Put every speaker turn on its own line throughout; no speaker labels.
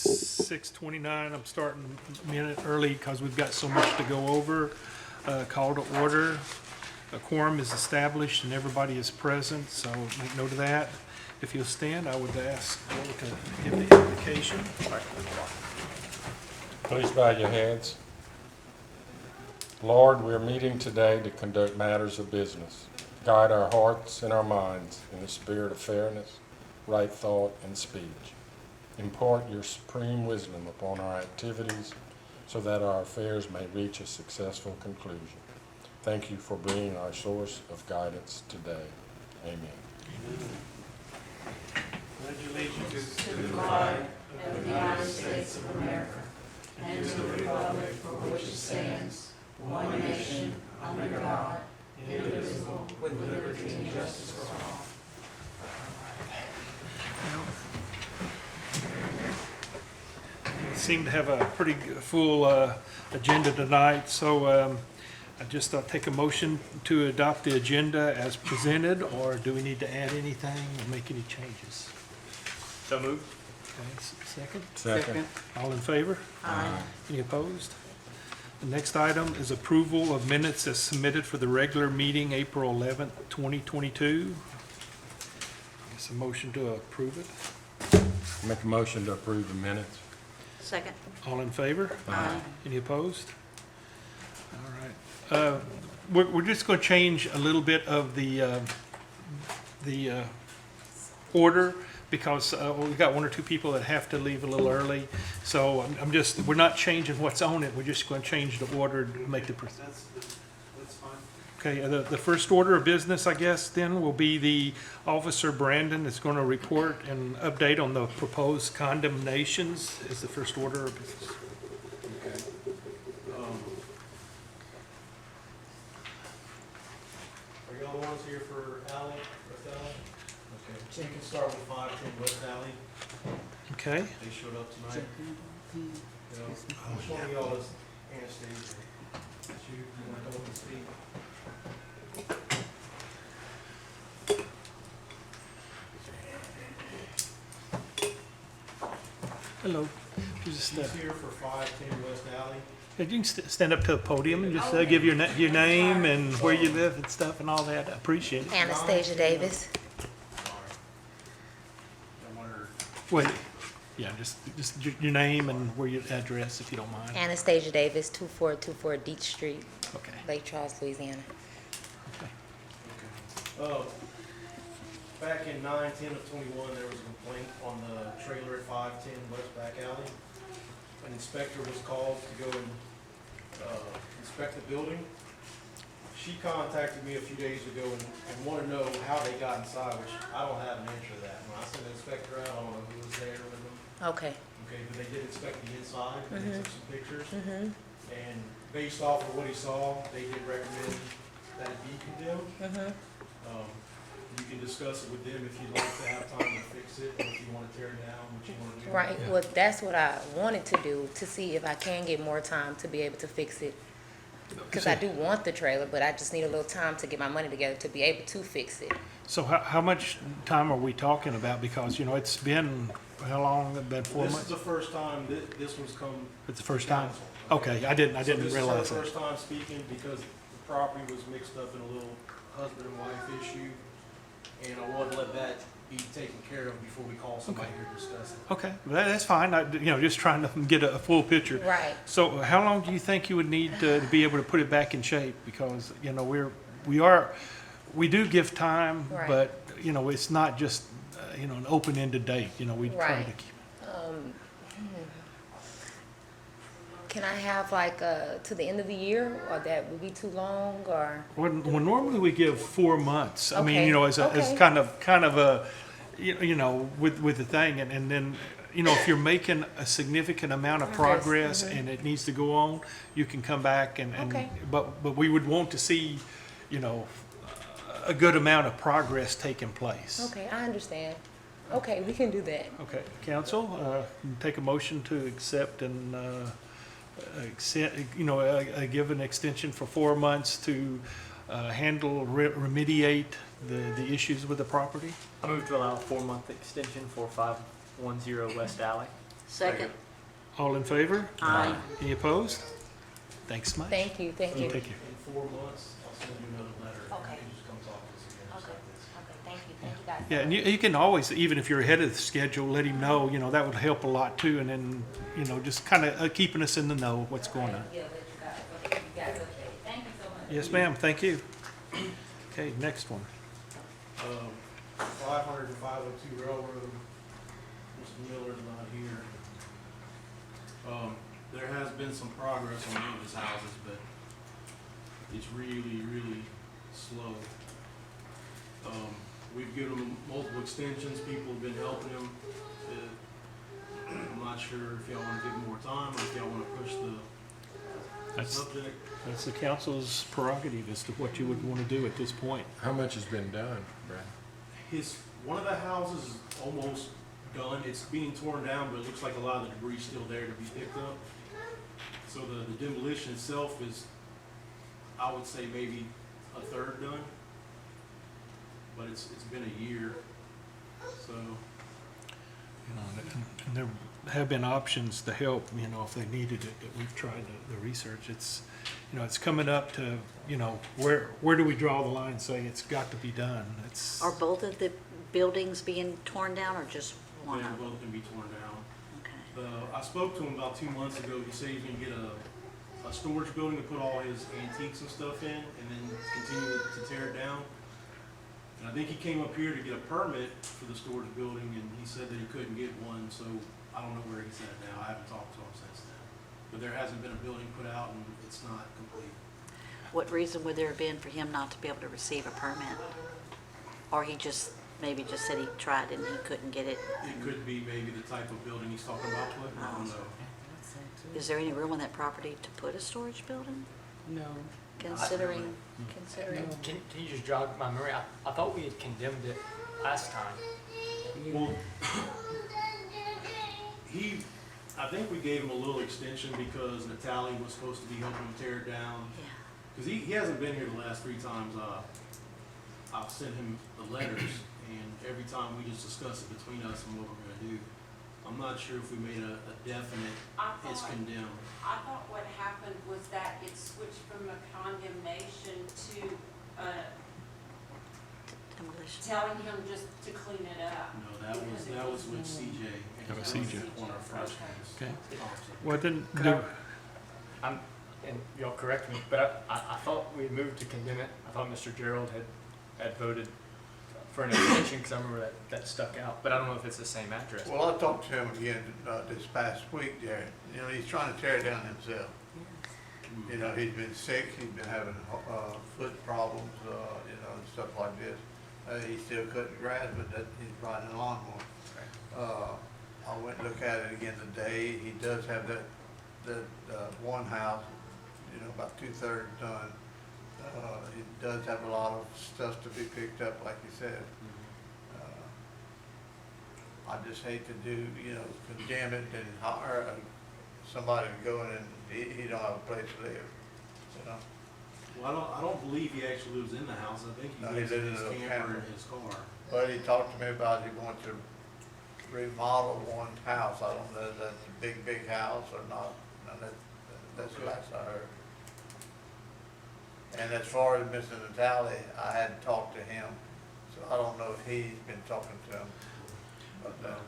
It's 6:29. I'm starting a minute early because we've got so much to go over. Call to order. A quorum is established and everybody is present, so make note of that. If you'll stand, I would ask Bill to give the invocation.
Please bow your heads. Lord, we are meeting today to conduct matters of business. Guide our hearts and our minds in the spirit of fairness, right thought, and speech. Impart your supreme wisdom upon our activities so that our affairs may reach a successful conclusion. Thank you for being our source of guidance today. Amen.
Pledge allegiance
To the flag of the United States of America and to the republic for which it stands, one nation, under God, indivisible, with liberty and justice for all.
Seem to have a pretty full agenda tonight, so I just take a motion to adopt the agenda as presented, or do we need to add anything or make any changes?
So moved.
Okay, second?
Second.
All in favor?
Aye.
Any opposed? The next item is approval of minutes as submitted for the regular meeting, April 11th, 2022. It's a motion to approve it.
Make a motion to approve the minutes.
Second.
All in favor?
Aye.
Any opposed? All right. We're just going to change a little bit of the order because we've got one or two people that have to leave a little early. So we're not changing what's on it. We're just going to change the order to make the.
That's fine.
Okay, the first order of business, I guess, then will be the Officer Brandon is going to report and update on the proposed condemnations is the first order of business.
Are y'all the ones here for Alley, West Alley? Okay, so you can start with 510 West Alley.
Okay,
They showed up tonight. Which one of y'all is Anastasia? That's you, you want to come up and speak?
hello. You just,
She's here for 510 West Alley.
you can stand up to the podium and just give your name and where you live and stuff and all that. I appreciate it.
Anastasia Davis.
Sorry. I wonder,
Wait, yeah, just your name and where your address, if you don't mind.
Anastasia Davis, 2424 Deach Street,
Okay.
Lake Charles, Louisiana.
back in 9/10 of 21, there was a complaint on the trailer at 510 West Back Alley. An inspector was called to go and inspect the building. She contacted me a few days ago and wanted to know how they got inside, which I don't have an answer to that. When I sent the inspector out, I don't know who was there with them.
Okay.
Okay, but they did inspect the inside, and they took some pictures.
Mm-hmm.
And based off of what he saw, they did recommend that it be condemned.
Mm-hmm.
You can discuss it with them if you'd like to have time to fix it, or if you want to tear it down, what you want to do.
Right. Well, that's what I wanted to do, to see if I can get more time to be able to fix it. Because I do want the trailer, but I just need a little time to get my money together to be able to fix it.
So how much time are we talking about? Because, it's been, how long? Been 4
This is
months?
the first time this one's come.
It's the first
to
time?
council.
Okay, I didn't realize
So
that.
this is our first time speaking because the property was mixed up in a little husband and wife issue. And I wanted to let that be taken care of before we call somebody here to discuss it.
Okay, that's fine. Just trying to get a full picture.
Right.
So how long do you think you would need to be able to put it back in shape? Because, we do give time,
Right.
but, it's not just, an open-ended date. We try
Right.
to keep.
Can I have to the end of the year, or that would be too long, or?
Well, normally we give 4 months. I mean,
Okay,
as
okay.
kind of a, with the thing, and then, if you're making a significant amount of progress and it needs to go on, you can come back and,
Okay.
but we would want to see, a good amount of progress taking place.
Okay, I understand. Okay, we can do that.
Okay, council, take a motion to accept and, give an extension for 4 months to handle, remediate the issues with the property.
I move to allow a 4-month extension for 510 West Alley.
Second.
All in favor?
Aye.
Any opposed? Thanks, Mike.
Thank you, thank you.
Take care.
In 4 months, I'll send you another letter.
Okay.
You just come talk to us again. or
Okay,
something.
okay, thank you guys.
Yeah, and you can always, even if you're ahead of the schedule, let him know, that would help a lot too, and then, just kind of keeping us in the know of what's going on.
Yeah, let you guys update. Thank you so much.
Yes, ma'am, thank you. Okay, next one.
500 and 502 Railroad, Mr. Miller's not here. There has been some progress on one of his houses, but it's really, really slow. We've given him multiple extensions, people have been helping him. I'm not sure if y'all wanna give him more time, or if y'all wanna push the
That's,
subject.
that's the council's prerogative as to what you would want to do at this point.
How much has been done, Brad?
One of the houses is almost done, it's being torn down, but it looks like a lot of the debris is still there to be picked up. So the demolition itself is, I would say maybe a third done. But it's been a year, so.
And there have been options to help, if they needed it, that we've tried the research. It's, it's coming up to, where do we draw the line, say it's got to be done? It's,
Are both of the buildings being torn down or just one
They
of them?
both can be torn down.
Okay.
I spoke to him about 2 months ago, he said he's gonna get a storage building to put all his antiques and stuff in, and then continue to tear it down. And I think he came up here to get a permit for the storage building, and he said that he couldn't get one, so I don't know where he's at now, I haven't talked to him since then. But there hasn't been a building put out, and it's not complete.
What reason would there have been for him not to be able to receive a permit? Or he maybe just said he tried and he couldn't get it?
It could be maybe the type of building he's talking about putting, I don't know.
Is there any room on that property to put a storage building,
No.
considering?
Can you just jog my memory? I thought we had condemned it last time.
Well, I think we gave him a little extension because Natalie was supposed to be helping him tear it down.
Yeah.
Because he hasn't been here the last 3 times I've sent him the letters, and every time we just discuss it between us and what we're gonna do. I'm not sure if we made a definite, it's condemned.
I thought what happened was that it switched from a condemnation to
Demolition.
telling him just to clean it up.
No, that was with CJ.
That was CJ.
On our first
Okay.
conversation.
well, then,
Could and y'all correct me, but I thought we had moved to condemn it. I thought Mr. Gerald had voted for an extension, because I remember that stuck out, but I don't know if it's the same address.
Well, I talked to him again this past week, Jared. He's trying to tear it down himself. He's been sick, he's been having foot problems, and stuff like this. He's still cutting grass, but he's riding a lawnmower. I went and looked at it again today. He does have that one house, about 2/3 done. He does have a lot of stuff to be picked up, like you said. I just hate to condemn it and hire somebody to go in and he don't have a place to live,
Well, I don't believe he actually lives in the house. I think he
No, he
lives in
lives
his
in a
camper
camper.
and his car.
But he talked to me about he wanted to remodel one house. I don't know if that's a big house or not. No, that's the last I heard. And as far as Mr. Natale, I hadn't talked to him, so I don't know if he's been talking to him. But,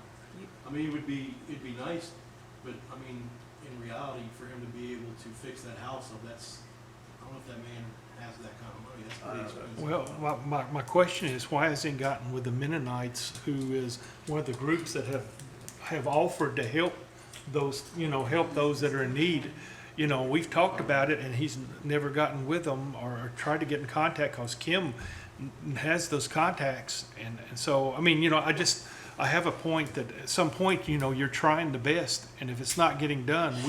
I mean, it'd be nice, but I mean, in reality, for him to be able to fix that house, I don't know if that man has that kind of money. That's pretty expensive.
well, my question is, why hasn't he gotten with the Mennonites, who is one of the groups that have offered to help those, help those that are in need? We've talked about it, and he's never gotten with them or tried to get in contact, because Kim has those contacts. And so, I mean, I have a point that at some point, you're trying the best, and if it's not getting done,
does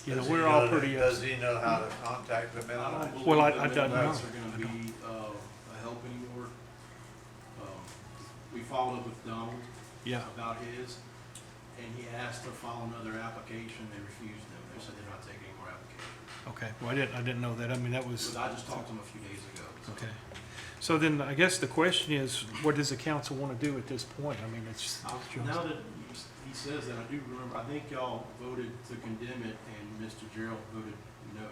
he
we're all
know
pretty.
Does he know how to contact the
I
Mennonites?
don't believe
Well, I
the
don't know.
Mennonites are gonna be a help anymore. We followed up with Donald
Yeah,
about his, and he asked to file another application. They refused them. They said they're not taking any more applications.
okay, well, I didn't know that, I mean, that was,
But I just talked to him a few days ago. So.
okay. So then, I guess the question is, what does the council want to do at this point? I mean, it's.
Now that he he says that, I do remember, I think y'all voted to condemn it and Mr. Gerald voted no.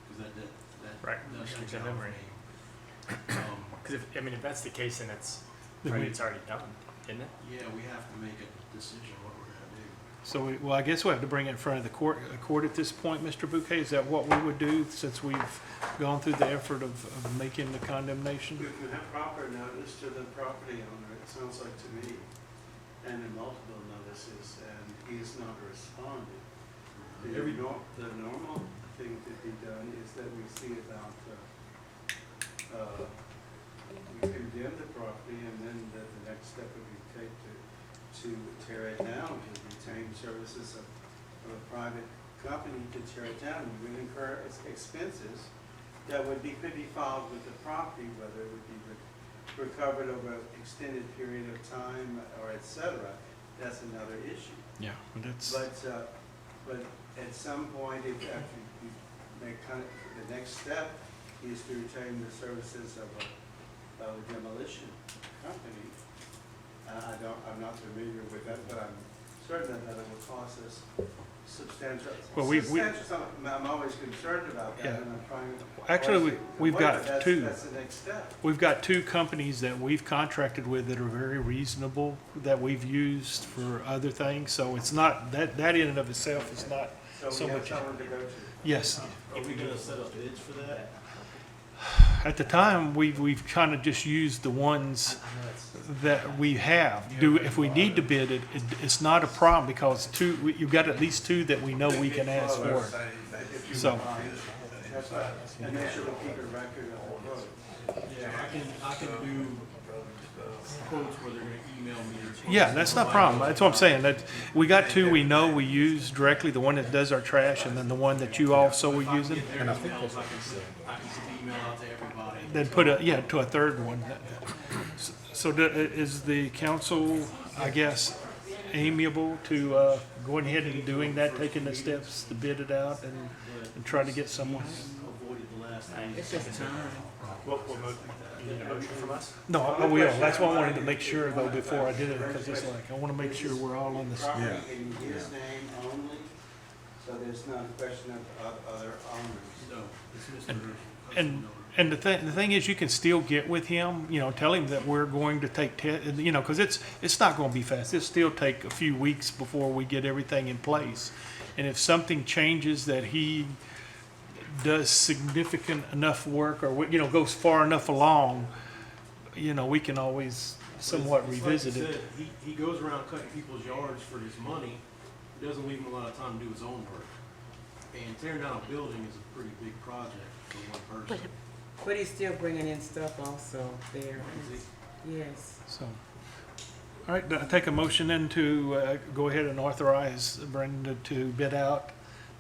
Cause that
Right.
does
Keep
stick
that
out for
memory.
me.
Because if that's the case, then it's,
Then we-
it's already done, isn't it?
Yeah, we have to make a decision what we're gonna do.
So, well, I guess we have to bring it in front of the court at this point, Mr. Bouquet. Is that what we would do since we've gone through the effort of making the condemnation?
You can have proper notice to the property owner, it sounds like to me, and then multiple notices, and he's not responded. The normal thing to be done is that we see about, we condemn the property, and then the next step would be to tear it down, to retain services of a private company to tear it down. We would incur expenses that could be filed with the property, whether it would be recovered over an extended period of time or et cetera. That's another issue.
Yeah, that's,
But at some point, if after you make the next step is to retain the services of a demolition company. I'm not familiar with that, but I'm certain that it will cost us substantial.
Well,
I'm always concerned about that,
Yeah.
and I'm trying to.
Actually, we've got
That's-
two.
That's the next step.
We've got two companies that we've contracted with that are very reasonable, that we've used for other things. So it's not, that in and of itself is not so
So we have
much.
someone to go to.
Yes.
Are we gonna set up bids for that?
At the time, we've kind of just used the ones that we have. If we need to bid it, it's not a problem because you've got at least two that we know we can ask for. So,
That's right. And they should keep a record of the vote.
Yeah, I can do quotes where they're gonna email me.
yeah, that's not a problem. That's what I'm saying. That, we got two we know we use directly, the one that does our trash and then the one that you also were using.
And I think I can send the email out to everybody.
Then put to a third one. So is the council, I guess, amiable to going ahead and doing that, taking the steps to bid it out and try to get someone?
Avoided the last thing.
It's just time.
You need a motion from us?
No, I will. That's why I wanted to make sure though before I did it, because it's like, I want to make sure we're all on the same.
Property in his name only, so there's not a question of other owners.
No, it's Mr.
And, and the thing is, you can still get with him, tell him that we're going to take, because it's not going to be fast. It'll still take a few weeks before we get everything in place. And if something changes that he does significant enough work or, goes far enough along, we can always somewhat
It's like
revisit
you
it.
said, he goes around cutting people's yards for his money. It doesn't leave him a lot of time to do his own work. And tearing down a building is a pretty big project for one person.
But he's still bringing in stuff also there. Yes.
So, all right, I take a motion then to go ahead and authorize Brenda to bid out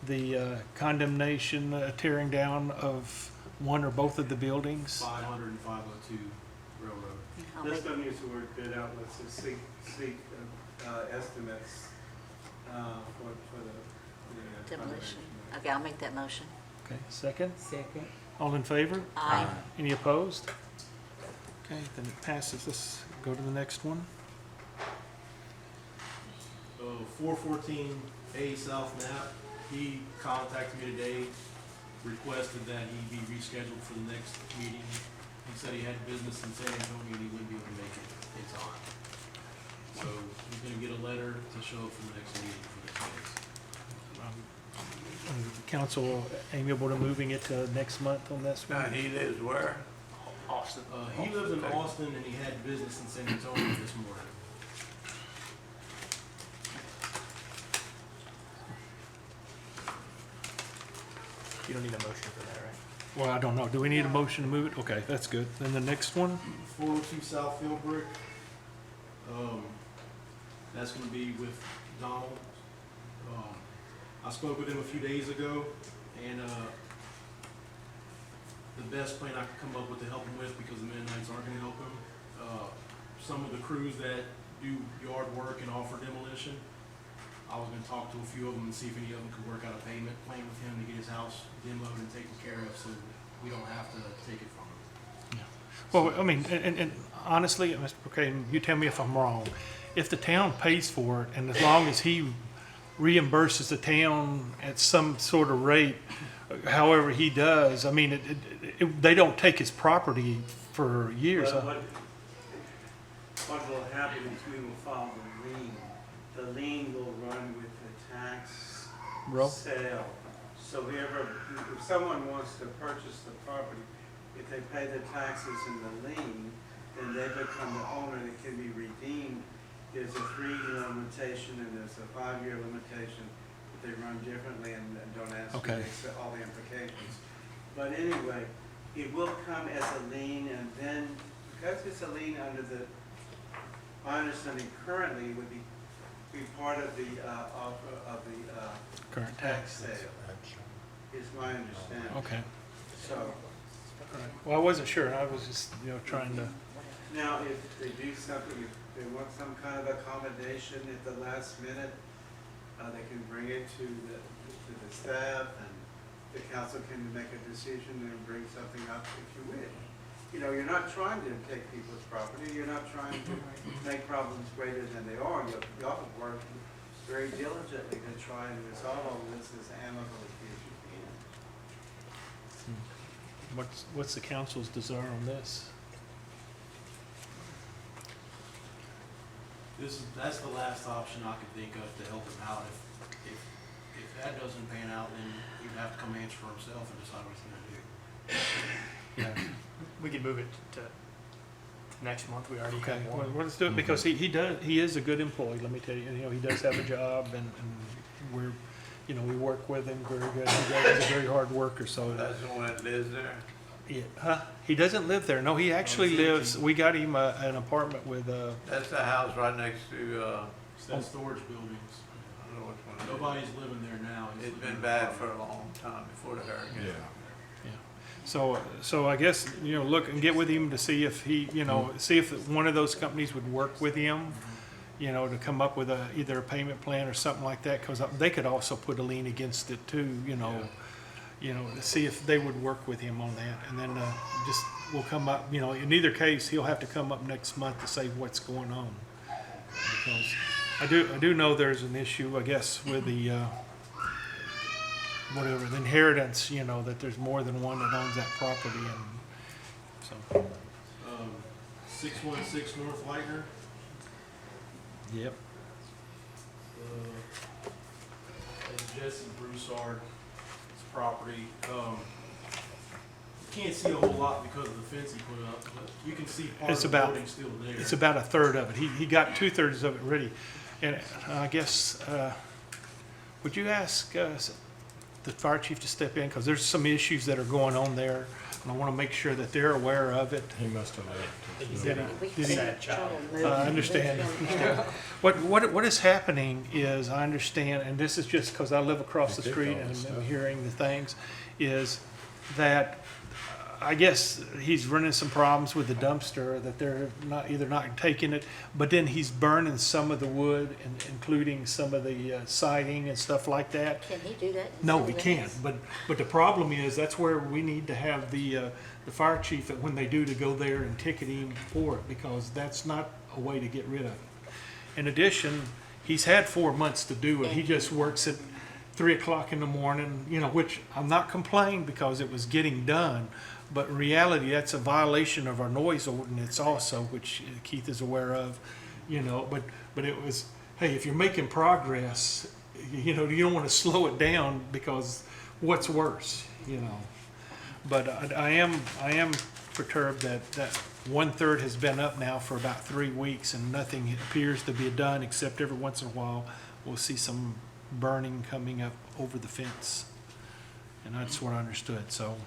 the condemnation, tearing down of one or both of the buildings.
500 and 502 Railroad.
Let's don't use the word bid out, let's just seek estimates for the.
Demolition. Okay, I'll make that motion.
Okay, second.
Second.
All in favor?
Aye.
Any opposed? Okay, then it passes. Let's go to the next one.
414A South Nap, he contacted me today, requested that he be rescheduled for the next meeting. He said he had business in San Antonio and he wouldn't be able to make it in time. So he's gonna get a letter to show up for the next meeting for this case.
Council amiable to moving it to next month on this
Now,
one?
he lives where?
Austin.
He lives in Austin and he had business in San Antonio this morning.
You don't need a motion for that, right?
Well, I don't know. Do we need a motion to move it? Okay, that's good. Then the next one?
402 South Philbrook. That's gonna be with Donald. I spoke with him a few days ago, and, the best plan I could come up with to help him with, because the Mennonites aren't gonna help him, some of the crews that do yard work and offer demolition, I was gonna talk to a few of them and see if any of them could work out a payment plan with him to get his house demoed and taken care of, so we don't have to take it from him.
Well, I mean, and honestly, Mr. Brookhaven, you tell me if I'm wrong. If the town pays for it, and as long as he reimburses the town at some sort of rate, however he does, I mean, they don't take his property for years.
But what will happen is we will file the lien. The lien will run with the tax
Roll.
sale. So if someone wants to purchase the property, if they pay the taxes in the lien, then they become the owner and it can be redeemed. There's a 3-year limitation and there's a 5-year limitation, but they run differently and don't ask
Okay.
all the implications. But anyway, it will come as a lien, and then, because it's a lien under my understanding currently would be part of the
Current
tax
tax.
sale, is my understanding.
Okay.
So,
Well, I wasn't sure. I was just, trying to.
now if they do something, if they want some kind of accommodation at the last minute, they can bring it to the staff, and the council can make a decision and bring something up if you wish. You're not trying to take people's property, you're not trying to make problems greater than they are. You all work very diligently to try and resolve all this as amicably as you can.
What's the council's desire on this?
That's the last option I could think of to help him out. If that doesn't pan out, then he'd have to come answer for himself and decide what he's gonna do.
Yeah.
We could move it to next month. We already
Okay.
have
Well,
one.
let's do it because he is a good employee. Let me tell you. He does have a job, and we work with him very good. He's a very hard worker. So
That's the one that lives there.
he doesn't live there. No, he actually lives. We got him an apartment with.
That's the house right next to,
It's that storage buildings.
I don't know which one it is.
Nobody's living there now. He's
It's
living
been
in
bad
the
for a long time before the hurricane.
So I guess look and get with him to see if he see if one of those companies would work with him. To come up with either a payment plan or something like that, because they could also put a lien against it too. To see if they would work with him on that, and then we'll come up. In either case, he'll have to come up next month to say what's going on, because I do know there's an issue, I guess, with the the inheritance. That there's more than one that owns that property, and so.
616 North Lightner.
Yep.
It's Jesse Broussard's property. You can't see a whole lot because of the fence he put up, but you can see part
It's
of the
about-
building still there.
It's about a third of it. He got 2/3 of it ready. And I guess, would you ask the fire chief to step in? Because there's some issues that are going on there, and I want to make sure that they're aware of it.
He must have left.
Did he?
Sad child.
I understand. What is happening is, I understand, and this is just because I live across the street and I'm hearing the things, is that I guess he's running some problems with the dumpster, that they're either not taking it, but then he's burning some of the wood, including some of the siding and stuff like that.
Can he do that? in
No,
city
we can't,
limits?
but the problem is, that's where we need to have the fire chief, when they do, to go there and ticket him for it, because that's not a way to get rid of it. In addition, he's had 4 months to do it. He just works at 3 o'clock in the morning, which I'm not complaining because it was getting done. But in reality, that's a violation of our noise ordinance also, which Keith is aware of, but it was, hey, if you're making progress, you don't want to slow it down, because what's worse, But I am perturbed that 1/3 has been up now for about 3 weeks, and nothing appears to be done, except every once in a while we'll see some burning coming up over the fence. And that's what I understood, so.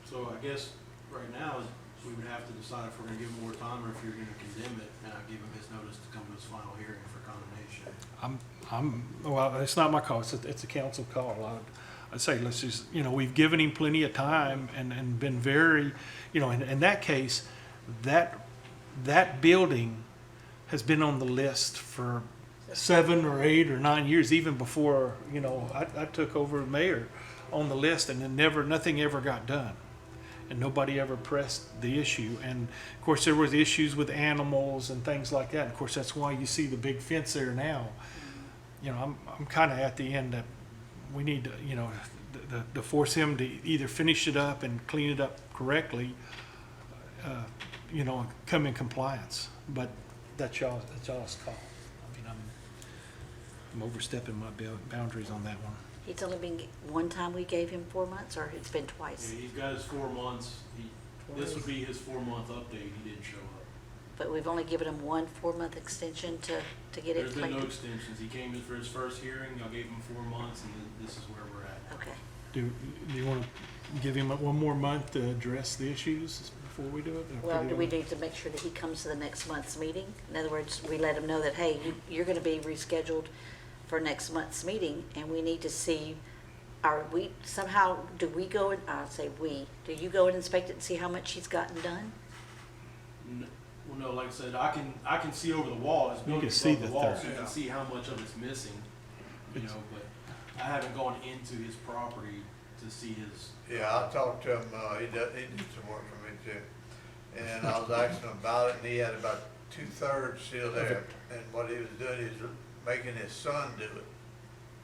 So I guess right now we would have to decide if we're gonna give him more time or if you're gonna condemn it, and I'll give him his notice to come to his final hearing for condemnation.
Well, it's not my call, it's a council call. I'd say, let's just, we've given him plenty of time and been very, in that case, that building has been on the list for 7 or 8 or 9 years, even before, I took over mayor, on the list, and then nothing ever got done. and nobody ever pressed the issue. And of course, there was issues with animals and things like that. Of course, that's why you see the big fence there now. You know, I'm kind of at the end that we need to, you know, to force him to either finish it up and clean it up correctly, you know, and come in compliance. But that's y'all's call. I mean, I'm overstepping my boundaries on that one.
It's only been one time we gave him 4 months, or it's been twice?
Yeah, he's got his 4 months. This would be his 4-month update. He didn't show up.
But we've only given him one 4-month extension to get it
There's been no
cleaned?
extensions. He came in for his first hearing. Y'all gave him 4 months, and then this is where we're at.
Okay.
Do you want to give him one more month to address the issues before we do it? Or
Well,
put it
do we
on?
need to make sure that he comes to the next month's meeting? In other words, we let him know that, hey, you're gonna be rescheduled for next month's meeting, and we need to see, do we go, and I'll say we, do you go and inspect it and see how much he's gotten done?
Well, no, like I said, I can see over the wall. His
You
building's
can see
above
the
wall,
third.
so you can see how much of it's missing. You know, but I haven't gone into his property to see his.
Yeah, I talked to him, he did some work for me too. And I was asking him about it, and he had about 2/3 still there. And what he was doing is making his son do it.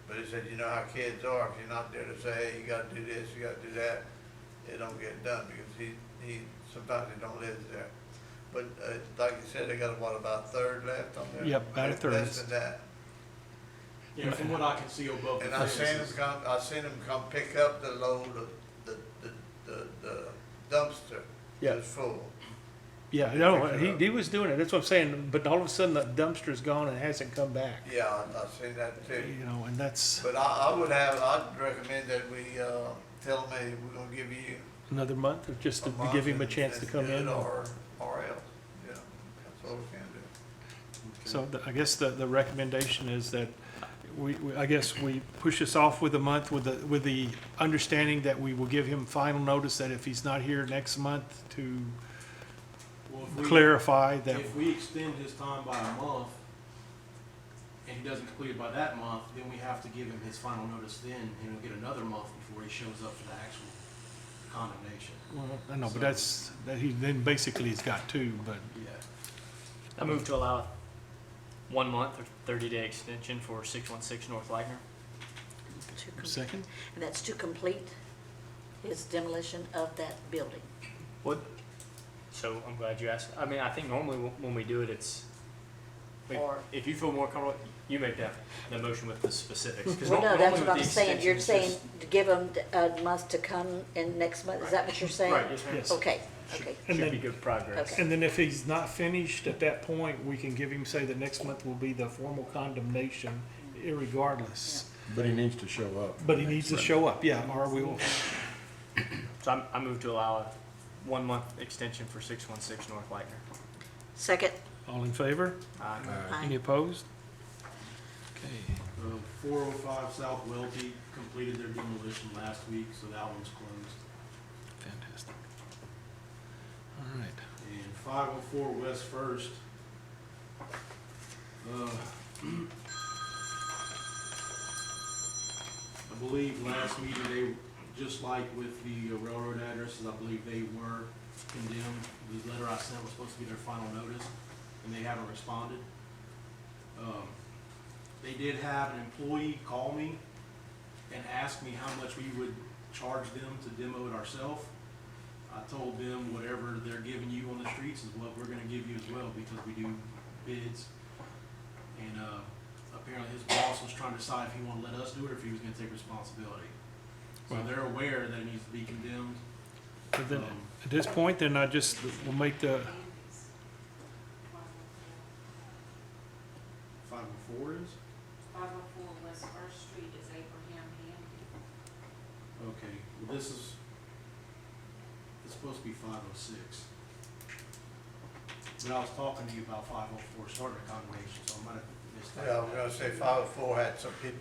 But he said, you know how kids are, if you're not there to say, hey, you gotta do this, you gotta do that, it don't get done, because he sometimes he don't live there. But, like you said, they got, what, about a third left on there?
Yep, about a third.
Less than that.
Yeah, from what I can see above the
And I
fence.
seen him come pick up the load of the dumpster.
Yeah.
It was full.
Yeah, no, he was doing it. That's what I'm saying. But all of a sudden, the dumpster's gone and hasn't come back.
Yeah, I seen that too.
You know, and that's
But I'd recommend that we, tell him, hey, we're gonna give you
another month, or just
a
to
month
give him a
and-
chance to
and
come
do
in.
it Or else, yeah, that's all we can do.
So I guess the recommendation is that I guess we push this off with a month with the understanding that we will give him final notice that if he's not here next month to
Well, if we-
clarify that.
If we extend his time by a month, and he doesn't complete it by that month, then we have to give him his final notice then, and he'll get another month before he shows up for the actual condemnation.
Well, I know, but then basically he's got two, but
Yeah.
I move to allow 1 month or 30-day extension for 616 North Wagner.
second?
And that's to complete his demolition of that building.
What? So I'm glad you asked. I mean, I think normally when we do it,
Or-
if you feel more comfortable, you make the motion with the specifics. 'Cause
Well, no,
normally
that's
with
what I'm
the
saying. You're
extension,
saying to give him a month to come in next month. Is that what you're saying?
Right, yes, ma'am.
Yes.
Okay, okay.
And
Should be
then,
good progress.
Okay.
and then if he's not finished at that point, we can give him, say, the next month will be the formal condemnation irregardless.
But he needs to show up.
But he needs to show up, yeah, or we will.
So I move to allow a 1 month extension for 616 North Wagner.
Second.
All in favor?
Aye.
Any
Aye.
opposed? Okay.
405 South Welty completed their demolition last week, so that one's closed.
Fantastic. All right.
And 504 West First, I believe last meeting, they, just like with the railroad addresses, I believe they were condemned. The letter I sent was supposed to be their final notice, and they haven't responded. They did have an employee call me and ask me how much we would charge them to demo it ourselves. I told them whatever they're giving you on the streets is what we're gonna give you as well, because we do bids. And, apparently his boss was trying to decide if he wanted to let us do it or if he was gonna take responsibility. So
Well-
they're aware that it needs to be condemned.
But then, at this point, then we'll make the,
504 is?
504 West First Street is Abraham Handy.
Okay, well, this is, it's supposed to be 506. But I was talking to you about 504 starting a condemnation, so I might have missed that.
Yeah, I was gonna say 504 had some people,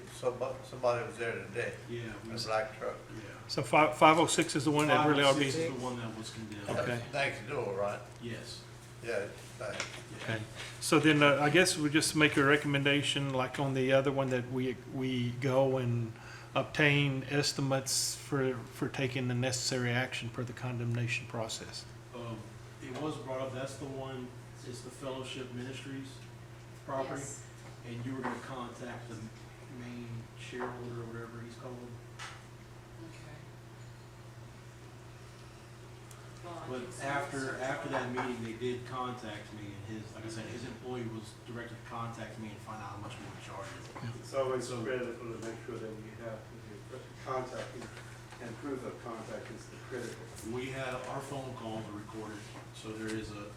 somebody was there today,
Yeah, we
in a
missed-
black truck.
yeah.
so 506 is the one that really ought to
506
be.
is the one that was condemned.
Okay.
Next door, right?
Yes.
Yeah, thanks.
Okay, so then I guess we just make a recommendation, like on the other one, that we go and obtain estimates for taking the necessary action for the condemnation process.
It was brought up, that's the one, it's the Fellowship Ministries property,
Yes.
and you were gonna contact the main shareholder or whatever he's called.
Okay. Well, I
But
did some
after
research on
that meeting, they did contact me, and his, like I said, his employee was directed to contact me and find out how much we would charge.
It's always
So-
critical to make sure that we have the contact and proof of contact is the critical.
We have, our phone calls are recorded, so there is a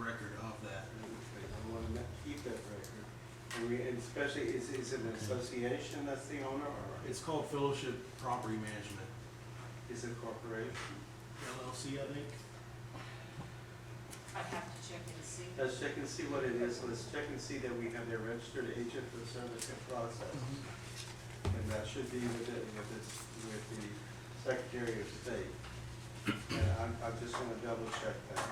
record of that.
I want to keep that record. And especially, is it an association that's the owner, or
It's called Fellowship Property Management,
is it a corporation?
LLC, I think.
I'd have to check and see.
Let's check and see what it is. Let's check and see that we have their registered agent for service and process. And that should be with the Secretary of State. And I just want to double check that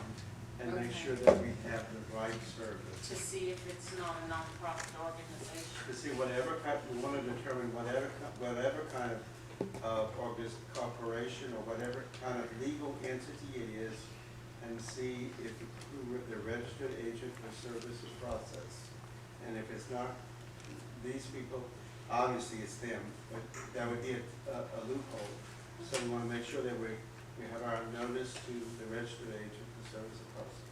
and make
Okay.
sure that we have the right service.
To see if it's not a nonprofit organization.
To see whatever kind, we want to determine whatever kind of corporation or whatever kind of legal entity it is, and see if the registered agent for services process. And if it's not these people, obviously it's them, but that would be a loophole. So we want to make sure that we have our notice to the registered agent for services process.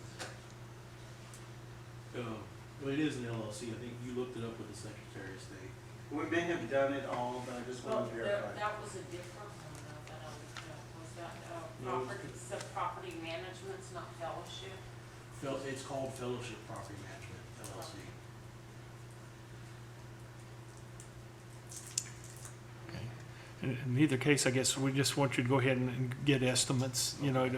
Well, it is an LLC. I think you looked it up with the Secretary of State.
We may have done it all, but I just
Well,
want to verify.
that was a different one, though, that I was that,
No,
property, the property management's not fellowship.
It's called Fellowship Property Management, LLC.
In either case, I guess we just want you to go ahead and get estimates, you know,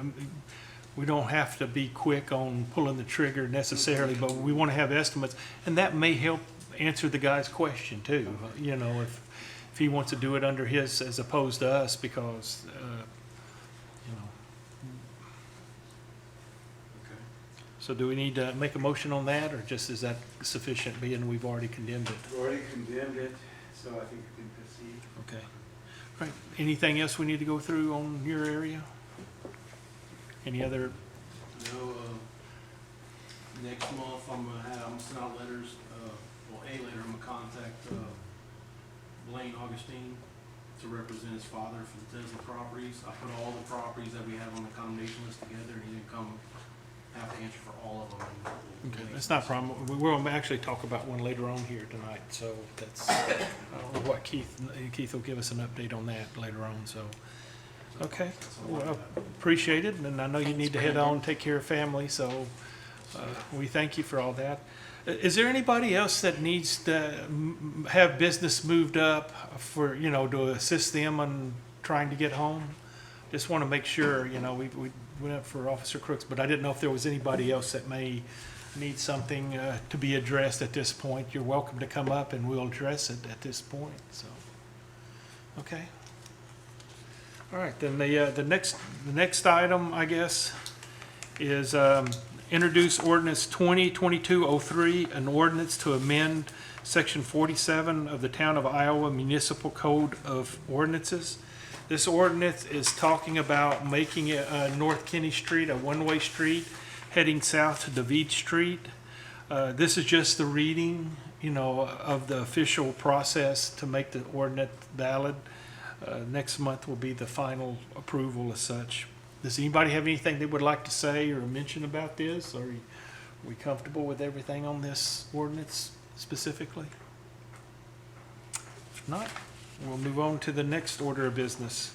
we don't have to be quick on pulling the trigger necessarily, but we want to have estimates, and that may help answer the guy's question too, you know, if he wants to do it under his as opposed to us, because, you know.
Okay.
So do we need to make a motion on that, or just is that sufficient, being we've already condemned it?
We've already condemned it, so I think we can proceed.
Okay. All right, anything else we need to go through on your area? Any other,
No, next month I'm gonna send out letters, well, a letter, I'm gonna contact, Blaine Augustine to represent his father for the Tesla properties. I put all the properties that we have on the condemnation list together, and he didn't have to answer for all of them.
okay, that's not a problem. We'll actually talk about one later on here tonight, so that's, I don't know what Keith will give us an update on that later on, so. Okay, well, appreciate it, and I know you need to head on and take care of family, so we thank you for all that. Is there anybody else that needs to have business moved up for, you know, to assist them on trying to get home? Just want to make sure, you know, we went up for Officer Crooks, but I didn't know if there was anybody else that may need something to be addressed at this point. You're welcome to come up and we'll address it at this point, so. Okay. All right, then the next item, I guess, is introduce ordinance 2022-03, an ordinance to amend section 47 of the Town of Iowa Municipal Code of Ordinances. This ordinance is talking about making it North Kinney Street a one-way street heading south to David Street. This is just the reading, you know, of the official process to make the ordinance valid. Next month will be the final approval as such. Does anybody have anything they would like to say or mention about this? Are we comfortable with everything on this ordinance specifically? If not, we'll move on to the next order of business.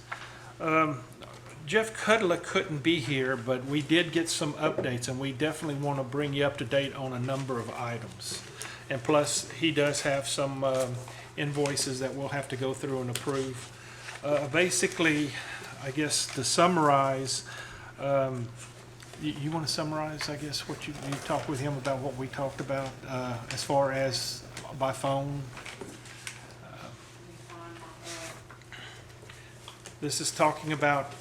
Jeff Cudla couldn't be here, but we did get some updates, and we definitely want to bring you up to date on a number of items. And plus, he does have some invoices that we'll have to go through and approve. Basically, I guess to summarize, you want to summarize, I guess, what you talked with him about what we talked about as far as by phone? This is talking about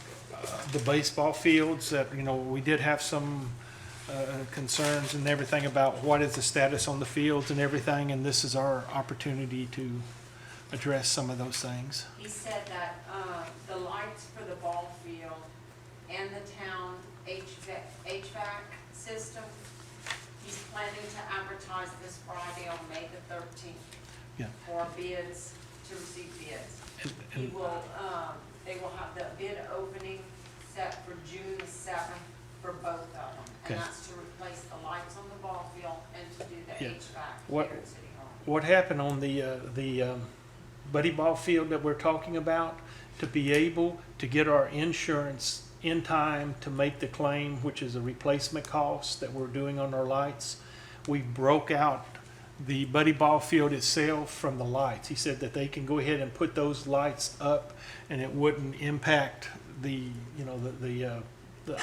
the baseball fields that, you know, we did have some concerns and everything about what is the status on the fields and everything, and this is our opportunity to address some of those things.
He said that, the lights for the ball field and the town HVAC system, he's planning to advertise this Friday on May the 13th.
Yeah.
For bids, to receive bids.
And-
He will, they will have the bid opening set for June the 7th for both of them.
Okay.
And that's to replace the lights on the ball field and to do the
Yeah.
HVAC
What-
here at City Hall.
What happened on the buddy ball field that we're talking about, to be able to get our insurance in time to make the claim, which is a replacement cost that we're doing on our lights, we broke out the buddy ball field itself from the lights. He said that they can go ahead and put those lights up and it wouldn't impact the, you know, the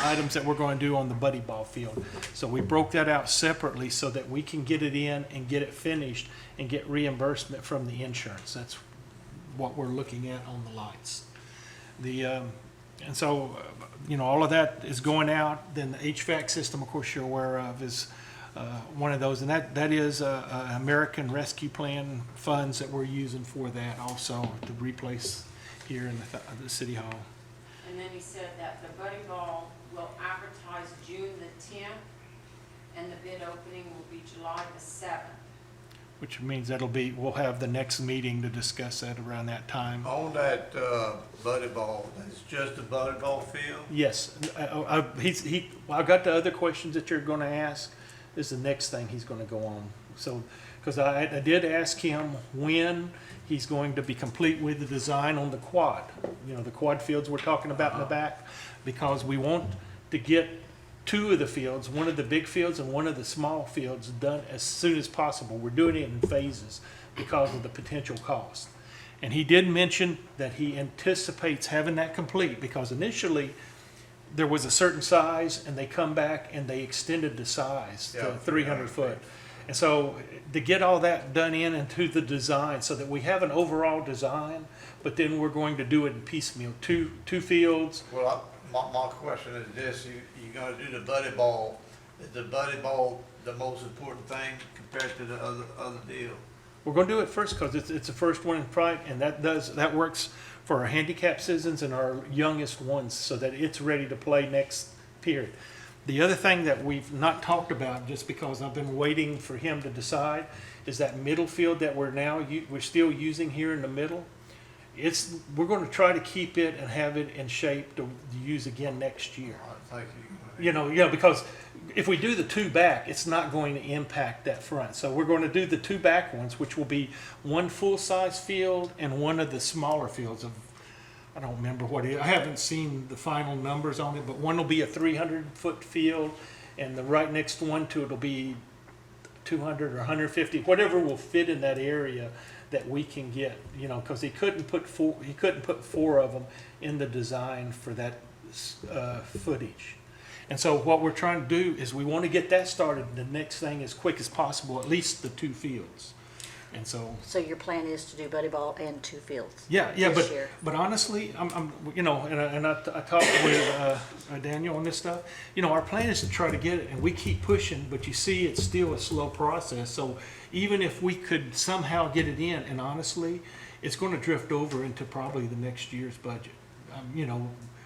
items that we're going to do on the buddy ball field. So we broke that out separately so that we can get it in and get it finished and get reimbursement from the insurance. That's what we're looking at on the lights. And so, you know, all of that is going out. Then the HVAC system, of course, you're aware of, is one of those. And that is American Rescue Plan funds that we're using for that also to replace here in the City Hall.
And then he said that the buddy ball will advertise June the 10th, and the bid opening will be July the 7th.
Which means we'll have the next meeting to discuss that around that time.
On that, buddy ball, that's just a buddy ball field?
Yes, I got the other questions that you're gonna ask, is the next thing he's gonna go on. So, because I did ask him when he's going to be complete with the design on the quad. You know, the quad fields we're talking about in the back, because we want to get two of the fields, one of the big fields and one of the small fields, done as soon as possible. We're doing it in phases because of the potential cost. And he did mention that he anticipates having that complete, because initially there was a certain size and they come back and they extended the size
Yeah,
to 300 foot. And so to get all that done into the design so that we have an overall design, but then we're going to do it in piecemeal, two fields.
Well, my question is this, you're gonna do the buddy ball, is the buddy ball the most important thing compared to the other deal?
We're going to do it first because it's the first one in Pride, and that works for our handicapped citizens and our youngest ones, so that it's ready to play next period. The other thing that we've not talked about, just because I've been waiting for him to decide, is that middle field that we're still using here in the middle. We're going to try to keep it and have it in shape to use again next year.
Thank you.
Because if we do the two back, it's not going to impact that front. So we're going to do the two back ones, which will be one full-size field and one of the smaller fields of, I don't remember I haven't seen the final numbers on it, but one will be a 300-foot field, and the right next one to it will be 200 or 150, whatever will fit in that area that we can get, because he couldn't put four of them in the design for that footage. And so what we're trying to do is we want to get that started, the next thing as quick as possible, at least the two fields. And so,
So your plan is to do buddy ball and two fields?
yeah,
this year?
but honestly, I talked with Daniel on this stuff. Our plan is to try to get it, and we keep pushing, but you see, it's still a slow process. So even if we could somehow get it in, and honestly, it's going to drift over into probably the next year's budget.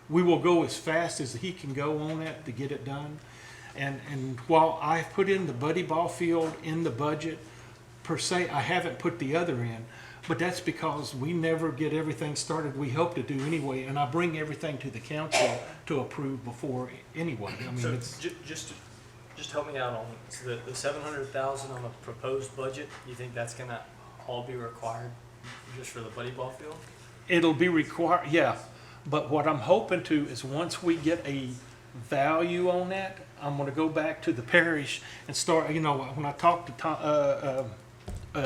We will go as fast as he can go on that to get it done. And while I put in the buddy ball field in the budget, per se, I haven't put the other in, but that's because we never get everything started we hope to do anyway, and I bring everything to the council to approve before anyway.
So just help me out on so the 700,000 on the proposed budget. You think that's gonna all be required just for the buddy ball field?
It'll be required, yeah, but what I'm hoping to is once we get a value on that, I'm gonna go back to the parish and start, when I talked to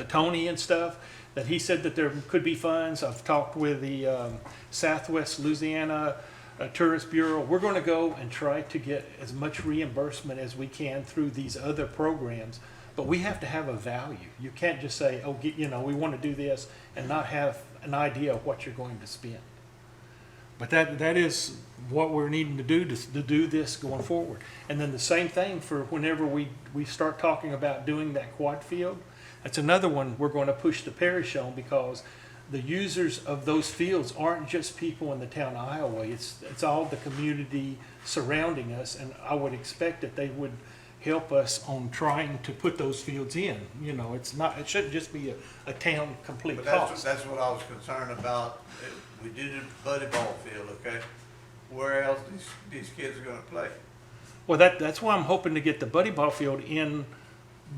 Tony and stuff, that he said that there could be funds. I've talked with the Southwest Louisiana Tourist Bureau. We're going to go and try to get as much reimbursement as we can through these other programs, but we have to have a value. You can't just say, we want to do this and not have an idea of what you're going to spend. But that is what we're needing to do to do this going forward. And then the same thing for whenever we start talking about doing that quad field. That's another one we're going to push the parish on, because the users of those fields aren't just people in the town of Iowa. It's all the community surrounding us, and I would expect that they would help us on trying to put those fields in. You know, it shouldn't just be a town complete
But
cost.
that's what I was concerned about. We did the buddy ball field, okay? Where else these kids are gonna play?
Well, that's why I'm hoping to get the buddy ball field in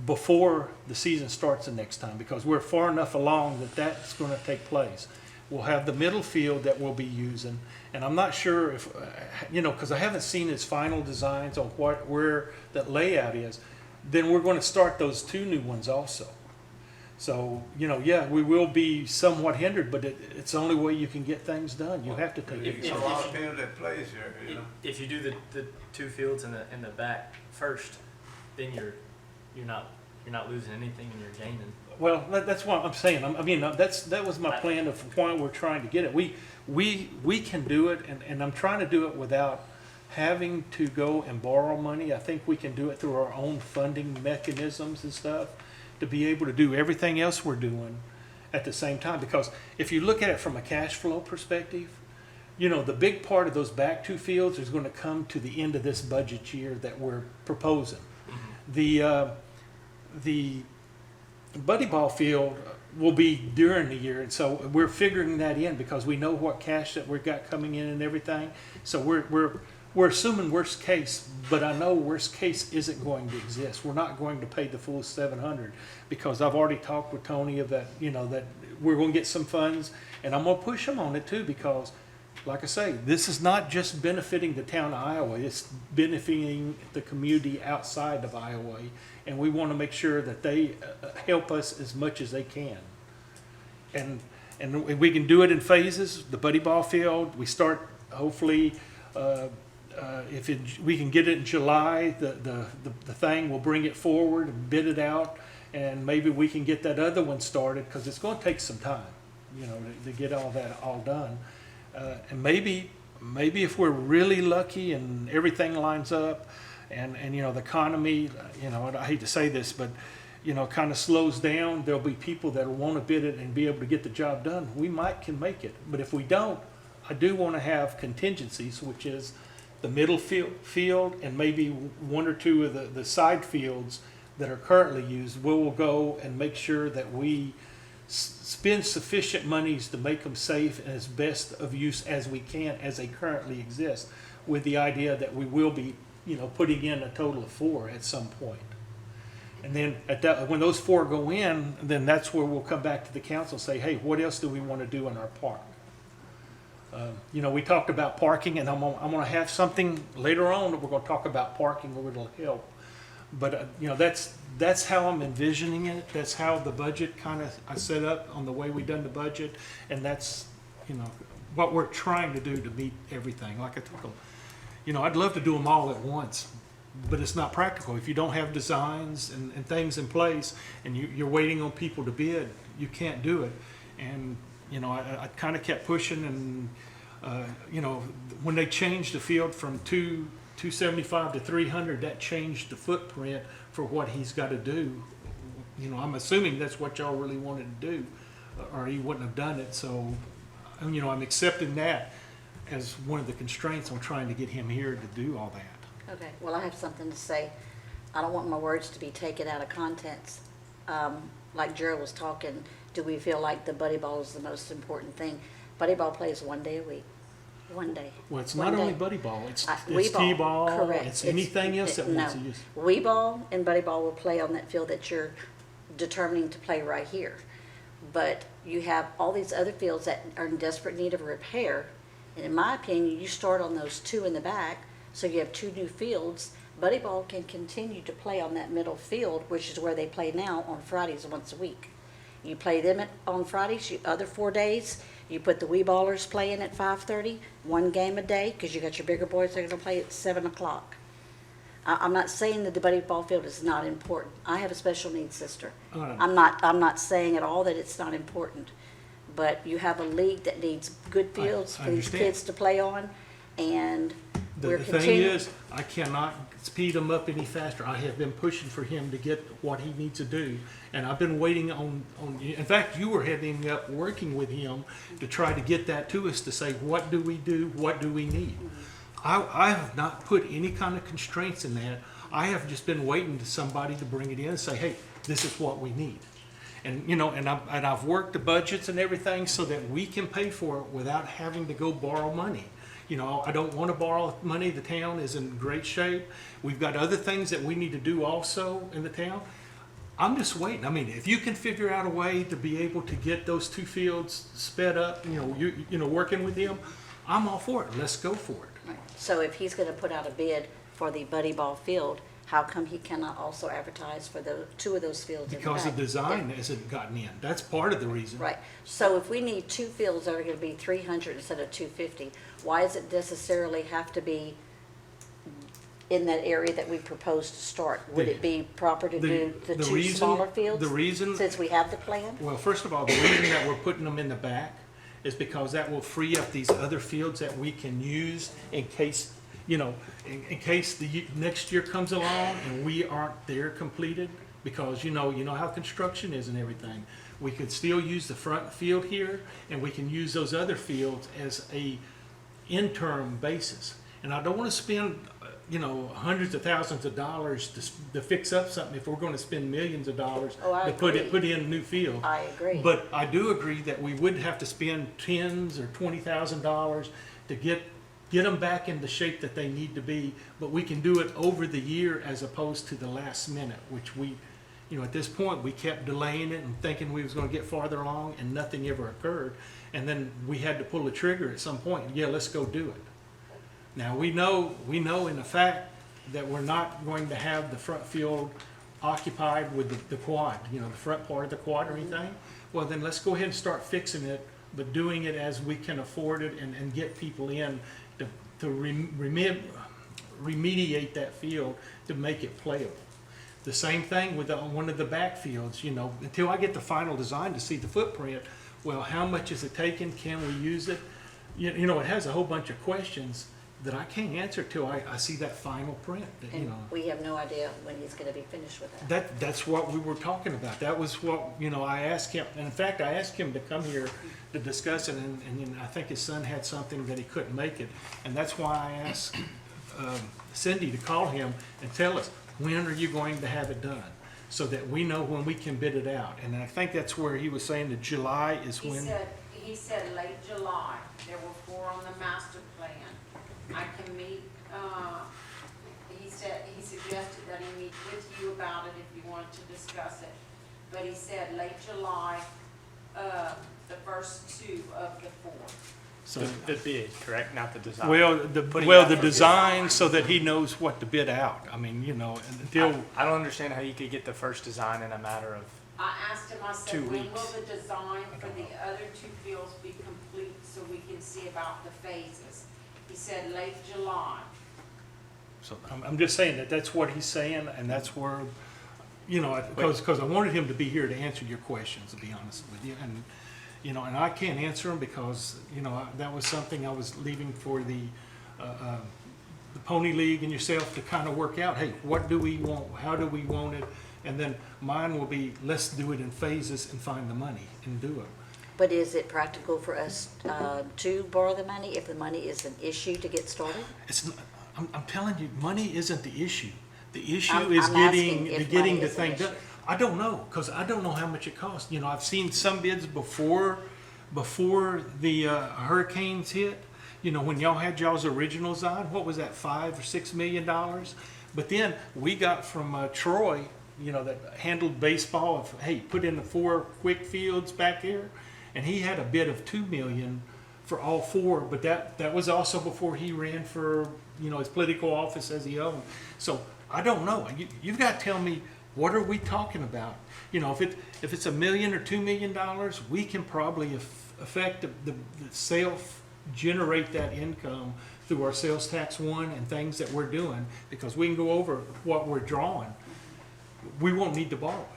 before the season starts the next time, because we're far enough along that that's going to take place. We'll have the middle field that we'll be using, and I'm not sure if, you know, because I haven't seen his final designs on where that layout is. Then we're going to start those 2 new ones also. So, you know, yeah, we will be somewhat hindered, but it's the only way you can get things done. You have to take it.
There's a lot of people that plays here, you know?
If you do the 2 fields in the back first, then you're not losing anything and you're gaining.
Well, that's what I'm saying. I mean, that was my plan of why we're trying to get it. We can do it, and I'm trying to do it without having to go and borrow money. I think we can do it through our own funding mechanisms and stuff to be able to do everything else we're doing at the same time. Because if you look at it from a cash flow perspective, you know, the big part of those back 2 fields is going to come to the end of this budget year that we're proposing. The buddy ball field will be during the year, and so we're figuring that in because we know what cash that we've got coming in and everything. So we're assuming worst case, but I know worst case isn't going to exist. We're not going to pay the full 700 because I've already talked with Tony of that, you know, that we're going to get some funds, and I'm going to push him on it too because, like I say, this is not just benefiting the town of Iowa, it's benefiting the community outside of Iowa, and we want to make sure that they help us as much as they can. And we can do it in phases. The buddy ball field, we start hopefully, we can get it in July, the thing, we'll bring it forward and bid it out, and maybe we can get that other one started because it's going to take some time, you know, to get all that all done. And maybe if we're really lucky and everything lines up and you know, the economy, you know, I hate to say this, but, you know, kind of slows down, there'll be people that will want to bid it and be able to get the job done. We can make it. But if we don't, I do want to have contingencies, which is the middle field and maybe 1 or 2 of the side fields that are currently used. We will go and make sure that we spend sufficient monies to make them safe and as best of use as we can as they currently exist, with the idea that we will be, you know, putting in a total of 4 at some point. And then when those 4 go in, then that's where we'll come back to the council and say, hey, what else do we want to do in our park? You know, we talked about parking, and I'm going to have something later on that we're going to talk about parking where it'll help. But, you know, that's how I'm envisioning it. That's how the budget I set up on the way we done the budget. And that's, you know, what we're trying to do to meet everything. Like I told them, you know, I'd love to do them all at once, but it's not practical. If you don't have designs and things in place and you're waiting on people to bid, you can't do it. And, you know, I kind of kept pushing and, you know, when they changed the field from 275 to 300, that changed the footprint for what he's got to do. You know, I'm assuming that's what y'all really wanted to do, or he wouldn't have done it. So, you know, I'm accepting that as one of the constraints on trying to get him here to do all that.
Okay, well, I have something to say. I don't want my words to be taken out of context. Like Gerald was talking, do we feel like the buddy ball is the most important thing? Buddy ball plays 1 day a week. 1 day.
Well, it's
One
not
day.
only buddy ball, it's
Wee ball,
T-ball,
correct.
it's anything else that wants to
no.
use.
Wee ball and buddy ball will play on that field that you're determining to play right here. But you have all these other fields that are in desperate need of repair. And in my opinion, you start on those 2 in the back, so you have 2 new fields. Buddy ball can continue to play on that middle field, which is where they play now on Fridays once a week. You play them on Fridays, other 4 days, you put the wee ballers playing at 5:30, 1 game a day, because you got your bigger boys that are going to play at 7 o'clock. I'm not saying that the buddy ball field is not important. I have a special needs sister. I'm not saying at all that it's not important. But you have a league that needs good fields
I
for these
understand.
kids to play on, and
The thing
continuing.
is, I cannot speed him up any faster. I have been pushing for him to get what he needs to do. And I've been waiting on, in fact, you were heading up, working with him to try to get that to us, to say, what do we do? What do we need? I have not put any kind of constraints in that. I have just been waiting to somebody to bring it in and say, hey, this is what we need. And, you know, and I've worked the budgets and everything so that we can pay for it without having to go borrow money. You know, I don't want to borrow money. The town is in great shape. We've got other things that we need to do also in the town. I'm just waiting. I mean, if you can figure out a way to be able to get those 2 fields sped up, you know, working with him, I'm all for it. Let's go for it.
Right. So if he's gonna put out a bid for the Buddy Ball field, how come he cannot also advertise for the 2 of those fields in the
Because the
back?
design hasn't gotten in. That's part of the reason.
Right, so if we need 2 fields that are gonna be 300 instead of 250, why does it necessarily have to be in that area that we propose to start? Would it be proper to do the 2
reason-
smaller fields?
The reason,
Since we have the plan?
well, first of all, the reason that we're putting them in the back is because that will free up these other fields that we can use in case, you know, in case the next year comes along and we aren't there completed, because you know how construction is and everything. We could still use the front field here, and we can use those other fields as a interim basis. And I don't want to spend, you know, hundreds of thousands of dollars to fix up something if we're going to spend millions of dollars
Oh, I
to put
agree.
in a new field.
I agree.
But I do agree that we would have to spend tens or $20,000 to get them back in the shape that they need to be. But we can do it over the year as opposed to the last minute, which we, you know, at this point, we kept delaying it and thinking we was gonna get farther along, and nothing ever occurred. And then we had to pull the trigger at some point. Yeah, let's go do it. Now, we know in the fact that we're not going to have the front field occupied with the quad, you know, the front part of the quad or anything. Well, then let's go ahead and start fixing it, but doing it as we can afford it and get people in to remediate that field to make it playable. The same thing with one of the backfields, you know, until I get the final design to see the footprint, well, how much is it taking? Can we use it? You know, it has a whole bunch of questions that I can't answer till I see that final print, that, you
And
know.
we have no idea when he's gonna be finished with that.
That's what we were talking about. That was what, you know, I asked him, and in fact, I asked him to come here to discuss it, and then I think his son had something that he couldn't make it. And that's why I asked Cindy to call him and tell us, when are you going to have it done? So that we know when we can bid it out. And I think that's where he was saying that July is when.
He said late July. There were 4 on the master plan. I can meet, he suggested that he meet with you about it if you wanted to discuss it. But he said late July, the first 2 of the 4.
So,
The bid, correct, not the design?
well,
Putting
the
out for bid.
design so that he knows what to bid out. I mean, you know, until.
I don't understand how you could get the first design in a matter of,
I asked him, I
2
said, when
weeks.
will the design for the other 2 fields be complete so we can see about the phases? He said late July.
So I'm just saying that that's what he's saying, and that's where, you know, because I wanted him to be here to answer your questions, to be honest with you. And, you know, and I can't answer them because, you know, that was something I was leaving for the Pony League and yourself to kind of work out. Hey, what do we want? How do we want it? And then mine will be, let's do it in phases and find the money and do it.
But is it practical for us to borrow the money if the money is an issue to get started?
It's not, I'm telling you, money isn't the issue. The issue
I'm
is
asking if
getting
money
the
is an
thing done.
issue.
I don't know, because I don't know how much it costs. You know, I've seen some bids before the hurricanes hit. You know, when y'all had y'all's original design, what was that, $5 or $6 million? But then we got from Troy, you know, that handled baseball of, hey, put in the 4 quick fields back here, and he had a bid of $2 million for all 4, but that was also before he ran for, you know, his political office as he owned. So I don't know. You've got to tell me, what are we talking about? You know, if it's $1 million or $2 million, we can probably affect the generate that income through our sales tax 1 and things that we're doing, because we can go over what we're drawing. We won't need to borrow it.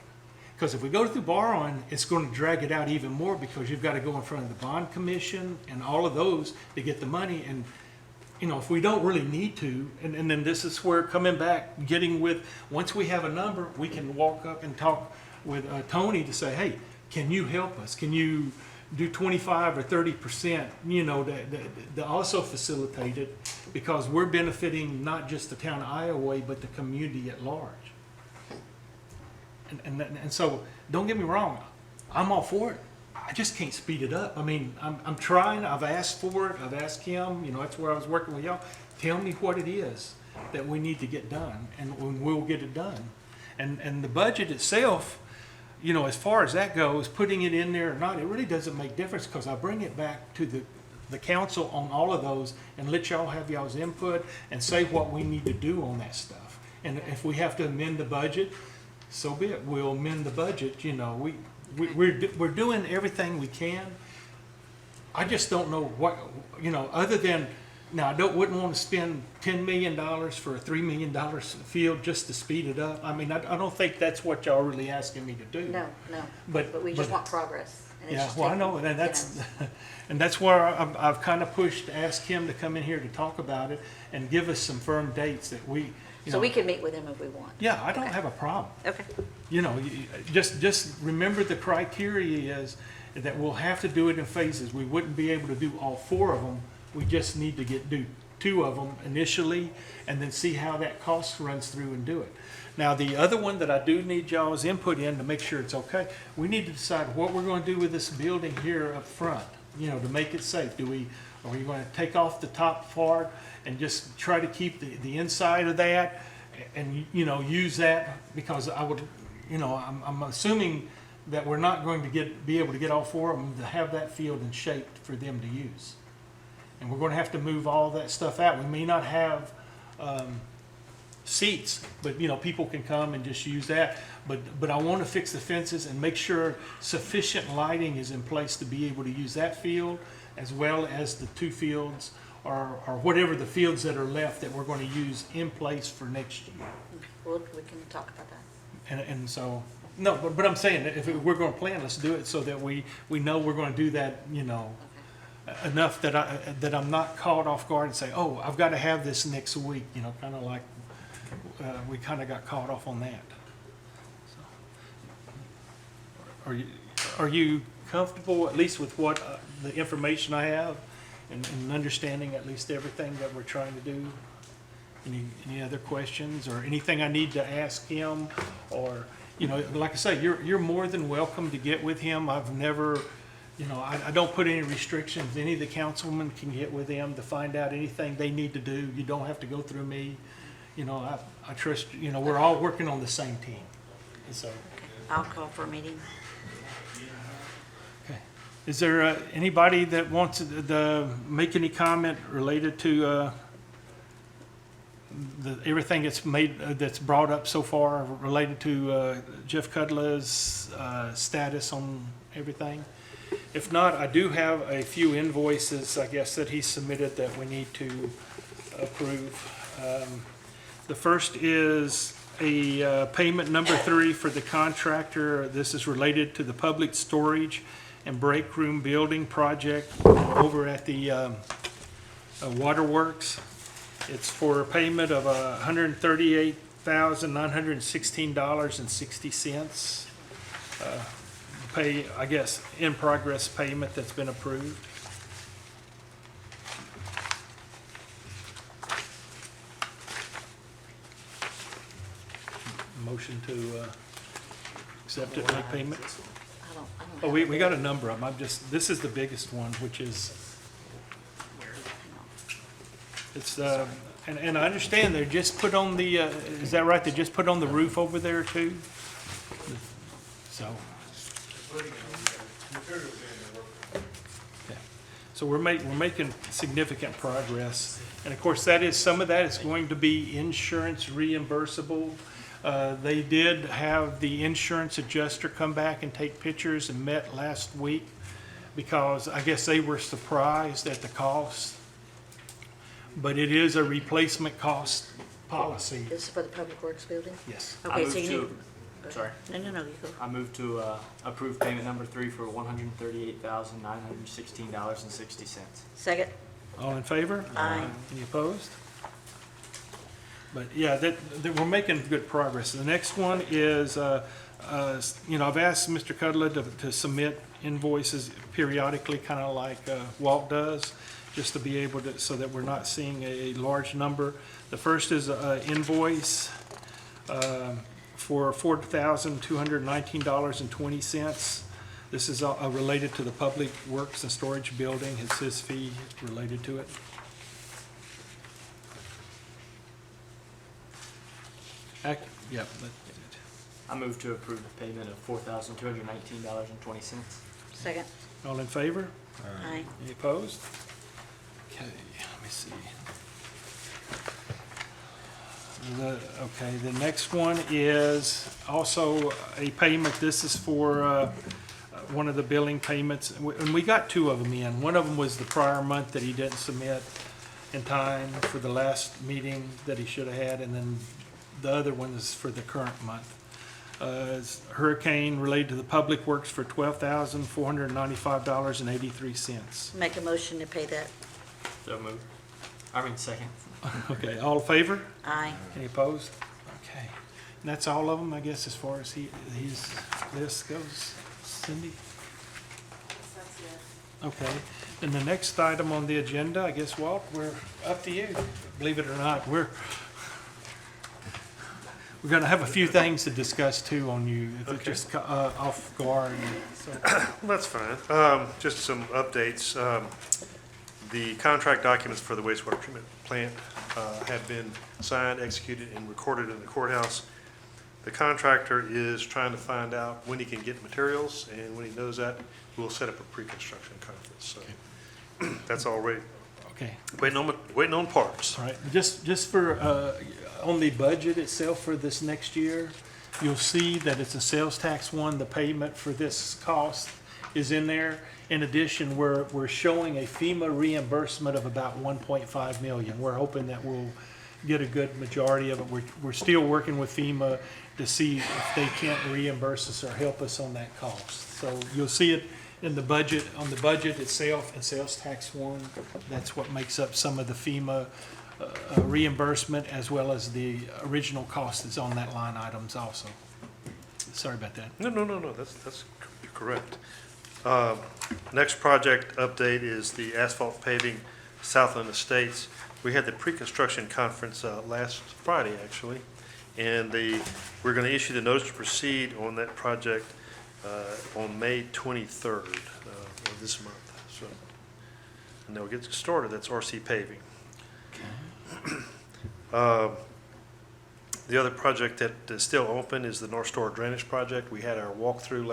Because if we go through borrowing, it's going to drag it out even more, because you've got to go in front of the bond commission and all of those to get the money. And you know, if we don't really need to, and then this is where coming back, getting with, once we have a number, we can walk up and talk with Tony to say, hey, can you help us? Can you do 25 or 30%, you know, to also facilitate it, because we're benefiting not just the town of Iowa, but the community at large. And so, don't get me wrong, I'm all for it. I just can't speed it up. I mean, I'm trying, I've asked for it, I've asked him, you know, that's where I was working with y'all. Tell me what it is that we need to get done, and we'll get it done. And the budget itself, you know, as far as that goes, putting it in there or not, it really doesn't make difference, because I bring it back to the council on all of those and let y'all have y'all's input and say what we need to do on that stuff. And if we have to amend the budget, so be it. We'll amend the budget, you know, we're doing everything we can. I just don't know what, you know, other than, now, I wouldn't want to spend $10 million for a $3 million field just to speed it up. I mean, I don't think that's what y'all really asking me to do.
No, but we just want progress. And it's
Yeah,
just
well, I
taking,
know, and
you
that's,
know,
and that's where I've kind of pushed to ask him to come in here to talk about it and give us some firm dates that we, you
So
know.
we can meet with him if we want.
Yeah, I don't
Okay.
have a problem.
Okay,
You know, just remember the criteria is that we'll have to do it in phases. We wouldn't be able to do all 4 of them. We just need to do 2 of them initially, and then see how that cost runs through and do it. Now, the other one that I do need y'all's input in to make sure it's okay, we need to decide what we're gonna do with this building here up front, you know, to make it safe. Are we gonna take off the top part and just try to keep the inside of that and, you know, use that? Because I would, you know, I'm assuming that we're not going to be able to get all 4 of them to have that field in shape for them to use. And we're gonna have to move all that stuff out. We may not have, seats, but, you know, people can come and just use that. But I wanna fix the fences and make sure sufficient lighting is in place to be able to use that field, as well as the 2 fields, or whatever the fields that are left that we're gonna use in place for next year.
we can talk about that.
And so, no, but I'm saying, that if we're gonna plan, let's do it so that we know we're gonna do that, you know, enough that I'm not caught off guard and say, oh, I've got to have this next week, you know, kind of like we kind of got caught off on that. So, are you comfortable at least with what the information I have and understanding at least everything that we're trying to do? Any other questions or anything I need to ask him? Or, you know, like I say, you're more than welcome to get with him. I've never, you know, I don't put any restrictions. Any of the councilmen can get with them to find out anything they need to do. You don't have to go through me. You know, I trust, you know, we're all working on the same team. And so,
I'll call for a meeting.
okay. Is there anybody that wants to make any comment related to everything that's brought up so far related to Jeff Cudlow's status on everything? If not, I do have a few invoices, I guess, that he submitted that we need to approve. The first is a payment number 3 for the contractor. This is related to the public storage and break room building project over at the Waterworks. It's for a payment of $138,916.60. Pay, I guess, in progress payment that's been approved. Motion to accept it, make payment.
I don't
Oh,
have
we got a number of them. This is the biggest one, which is, it's, and I understand they're just put on the, is that right? They just put on the roof over there too? So. Yeah. So we're making significant progress. And of course, some of that is going to be insurance reimbursable. They did have the insurance adjuster come back and take pictures and met last week because I guess they were surprised at the cost. But it is a replacement cost policy.
This is for the Public Works building?
Yes.
Okay, so you need.
Sorry.
No, you go.
I move to approve payment number 3 for $138,916.60.
Second?
All in favor?
Aye.
Any opposed? But yeah, that we're making good progress. The next one is, you know, I've asked Mr. Cudler to submit invoices periodically, kind of like Walt does, just to be able to, so that we're not seeing a large number. The first is an invoice for $4,219.20. This is related to the Public Works and Storage Building. It's his fee related to it. Yep.
I move to approve the payment of $4,219.20.
Second.
All in favor?
Aye.
Any opposed? Okay, let me see. Okay, the next one is also a payment. This is for one of the billing payments, and we got two of them in. One of them was the prior month that he didn't submit in time for the last meeting that he should have had, and then the other one is for the current month. It's hurricane related to the Public Works for $12,495.83.
Make a motion to pay that.
So moved. Second.
Okay, all in favor?
Aye.
Any opposed? Okay. And that's all of them, I guess, as far as his list goes. Cindy?
That's it.
Okay. And the next item on the agenda, I guess, Walt, we're up to you. Believe it or not, we're going to have a few things to discuss too on you. If it's just off guard. So,
That's fine. Just some updates. The contract documents for the wastewater treatment plant have been signed, executed, and recorded in the courthouse. The contractor is trying to find out when he can get materials, and when he knows that, we'll set up a pre-construction conference. So that's all ready.
okay.
Waiting on parts.
All right. Just for on the budget itself for this next year, you'll see that it's a sales tax one. The payment for this cost is in there. In addition, we're showing a FEMA reimbursement of about 1.5 million. We're hoping that we'll get a good majority of it. We're still working with FEMA to see if they can't reimburse us or help us on that cost. So you'll see it in the budget, on the budget itself, and sales tax one. That's what makes up some of the FEMA reimbursement, as well as the original cost that's on that line items also. Sorry about that.
No, that's correct. Next project update is the asphalt paving Southland Estates. We had the pre-construction conference last Friday, actually, and we're going to issue the notice to proceed on that project on May 23rd of this month. So, and they'll get started. That's RC Paving. The other project that is still open is the North Store Drainage Project. We had our walkthrough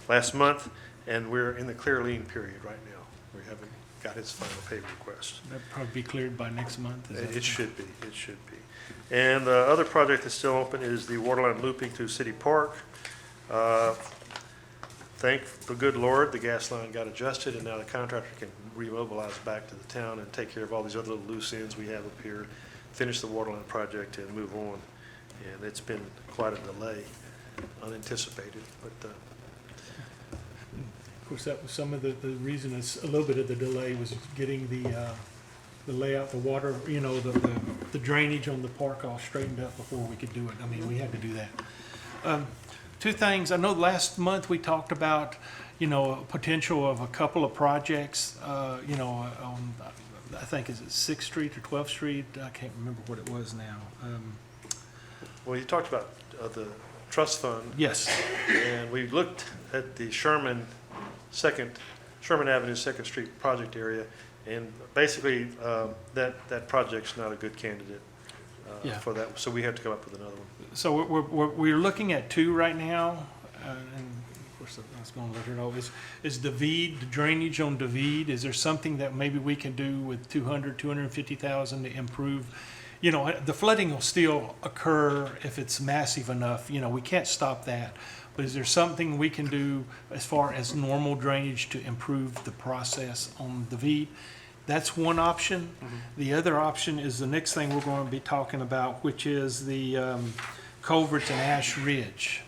last month, and we're in the clear lien period right now. We haven't got his final paving request.
That'll probably be cleared by next month. Is that-
It should be. And the other project that's still open is the waterline looping through City Park. Thank the good Lord, the gas line got adjusted, and now the contractor can remobilize back to the town and take care of all these other little loose ends we have up here, finish the waterline project and move on. And it's been quite a delay, unanticipated, but
Of course, that was some of the reason is a little bit of the delay was getting the layout, the water, you know, the drainage on the park all straightened up before we could do it. I mean, we had to do that. Two things. I know last month we talked about, you know, potential of a couple of projects, you know, on, I think, is it 6th Street or 12th Street? I can't remember what it was now.
well, you talked about the trust fund.
Yes.
And we looked at the Sherman Avenue, 2nd Street project area, and basically, that project's not a good candidate
Yeah.
for that, so we have to come up with another one.
So we're looking at two right now, and of course, I was going to let her know, is David, the drainage on David, is there something that maybe we can do with 250,000 to improve? You know, the flooding will still occur if it's massive enough, you know, we can't stop that. But is there something we can do as far as normal drainage to improve the process on David? That's one option. The other option is the next thing we're going to be talking about, which is the culverts in Ash Ridge.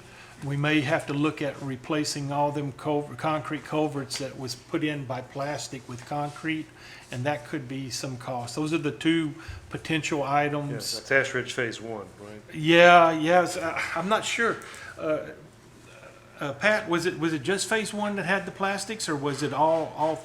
we may have to look at replacing all them concrete culverts that was put in by plastic with concrete, and that could be some cost. Those are the two potential items.
Yes, that's Ash Ridge Phase 1, right?
Yeah, yes, I'm not sure. Pat, was it just phase one that had the plastics, or was it all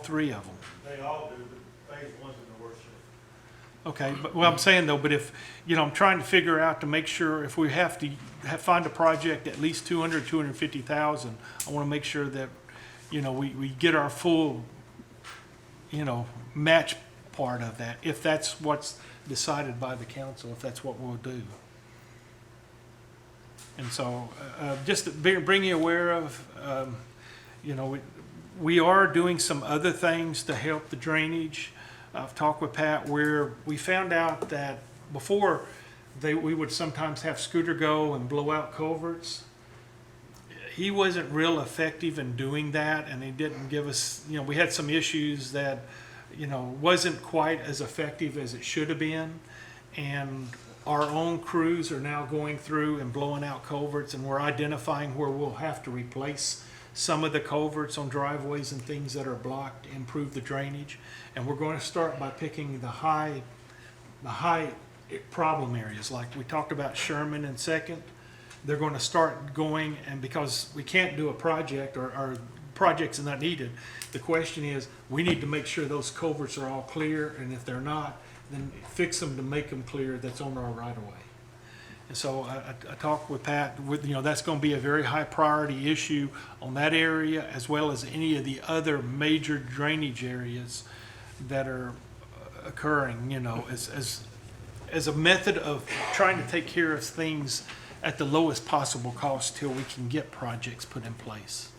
three of them?
They all do, but phase one's in the worst shape.
Okay, but what I'm saying though, but if, I'm trying to figure out to make sure if we have to find a project at least 250,000, I want to make sure that, we get our full, match part of that, if that's what's decided by the council, if that's what we'll do. And so, just to bring you aware of, we are doing some other things to help the drainage. I've talked with Pat where we found out that before we would sometimes have Scooter go and blow out culverts. He wasn't real effective in doing that, and he didn't give us, we had some issues that, wasn't quite as effective as it should have been. And our own crews are now going through and blowing out culverts, and we're identifying where we'll have to replace some of the culverts on driveways and things that are blocked, improve the drainage. And we're going to start by picking the high problem areas, like we talked about Sherman and Second. They're going to start going, and because we can't do a project or projects are not needed, the question is, we need to make sure those culverts are all clear, and if they're not, then fix them to make them clear that's on our right of way. And so I talked with Pat, that's going to be a very high priority issue on that area, as well as any of the other major drainage areas that are occurring, as a method of trying to take care of things at the lowest possible cost till we can get projects put in place.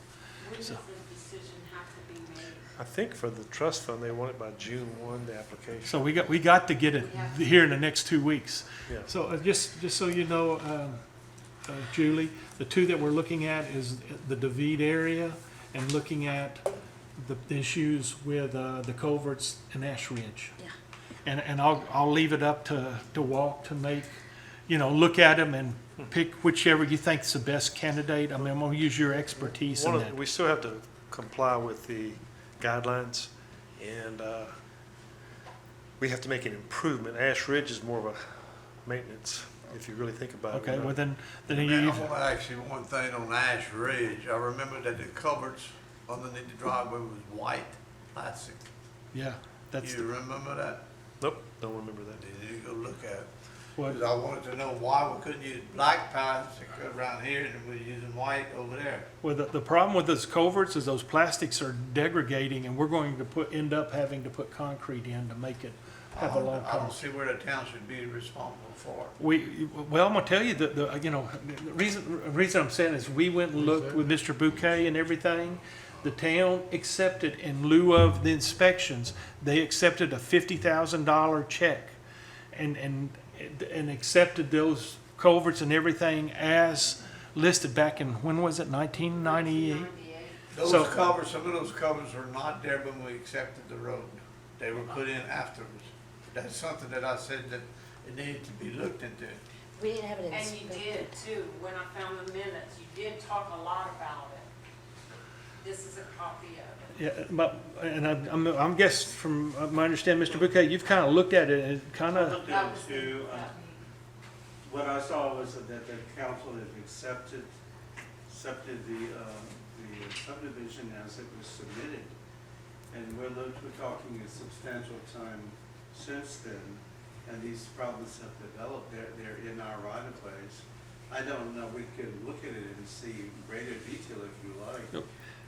When does
So-
the decision have to be made?
I think for the trust fund, they want it by June 1, the application.
So we got to get it here in the next 2 weeks.
Yeah.
So just so you know, Julie, the two that we're looking at is the David area and looking at the issues with the culverts in Ash Ridge.
Yeah.
And I'll leave it up to Walt to make, look at them and pick whichever you think is the best candidate. I mean, I'm gonna use your expertise in that.
We still have to comply with the guidelines, and we have to make an improvement. Ash Ridge is more of a maintenance, if you really think about it.
Okay, well then
Man,
you,
I'm gonna ask you one thing on Ash Ridge. I remember that the culverts underneath the driveway was white plastic.
yeah, that's,
You remember that?
Nope, don't remember that.
Did you go look at it?
well,
'Cause I wanted to know why we couldn't use black plastic around here and we're using white over there.
well, the problem with those culverts is those plastics are degrading, and we're going to end up having to put concrete in to make it have a long
I don't
cost.
see where the town should be responsible for it.
Well, I'm gonna tell you that the reason I'm saying is we went and looked with Mr. Bouquet and everything. The town accepted, in lieu of the inspections, they accepted a $50,000 check and accepted those culverts and everything as listed back in, when was it, 1998?
98.
Those
So-
covers, some of those covers were not there when we accepted the road. They were put in afterwards. That's something that I said that it needed to be looked into.
We didn't have it
And you
inspected.
did too, when I found the minutes, you did talk a lot about it. This is a copy of it.
Yeah, but, and I'm guess from my understanding, Mr. Bouquet, you've kind of looked at it and kind of,
Looked
That
at
was
it too. What I saw was that the council had accepted the subdivision as it was submitted. And we're talking a substantial time since then, and these problems have developed. They're in our right of ways. I don't know, we could look at it and see greater detail if you like.
Yep.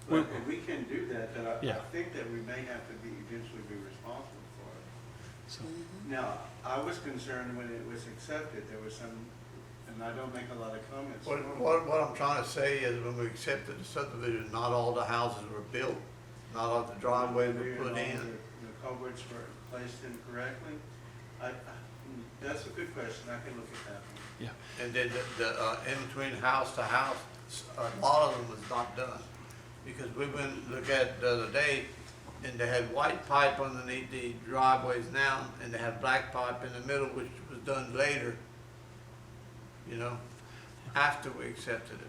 But if we can do that, then I
Yeah.
think that we may have to eventually be responsible for it.
so,
Now, I was concerned when it was accepted, there was some, and I don't make a lot of comments.
What I'm trying to say is when we accepted the subdivision, not all the houses were built, not all the driveways were
And all
put in.
The culverts were placed in correctly. That's a good question, I can look at that one.
yeah.
And then in between house to house, a lot of them was not done. Because we went and looked at the other day, and they had white pipe underneath the driveways now, and they had black pipe in the middle, which was done later, after we accepted it.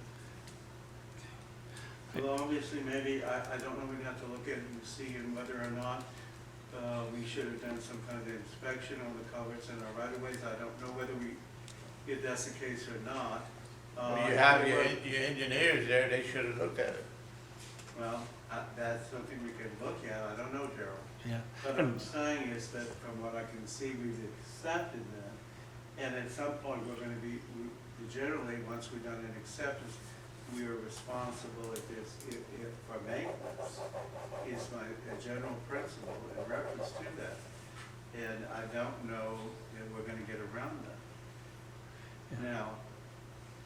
Well, obviously, maybe, I don't know, we'd have to look at it and see and whether or not we should have done some kind of inspection on the culverts in our right of ways. I don't know whether if that's the case or not.
When you have your engineers there, they should have looked at it.
Well, that's something we can look at. I don't know, Gerald.
Yeah.
What I'm saying is that from what I can see, we've accepted that. And at some point, we're gonna be, generally, once we've done an acceptance, we are responsible if for maintenance is a general principle in reference to that. And I don't know that we're gonna get around that. Now,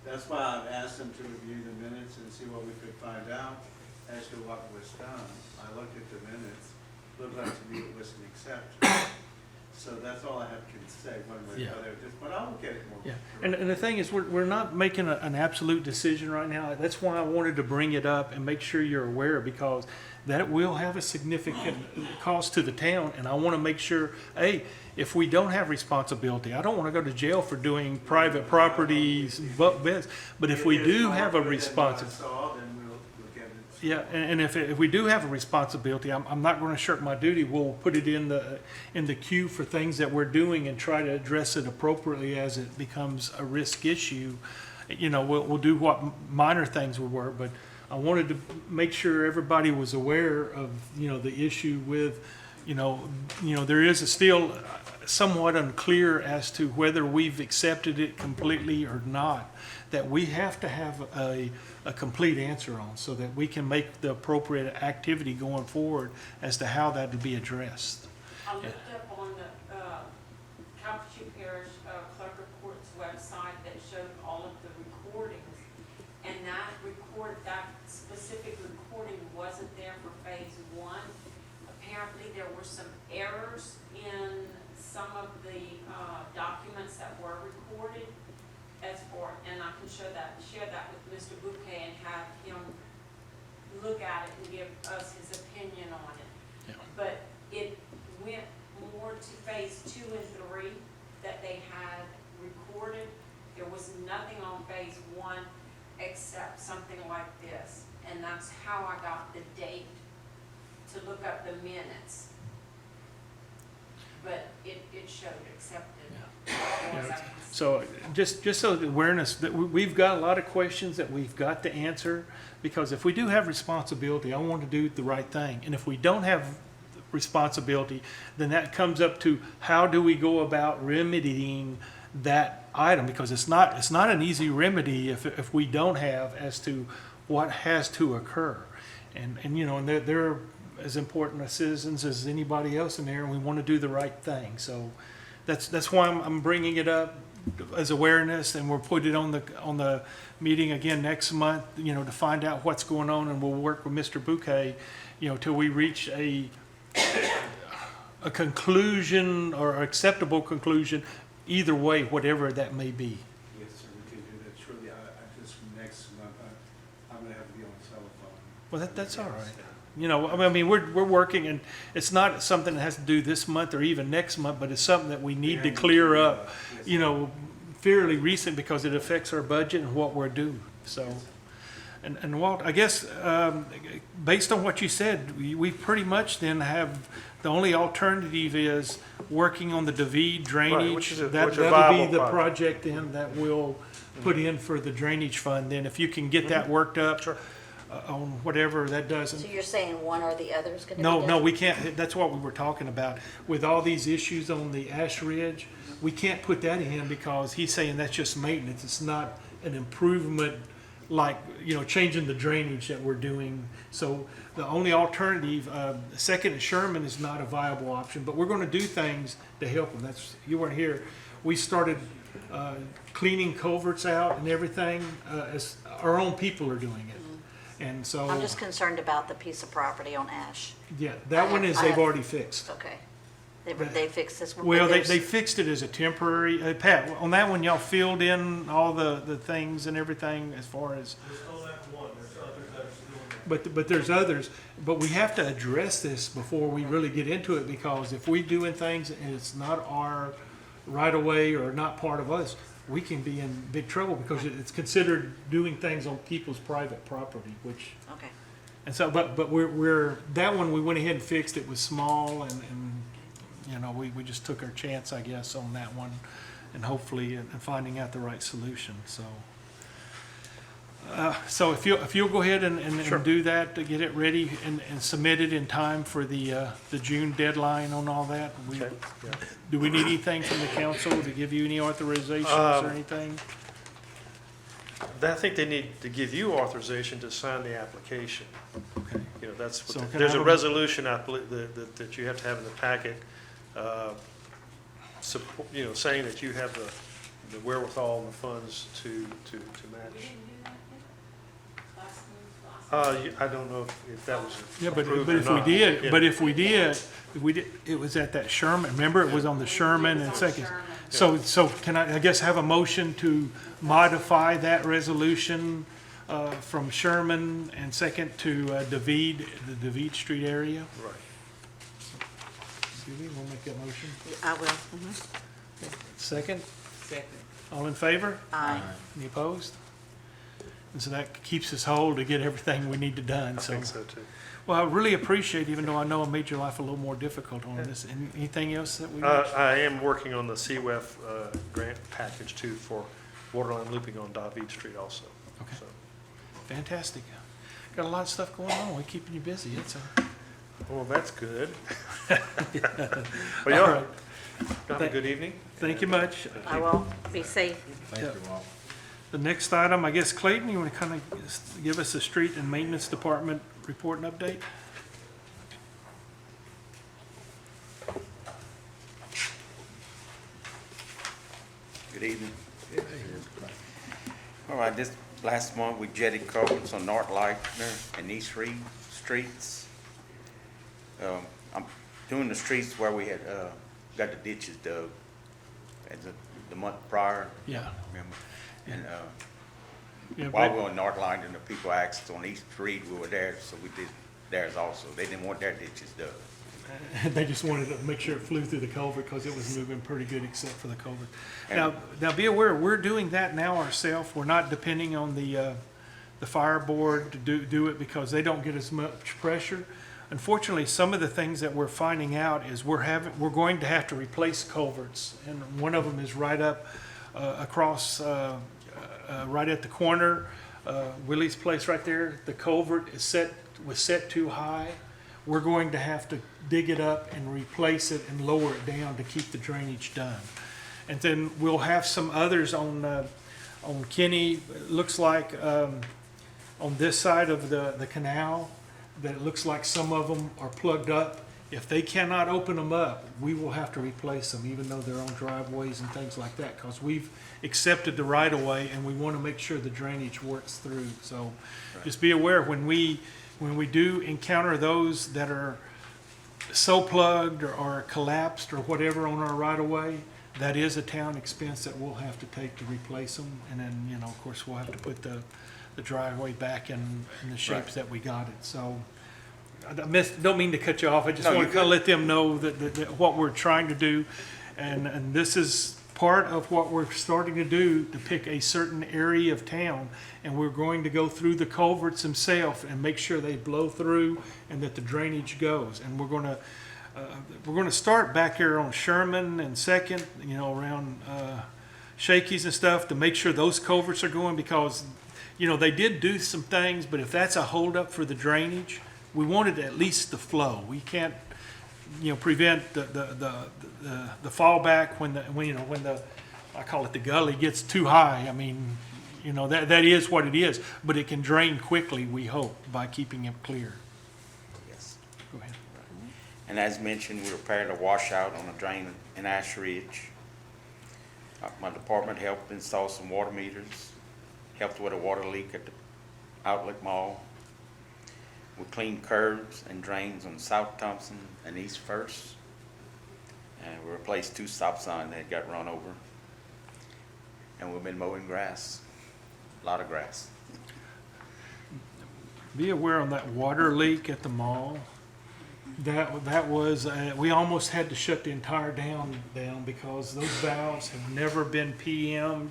that's why I've asked them to review the minutes and see what we could find out as to what was done. I looked at the minutes, looked like to me it was an acceptance. So that's all I have to say, one way or the other, but I'll look at it more.
Yeah, and the thing is, we're not making an absolute decision right now. That's why I wanted to bring it up and make sure you're aware, because that will have a significant cost to the town, and I want to make sure, hey, if we don't have responsibility, I don't want to go to jail for doing private properties, but if we do have a responsibility.
Then we'll get it.
Yeah, and if we do have a responsibility, I'm not going to shirk my duty. We'll put it in the queue for things that we're doing and try to address it appropriately as it becomes a risk issue. You know, we'll do what minor things we were, but I wanted to make sure everybody was aware of, you know, the issue with, you know, there is still somewhat unclear as to whether we've accepted it completely or not, that we have to have a complete answer on, so that we can make the appropriate activity going forward as to how that would be addressed.
I looked up on the Calcasieu Parish Clerk of Court's website that showed all of the recordings, and that specific recording wasn't there for phase one. Apparently, there were some errors in some of the documents that were recorded, and I can share that with Mr. Bouquet and have him look at it and give us his opinion on it.
Yeah.
But it went more to phase 2 and 3 that they had recorded. There was nothing on phase 1 except something like this, and that's how I got the date to look up the minutes. But it showed accepted. as far as I can see.
So just so the awareness that we've got a lot of questions that we've got to answer, because if we do have responsibility, I want to do the right thing. And if we don't have responsibility, then that comes up to how do we go about remedying that item, because it's not an easy remedy if we don't have as to what has to occur. And you know, and they're as important as citizens as anybody else in there, and we want to do the right thing. So that's why I'm bringing it up as awareness, and we'll put it on the meeting again next month, you know, to find out what's going on, and we'll work with Mr. Bouquet, you know, till we reach a conclusion or acceptable conclusion, either way, whatever that may be.
Yes, sir, we can do that. Surely, I just, next month, I'm gonna have to be on the telephone.
Well, that's all right. You know, I mean, we're working, and it's not something that has to do this month or even next month, but it's something that we need to clear up, you know, fairly recent, because it affects our budget and what we're doing. So, and Walt, I guess, based on what you said, we pretty much then have, the only alternative is working on the David drainage.
which is a
That'll
viable
be the
project.
project then that we'll put in for the drainage fund. Then if you can get that worked up.
Sure.
On whatever that doesn't.
So you're saying one or the other is going to be
No,
done?
no, we can't, that's what we were talking about. With all these issues on the Ash Ridge, we can't put that in because he's saying that's just maintenance. It's not an improvement like, you know, changing the drainage that we're doing. So the only alternative, Second and Sherman is not a viable option, but we're gonna do things to help them. That's, you weren't here. We started cleaning culverts out and everything, as our own people are doing it. And so.
I'm just concerned about the piece of property on Ash.
Yeah, that one is,
I
they've
have-
already fixed.
Okay. They fixed this one?
Well,
but
they
there's-
fixed it as a temporary, Pat, on that one, y'all filled in all the things and everything as far as,
There's only that one, there's others that are still in there.
but there's others. But we have to address this before we really get into it, because if we doing things and it's not our right away or not part of us, we can be in big trouble because it's considered doing things on people's private property, which,
Okay.
and so, but we're, that one, we went ahead and fixed. It was small and, you know, we just took our chance, I guess, on that one and hopefully in finding out the right solution, so. So if you'll go ahead and
Sure.
do that, to get it ready and submit it in time for the June deadline on all that.
Okay, yeah.
Do we need anything from the council to give you any authorizations or anything?
I think they need to give you authorization to sign the application.
Okay.
You know, that's,
So
what
can I
there's a
have a-
resolution, I believe, that you have to have in the packet, you know, saying that you have the wherewithal and the funds to match.
We didn't do that yet? Last month?
I don't know if that was
Yeah, but
approved or
if we
not.
did,
Yeah.
but if we did, it was at that Sherman, remember, it was on the Sherman and second. So can I guess, have a motion to modify that resolution from Sherman and second to David, the David Street area?
Right.
Do we, we'll make that motion?
I will. Mhm.
Second?
Second.
All in favor?
Aye.
Any opposed? And so that keeps us whole to get everything we need to done,
I
so.
think so too.
Well, I really appreciate, even though I know I made your life a little more difficult on this. Anything else that we?
I am working on the CWEF grant package too for waterline looping on David Street also.
Okay.
So,
Fantastic. Got a lot of stuff going on. We're keeping you busy. It's
well, that's good.
all
Well, y'all
right.
have a good evening.
Thank you much.
I will. Be safe.
The next item, I guess, Clayton, you want to kind of give us a street and maintenance department report and update?
Good evening. All right, this last month we jetted culverts on North Lightner and East Reed Streets. I'm doing the streets where we had, got the ditches dug as the month prior,
Yeah.
remember? And,
Yeah,
while we
but-
were on North Lightner, the people asked on East Reed, we were there, so we did theirs also. They didn't want their ditches dug.
They just wanted to make sure it flew through the culvert because it was moving pretty good except for the culvert.
And-
Now be aware, we're doing that now ourselves. We're not depending on the fire board to do it because they don't get as much pressure. Unfortunately, some of the things that we're finding out is we're going to have to replace culverts. And one of them is right up across, right at the corner, Willie's place right there. The culvert was set too high. We're going to have to dig it up and replace it and lower it down to keep the drainage done. And then we'll have some others on Kenny, it looks like, on this side of the canal, that it looks like some of them are plugged up. If they cannot open them up, we will have to replace them, even though they're on driveways and things like that, because we've accepted the right of way and we want to make sure the drainage works through. So just be aware, when we do encounter those that are so plugged or collapsed or whatever on our right of way, that is a town expense that we'll have to take to replace them. And then, you know, of course, we'll have to put the driveway back in the shapes that we got it. So don't mean to cut you off. I just
No,
want
you're
to kind of
good.
let them know that what we're trying to do. And this is part of what we're starting to do, to pick a certain area of town. And we're going to go through the culverts themselves and make sure they blow through and that the drainage goes. And we're going to start back here on Sherman and Second, you know, around Shakey's and stuff, to make sure those culverts are going, because, you know, they did do some things, but if that's a holdup for the drainage, we wanted at least the flow. We can't, you know, prevent the fallback when the I call it the gully gets too high. I mean, you know, that is what it is, but it can drain quickly, we hope, by keeping it clear.
Yes.
Go ahead.
And as mentioned, we repaired a washout on a drain in Ash Ridge. My department helped install some water meters, helped with a water leak at the Outlet Mall. We cleaned curbs and drains on South Thompson and East First. And we replaced 2 stop signs that got run over. And we've been mowing grass, a lot of grass.
Be aware on that water leak at the mall. That was, we almost had to shut the entire down because those valves have never been PM'd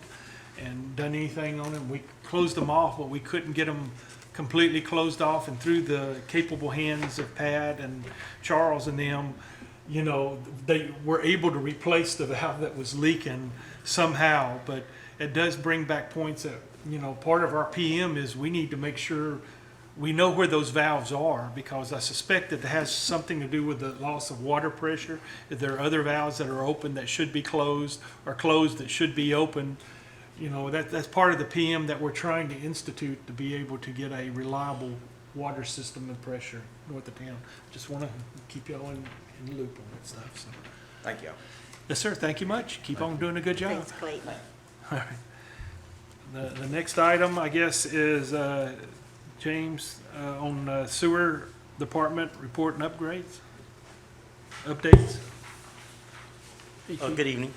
and done anything on them. We closed them off, but we couldn't get them completely closed off, and through the capable hands of Pat and Charles and them, you know, they were able to replace the valve that was leaking somehow. But it does bring back points that, you know, part of our PM is we need to make sure we know where those valves are, because I suspect that it has something to do with the loss of water pressure. If there are other valves that are open that should be closed, or closed that should be open, you know, that's part of the PM that we're trying to institute to be able to get a reliable water system and pressure north of town. Just want to keep y'all in the loop on that stuff. So.
Thank you.
Yes, sir. Thank you much. Keep on doing a good job.
Thanks, Clayton.
All right. The next item, I guess, is James on sewer department report and updates.
Good evening.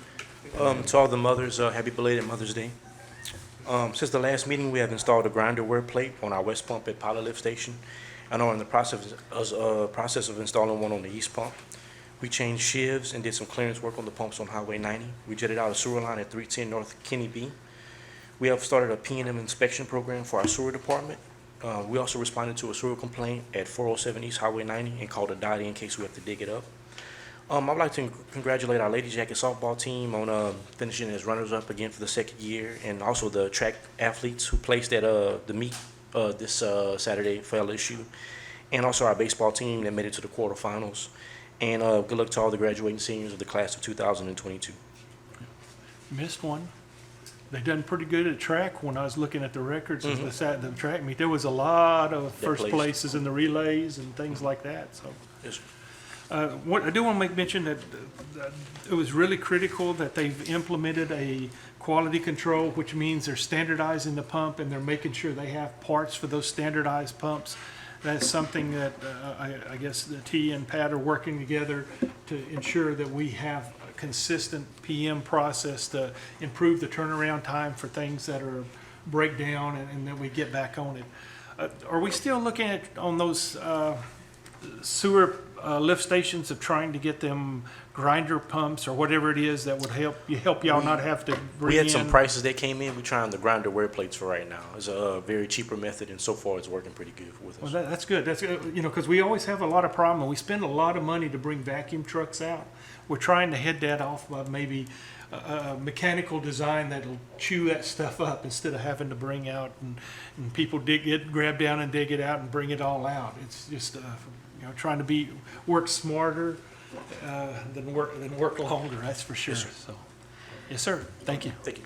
To all the mothers, happy belated Mother's Day. Since the last meeting, we have installed a grinder wear plate on our west pump at Pilot Lift Station, and are in the process of installing one on the east pump. We changed sheaves and did some clearance work on the pumps on Highway 90. We jetted out a sewer line at 310 North Kenny B. We have started a P&M inspection program for our sewer department. We also responded to a sewer complaint at 407 East Highway 90 and called a DOTI in case we have to dig it up. I'd like to congratulate our Lady Jacket softball team on finishing as runners-up again for the second year, and also the track athletes who placed at the meet this Saturday for LSU, and also our baseball team that made it to the quarterfinals. And good luck to all the graduating seniors of the class of 2022.
Missed one. They done pretty good at track. When I was looking at the records of the track meet, there was a lot of first
placed.
places in the relays and things like that. So.
Yes, sir.
What I do want to make mention that it was really critical that they've implemented a quality control, which means they're standardizing the pump and they're making sure they have parts for those standardized pumps. That's something that I guess the T and Pat are working together to ensure that we have a consistent PM process to improve the turnaround time for things that are breakdown, and then we get back on it. Are we still looking at on those sewer lift stations of trying to get them grinder pumps or whatever it is that would help y'all not have to bring
We had
in?
some prices that came in. We're trying the grinder wear plates for right now. It's a very cheaper method, and so far it's working pretty good with us.
Well, that's good. That's good. You know, because we always have a lot of problem, and we spend a lot of money to bring vacuum trucks out. We're trying to head that off by maybe a mechanical design that'll chew that stuff up instead of having to bring out and people grab down and dig it out and bring it all out. It's just you know, trying to work smarter than work longer. That's for sure.
Yes, sir.
So, yes, sir. Thank you.
Thank you.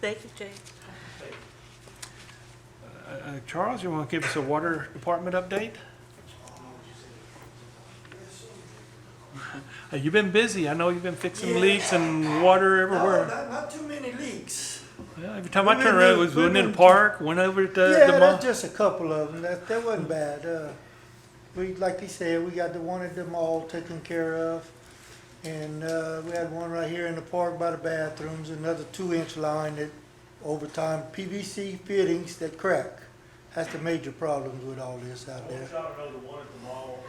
Thank you, James.
Charles, you want to give us a water department update? You've been busy. I know you've been fixing leaks and water everywhere.
No, not too many leaks.
Well, every time I turn around, it was going in the park, went over to the
Yeah,
mall.
that's just a couple of them. That wasn't bad. We, like he said, we got the one at the mall taken care of. And we had one right here in the park by the bathrooms, another 2-inch line that over time, PVC fittings that crack. That's the major problems with all this out there.
Shot another one at the mall.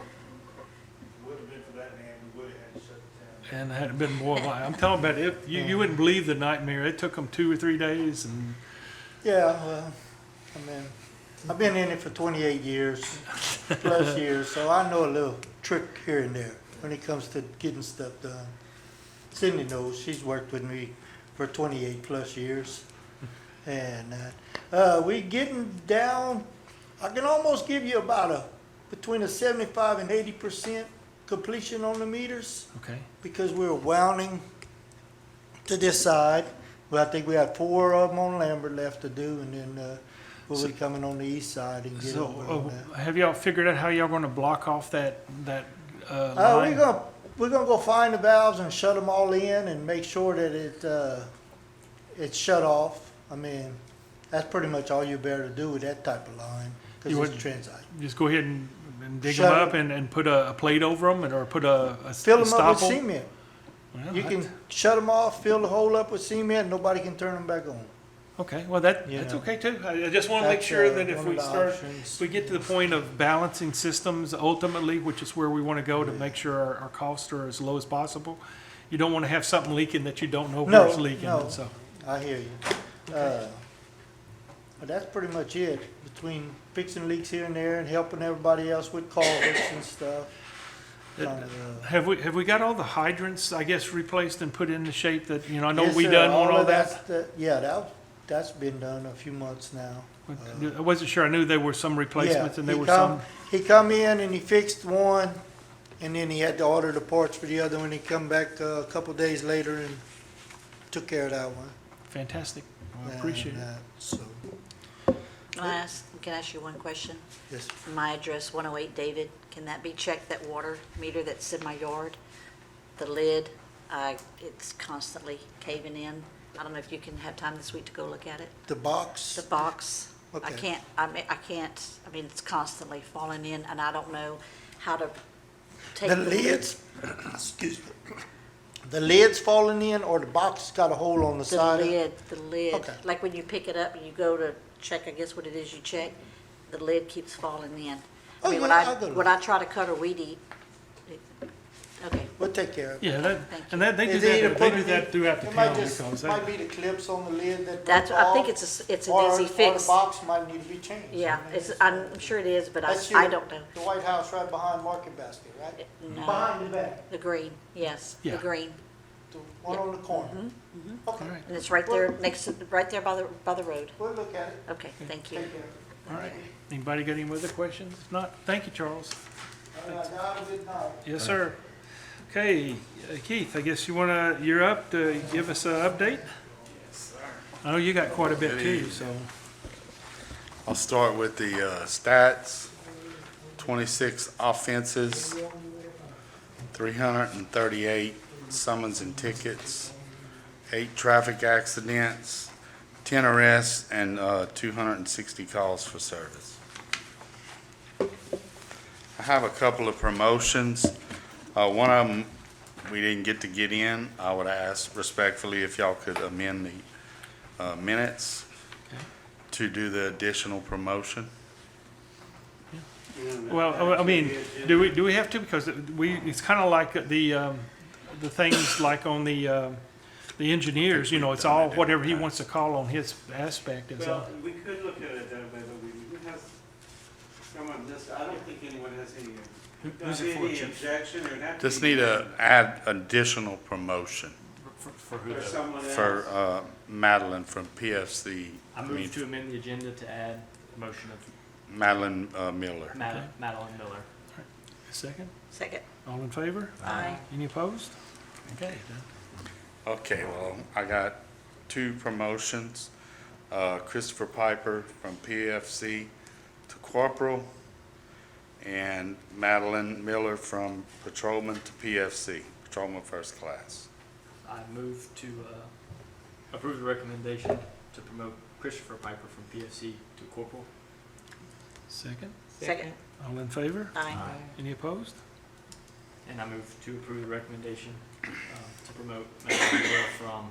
Would have been for that man, we would have had to shut it down.
And had it been more, I'm telling about it, you wouldn't believe the nightmare. It took them 2 or 3 days, and
Yeah, well, I mean, I've been in it for 28 years, plus years, so I know a little trick here and there when it comes to getting stuff done. Cindy knows, she's worked with me for 28 plus years. And we getting down, I can almost give you about between a 75 and 80% completion on the meters,
okay.
because we're wounding to this side. Well, I think we had 4 of them on Lambert left to do, and then we'll be coming on the east side and get over on that.
Have y'all figured out how y'all going to block off that line?
We're gonna go find the valves and shut them all in and make sure that it's shut off. I mean, that's pretty much all you better do with that type of line,
You
because it's
wouldn't-
transite.
Just go ahead and dig
Shut
them up
it.
and put a plate over them, or put a
Fill them up with
stopple?
cement.
Well,
You can shut them off, fill the hole up with cement, nobody can turn them back on.
Okay, well, that's
Yeah.
okay too. I just want to make
That's,
sure that if
one
we
of the
start,
options.
if we get to the point of balancing systems ultimately, which is where we want to go to make sure our costs are as low as possible, you don't want to have something leaking that you don't know
No,
where it's leaking,
no.
so.
I hear you. But that's pretty much it, between fixing leaks here and there and helping everybody else with culverts and stuff. Kind of,
Have we got all the hydrants, I guess, replaced and put in the shape that, you know, I know
Yes,
we
sir.
done on all
of
that?
Yeah, that's been done a few months now.
I wasn't sure, I knew there were some replacements and there
he
were
come-
some,
He come in and he fixed one, and then he had to order the parts for the other one. He come back a couple days later and took care of that one.
fantastic. I appreciate
And,
it.
So,
Can I ask you one question?
yes,
My address, 108 David, can that be checked, that water meter that's in my yard? The lid, it's constantly caving in. I don't know if you can have time this week to go look at it.
the box,
The box, I
Okay.
can't, it's constantly falling in, and I don't know how to take
the
the lid.
lids, excuse me, the lid's falling in, or the box got a hole on the
The
side?
the lid,
Okay.
like when you pick it up and you go to check, I guess what it is you check, the lid keeps falling in.
Oh,
I mean,
yeah, I'll go look.
when I try to cut or weed eat, okay,
We'll take care of it.
Yeah, that,
Thank
and that, they do
Is it either
that,
put
they do
it
that
in-
throughout the
It might
town
just,
because
might
they,
be the clips on the lid that
that's,
break
I think
off,
it's an
or-
easy
Or
fix.
the box might need to be changed.
Yeah,
I mean,
it's, I'm sure it is, but
That's
I
your-
don't know.
The White House right behind Market Basket, right?
No,
Behind the back,
the green, yes, the
Yeah.
green.
the one on the corner. Okay,
all right,
And it's right there, next to, right there by the road.
we'll look at it.
Okay, thank you.
Take care.
all right. Anybody got any other questions? If not, thank you, Charles.
All right, now have a good night.
Yes, sir. Okay, Keith, I guess you're up to give us an update? I know you got quite a bit too, so.
I'll start with the stats. 26 offenses, 338 summons and tickets, 8 traffic accidents, 10 arrests, and 260 calls for service. I have a couple of promotions. One of them, we didn't get to get in. I would ask respectfully if y'all could amend the minutes to do the additional promotion.
Well, I mean, do we have to? Because it's kind of like the things like on the engineers, you know, it's all whatever he wants to call on his aspect is all.
Well, we could look at it that way, but we have, come on, just, I don't think anyone has any,
Who's it for,
any
Chief?
objection, or have to
Just
be
need to add additional promotion
For who?
for someone else.
for Madeline from PFC.
I
mean,
move to amend the agenda to add motion of
Madeline Miller.
Madeline Miller.
Second,
Second.
all in favor?
Aye.
Any opposed? Okay, then.
Okay, well, I got 2 promotions. Christopher Piper from PFC to corporal, and Madeline Miller from patrolman to PFC, patrolman first class.
I move to approve the recommendation to promote Christopher Piper from PFC to corporal.
Second,
Second.
all in favor?
Aye.
Any opposed?
And I move to approve the recommendation to promote Madeline Miller from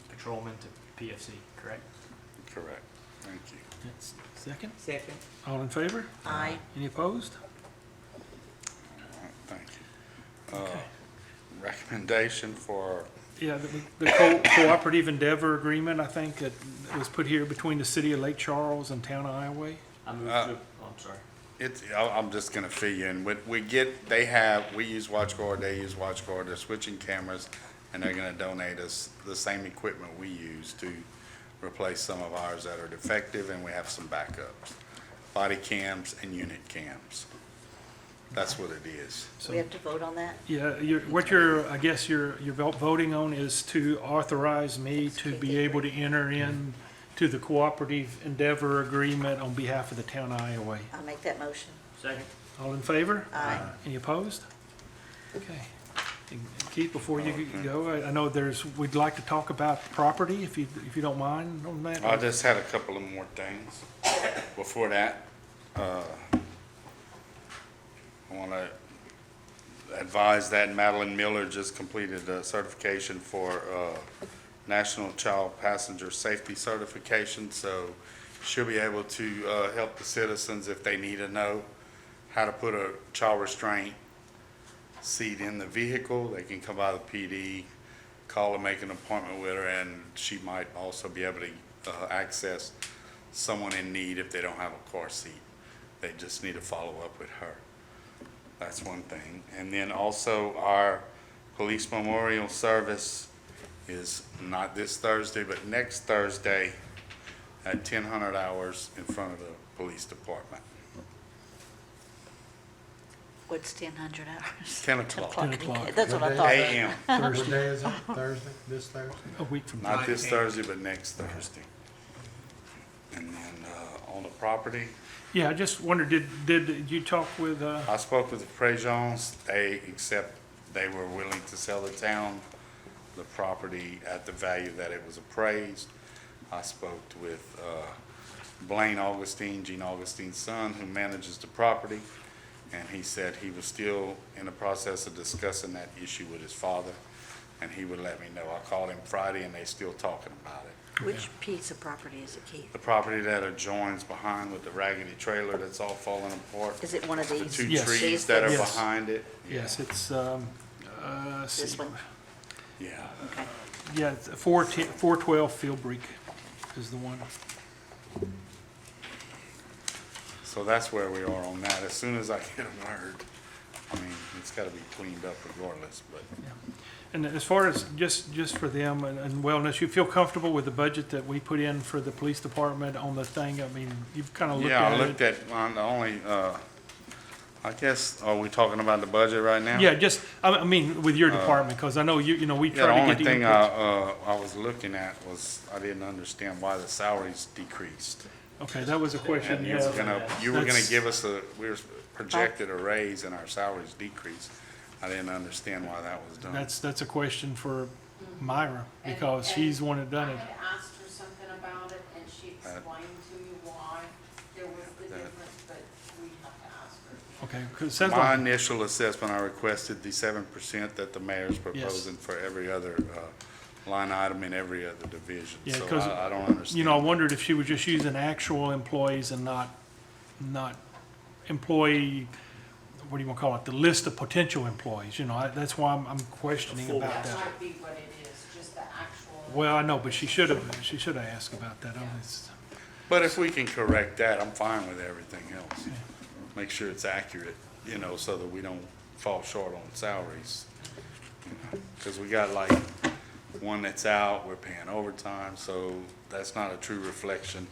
patrolman to PFC, correct?
Correct. Thank you.
That's second,
Second.
all in favor?
Aye.
Any opposed?
All right, thank you.
Okay.
Recommendation for,
Yeah, the cooperative endeavor agreement, I think, that was put here between the city of Lake Charles and town of Ioway.
I move to, oh, I'm sorry.
I'm just gonna fill you in. We use WatchGuard, they use WatchGuard, they're switching cameras, and they're gonna donate us the same equipment we use to replace some of ours that are defective, and we have some backups. Body cams and unit cams. That's what it is.
We have to vote on that?
Yeah, I guess you're voting on is to authorize me to be able to enter in to the cooperative endeavor agreement on behalf of the town of Ioway.
I'll make that motion.
Second.
All in favor?
Aye.
Any opposed? Okay. And Keith, before you go, I know we'd like to talk about property, if you don't mind on that.
I just had a couple of more things. Before that, I want to advise that Madeline Miller just completed a certification for National Child Passenger Safety Certification, so she'll be able to help the citizens if they need to know how to put a child restraint seat in the vehicle. They can come by the PD, call and make an appointment with her, and she might also be able to access someone in need if they don't have a car seat. They just need to follow up with her. That's one thing. And then also our police memorial service is not this Thursday, but next Thursday at 1000 hours in front of the police department.
What's 1000 hours?
10 o'clock.
10 o'clock.
That's what I thought.
AM.
What day is it? Thursday, this Thursday?
A week from
Not
today.
this Thursday, but next Thursday. And then on the property,
Yeah, I just wondered, did you talk with,
I spoke with the Prejeans. They were willing to sell the town the property at the value that it was appraised. I spoke with Blaine Augustine, Gene Augustine's son, who manages the property, and he said he was still in the process of discussing that issue with his father, and he would let me know. I called him Friday, and they're still talking about it.
Which piece of property is it, Keith?
The property that adjoins behind with the raggedy trailer that's all falling apart.
Is it one of
The
these?
two
Yes.
trees
These
that are
Yes.
behind it.
yes, it's, let's
This
see.
one?
Yeah.
Okay.
Yeah, it's 412 Philbreak is the one.
So that's where we are on that. As soon as I get a word, I mean, it's gotta be cleaned up regardless, but
And as far as just for them and wellness, you feel comfortable with the budget that we put in for the police department on the thing? I mean, you've kind of looked
yeah,
at
I
it.
looked at, the only, I guess, are we talking about the budget right now?
Yeah, just, I mean, with your department, because I know we
Yeah, the
try to
only
get the
thing
input.
I was looking at was, I didn't understand why the salaries decreased.
Okay, that was a question,
And
yeah.
you were gonna
That's-
give us we were projected a raise and our salaries decreased. I didn't understand why that was done.
That's a question for Myra,
And-
because
and
she's the one that done
I
it.
had asked her something about it, and she explained to me why there was the difference, but we have to ask her.
Okay, because it sounds
My
like,
initial assessment, I requested the 7% that the mayor's proposing for every other line item in every other division.
Yeah,
So
'cause,
I don't understand.
you know, I wondered if she was just using actual employees and not employee, what do you want to call it, the list of potential employees, you know, that's why I'm questioning about
That
that.
might be what it is, just the actual.
Well, I know, but she should have asked about that.
But if we can correct that, I'm fine with everything else. Make sure it's accurate, you know, so that we don't fall short on salaries. Because we got like one that's out, we're paying overtime, so that's not a true reflection,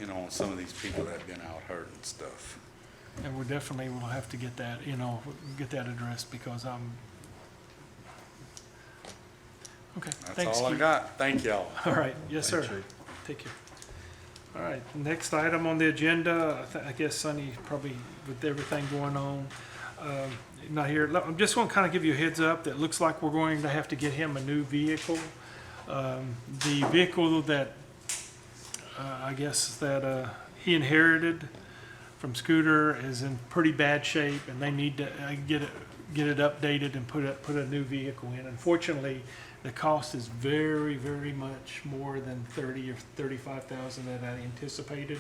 you know, on some of these people that have been out hurt and stuff.
And we definitely will have to get that, you know, get that addressed because okay,
That's
thanks,
all I
Keith.
got. Thank y'all.
All right, yes, sir. Take care. All right, next item on the agenda, I guess Sonny probably with everything going on, not here. I'm just going to kind of give you a heads up that looks like we're going to have to get him a new vehicle. The vehicle that, I guess that he inherited from Scooter is in pretty bad shape, and they need to get it updated and put a new vehicle in. Unfortunately, the cost is very, very much more than 30 or 35,000 that I anticipated.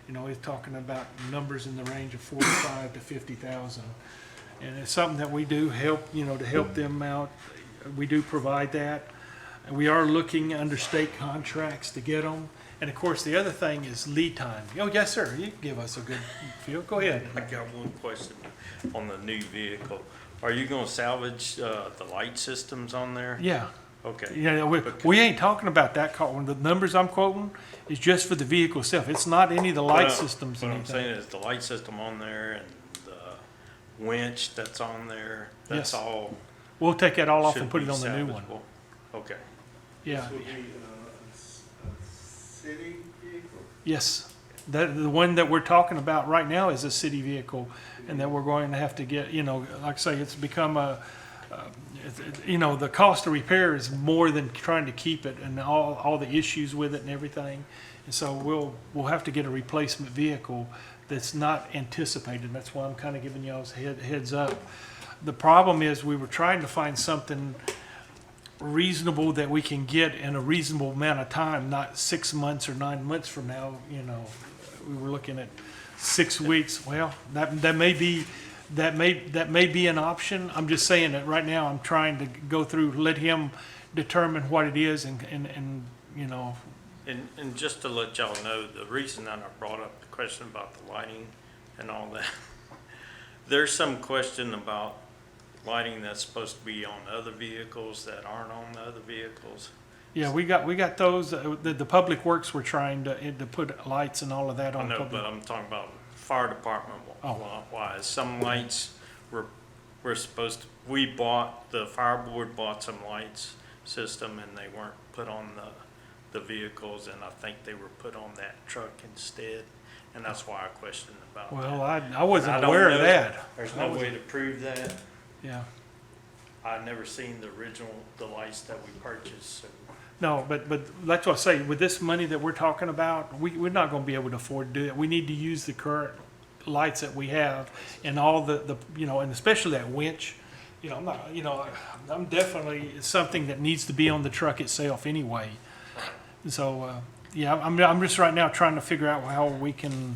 You know, he's talking about numbers in the range of 45 to 50,000, and it's something that we do help, you know, to help them out. We do provide that, and we are looking under state contracts to get them. And of course, the other thing is lead time. Oh, yes, sir. You can give us a good feel. Go ahead.
I got one question on the new vehicle. Are you gonna salvage, the light systems on there?
Yeah.
Okay.
Yeah, we ain't talking about that car. The numbers I'm quoting is just for the vehicle itself. It's not any of the light systems
What
and
I'm saying
anything.
is the light system on there and the winch that's on there,
Yes.
that's all.
We'll take that all off and
should
put it
be
on the new one.
salvageable. Okay.
Yeah,
This will be a city vehicle?
yes. The one that we're talking about right now is a city vehicle, and that we're going to have to get, you know, like I say, it's become you know, the cost of repair is more than trying to keep it and all the issues with it and everything. And so we'll have to get a replacement vehicle that's not anticipated. That's why I'm kind of giving y'all's heads up. The problem is we were trying to find something reasonable that we can get in a reasonable amount of time, not 6 months or 9 months from now, you know. We were looking at 6 weeks. Well, that may be an option. I'm just saying that right now I'm trying to go through, let him determine what it is and you know.
And just to let y'all know, the reason that I brought up the question about the lighting and all that, there's some question about lighting that's supposed to be on other vehicles that aren't on the other vehicles.
Yeah, we got those, the Public Works were trying to put lights and all of that
I
on
know,
public.
but I'm talking about fire department wise. Some lights were supposed to, the fire board bought some lights system and they weren't put on the vehicles, and I think they were put on that truck instead. And that's why I questioned about that.
Well, I wasn't
I don't
aware of
know.
that.
There's no way to prove that.
Yeah.
I've never seen the lights that we purchased, so.
No, but that's what I say, with this money that we're talking about, we're not gonna be able to afford to do it. We need to use the current lights that we have and all the, you know, and especially that winch. You know, I'm not, you know, I'm definitely, it's something that needs to be on the truck itself anyway. So, yeah, I'm just right now trying to figure out how we can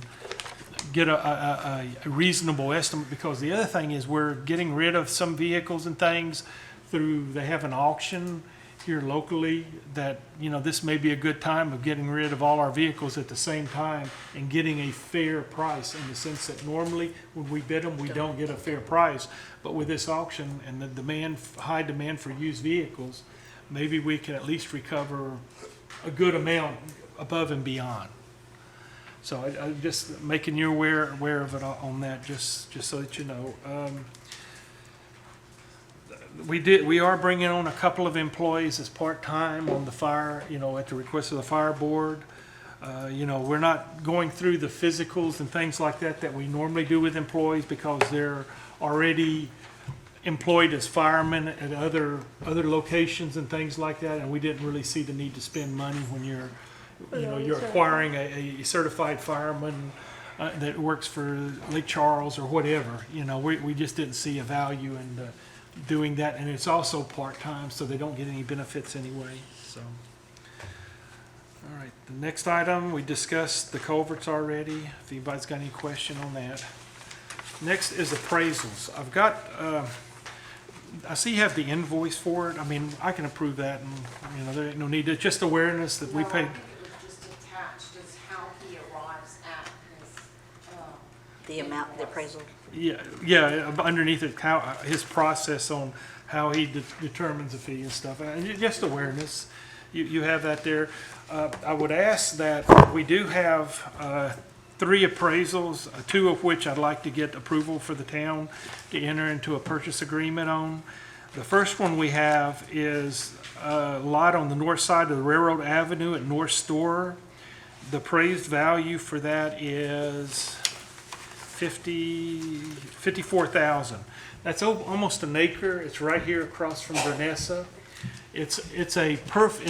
get a reasonable estimate, because the other thing is we're getting rid of some vehicles and things through, they have an auction here locally that, you know, this may be a good time of getting rid of all our vehicles at the same time and getting a fair price, in the sense that normally when we bid them, we don't get a fair price. But with this auction and the high demand for used vehicles, maybe we can at least recover a good amount above and beyond. So I'm just making you aware of it on that, just so that you know. We are bringing on a couple of employees as part-time on the fire, you know, at the request of the fire board. You know, we're not going through the physicals and things like that we normally do with employees, because they're already employed as firemen at other locations and things like that, and we didn't really see the need to spend money when you're acquiring a certified fireman that works for Lake Charles or whatever. You know, we just didn't see a value in doing that, and it's also part-time, so they don't get any benefits anyway, so. All right, the next item, we discussed the culverts already, if anybody's got any question on that. Next is appraisals. I've got, I see you have the invoice for it. I mean, I can approve that, and, you know, there ain't no need, it's just awareness that we
No,
paid.
it was just attached is how he arrives at his,
The amount, the appraisal.
Yeah, underneath it, how, his process on how he determines the fee and stuff, and just awareness. You have that there. I would ask that we do have 3 appraisals, 2 of which I'd like to get approval for the town to enter into a purchase agreement on. The first one we have is a lot on the north side of the Railroad Avenue at North Store. The appraised value for that is $54,000. That's almost an acre. It's right here across from Vernessa. It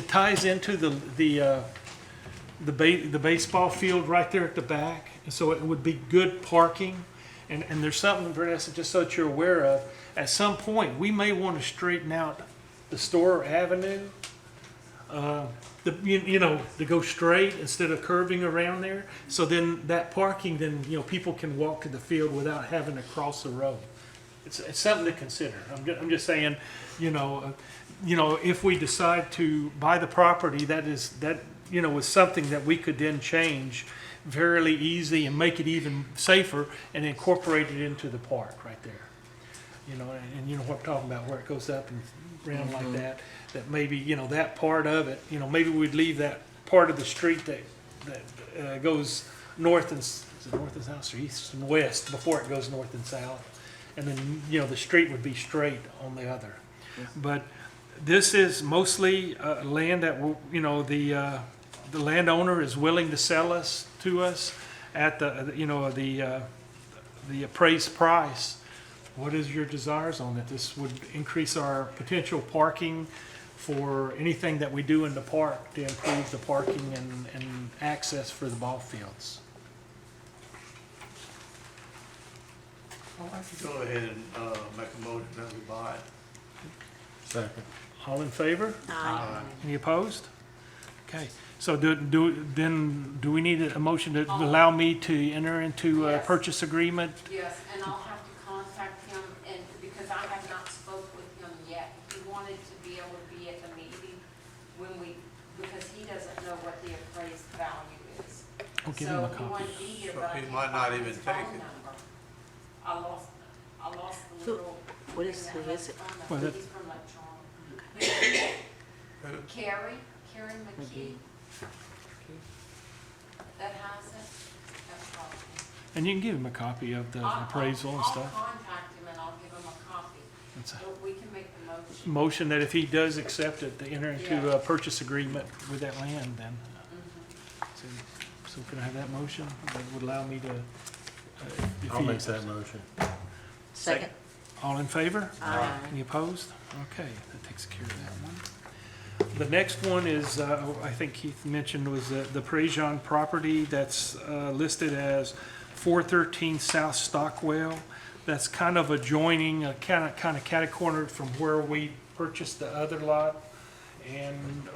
ties into the baseball field right there at the back, and so it would be good parking. And there's something, Vernessa, just so that you're aware of, at some point we may want to straighten out the Store Avenue. You know, to go straight instead of curving around there. So then that parking, then, you know, people can walk to the field without having to cross the road. It's something to consider. I'm just saying, you know, if we decide to buy the property, that was something that we could then change fairly easy and make it even safer and incorporate it into the park right there. You know, and you know what I'm talking about, where it goes up and around like that. That maybe, you know, that part of it, you know, maybe we'd leave that part of the street that goes north and, is it north and south or east and west before it goes north and south. And then, you know, the street would be straight on the other. But this is mostly land that, you know, the landowner is willing to sell to us at the appraised price. What is your desires on it? This would increase our potential parking for anything that we do in the park to improve the parking and access for the ball fields.
I'd like to go ahead and make a motion that we buy it.
Second.
All in favor?
Aye.
Any opposed? Okay, so do we need a motion to allow me to enter into a
Yes.
purchase agreement?
Yes, and I'll have to contact him, and because I have not spoke with him yet. He wanted to be able to be at the meeting because he doesn't know what the appraised value is.
I'll give him a
So he
copy.
wanted to be here,
So
but I
he
can't
might not
find
even
his
take
phone
it.
number. I lost the
Who-
little.
what is-
thing
who
that
is
has
it?
phone number.
Well, that-
He's from
Who?
Karen McKee. That has it. That's probably.
And you can give him a copy of the appraisal and stuff.
I'll contact him and I'll give him a copy.
It's a
But we can make the motion.
motion that if he does accept it, to enter into a purchase agreement with that land, then. So can I have that motion that would allow me to? if
I'll
he-
make that motion.
Second.
All in favor?
Aye.
Any opposed? Okay, that takes care of that one. The next one is, I think Keith mentioned, was the Prejean property that's listed as 413 South Stockwell. That's kind of adjoining, kind of catty-cornered from where we purchased the other lot. And,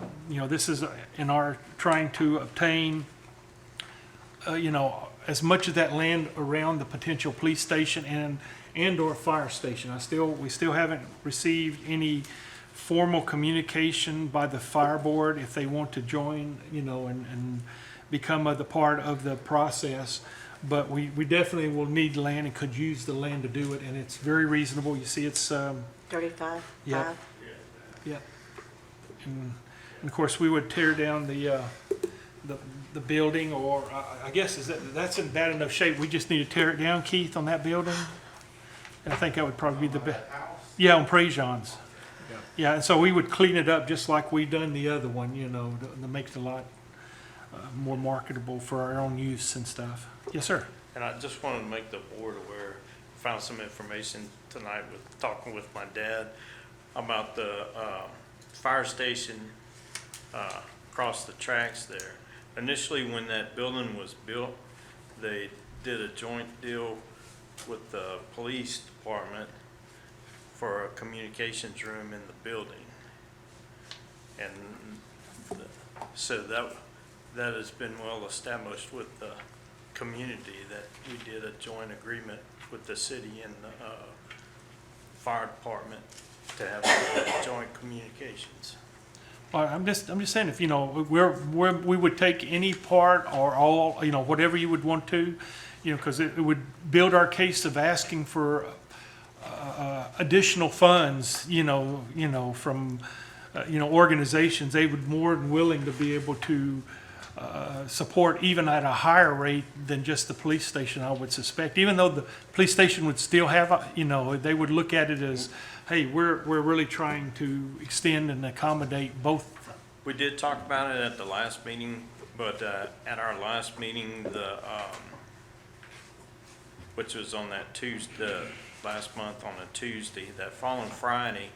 this is in our trying to obtain, as much of that land around the potential police station and/or fire station. We still haven't received any formal communication by the fire board if they want to join, and become the part of the process. But we definitely will need land and could use the land to do it, and it's very reasonable. You see, it's,
35?
Yeah.
Five?
yeah. And of course, we would tear down the building, or I guess that's in bad enough shape. We just need to tear it down, Keith, on that building. And I think that would probably be the best. Yeah, on Prejean's. Yeah, and so we would clean it up just like we done the other one, to make the lot more marketable for our own use and stuff. Yes, sir.
And I just wanted to make the board aware, found some information tonight with talking with my dad about the fire station across the tracks there. Initially, when that building was built, they did a joint deal with the police department for a communications room in the building. And so that has been well established with the community, that we did a joint agreement with the city and the fire department to have joint communications.
Well, I'm just saying, if, we would take any part or all, whatever you would want to, because it would build our case of asking for additional funds, from, organizations. They would more than willing to be able to support even at a higher rate than just the police station, I would suspect. Even though the police station would still have, they would look at it as, hey, we're really trying to extend and accommodate both.
We did talk about it at the last meeting, but at our last meeting, which was on that Tuesday, last month on a Tuesday, that following Friday,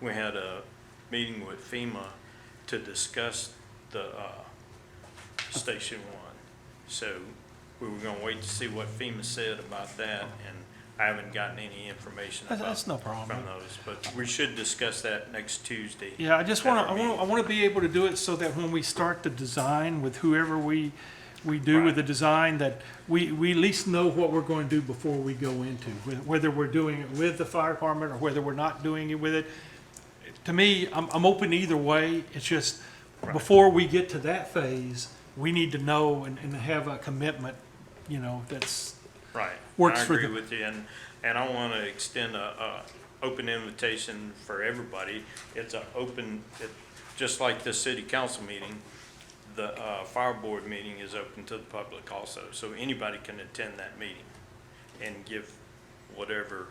we had a meeting with FEMA to discuss the Station 1. So we were gonna wait to see what FEMA said about that, and I haven't gotten any information
That's no problem.
from those, but we should discuss that next Tuesday.
Yeah, I just want to, I want to be able to do it so that when we start the design with whoever we do with the design, that we at least know what we're going to do before we go into, whether we're doing it with the fire department or whether we're not doing it with it. To me, I'm open either way. It's just, before we get to that phase, we need to know and have a commitment, that's,
Right.
Works
I
for
agree
the-
with you, and I want to extend a open invitation for everybody. It's just like the city council meeting, the fire board meeting is open to the public also. So anybody can attend that meeting and give whatever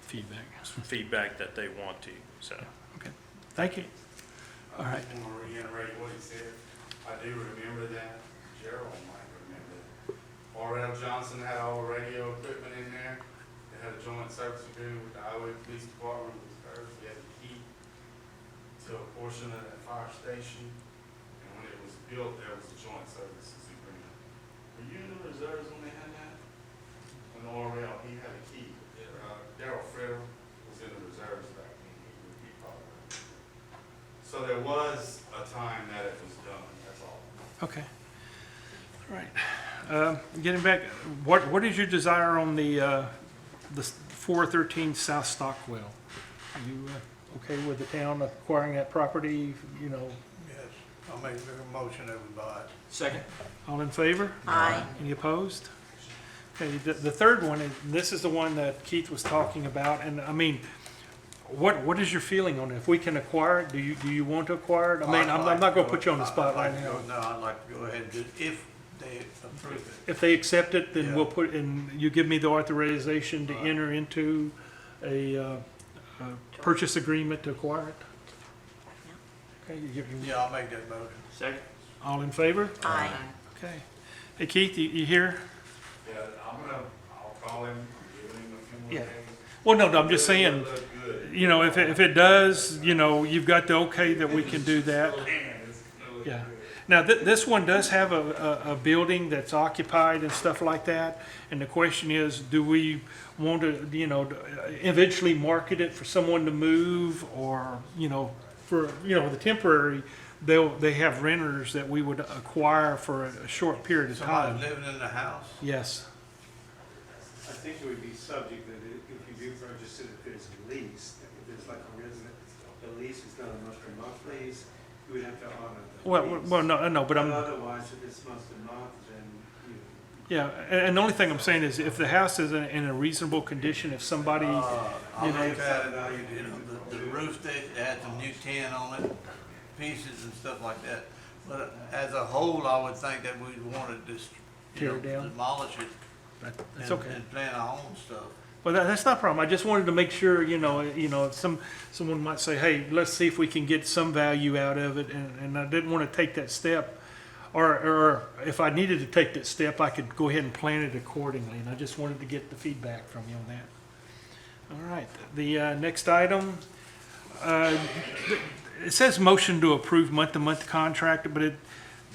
feedback that they want to, so.
okay. Thank you. All right.
I want to reiterate what he said. I do remember that. Gerald might remember that. R.L. Johnson had all the radio equipment in there. They had a joint service agreement with the Iowa Police Department. It was hers. He had the key to a portion of that fire station. And when it was built, there was a joint services agreement. Were you in the reserves when they had that? When R.L., he had a key. Darryl Farrell was in the reserves back then. He probably remember. So there was a time that it was done, that's all.
Okay. All right. Getting back, what is your desire on the 413 South Stockwell? Are you okay with the town acquiring that property, you know?
Yes, I'll make a motion that we buy it.
Second.
All in favor?
Aye.
Any opposed? Okay, the third one, and this is the one that Keith was talking about, and I mean, what is your feeling on it? If we can acquire it, do you want to acquire it? I mean, I'm not gonna put you on the spot right now.
No, I'd like to go ahead and do it if they approve it.
If they accept it, then
Yeah.
we'll put, and you give me the authorization to enter into a purchase agreement to acquire it? Okay,
Yeah, I'll make that motion.
Second.
all in favor?
Aye.
Okay. Hey Keith, you here?
Yeah, I'll call him, give him a few more
Yeah.
days.
Well, no, I'm just saying,
It'll look good.
you know, if it does, you know, you've got the okay that we can do that.
It'll look
Yeah.
good.
Now, this one does have a building that's occupied and stuff like that, and the question is, do we want to, you know, eventually market it for someone to move, or, you know, for, you know, the temporary, they have renters that we would acquire for a short period of
Somebody
time.
living in the house?
Yes,
I think it would be subject that if you do purchase it, if it's a lease, if it's like a resident, the lease is not a month-to-month lease, you would have to honor the lease.
well, no, but I'm,
Otherwise, if it's month-to-month, then you.
yeah, and the only thing I'm saying is, if the house is in a reasonable condition, if somebody,
I'll
you know,
look at it, you know, the roof, they had some new tin on it, pieces and stuff like that. But as a whole, I would think that we'd want to just,
Tear it down?
demolish it
that's
and,
okay.
and plan our own stuff.
Well, that's not a problem. I just wanted to make sure, you know, if someone might say, hey, let's see if we can get some value out of it, and I didn't want to take that step, or if I needed to take that step, I could go ahead and plan it accordingly, and I just wanted to get the feedback from you on that. All right, the next item, it says motion to approve month-to-month contract, but it,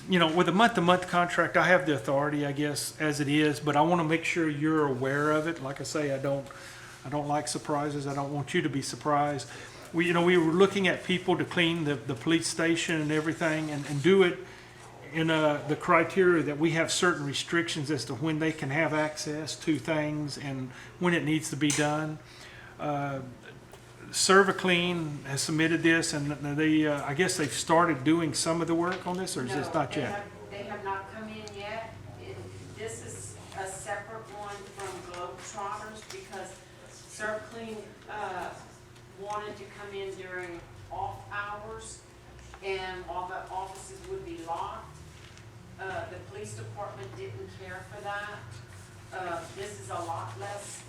you know, with a month-to-month contract, I have the authority, I guess, as it is, but I want to make sure you're aware of it. Like I say, I don't like surprises. I don't want you to be surprised. We were looking at people to clean the police station and everything, and do it in the criteria that we have certain restrictions as to when they can have access to things and when it needs to be done. ServiClean has submitted this, and they, I guess they've started doing some of the work on this, or is this
No,
not yet?
They have not come in yet. This is a separate one from Globetrotters because CertClean wanted to come in during off hours, and all the offices would be locked. The police department didn't care for that. This is a lot less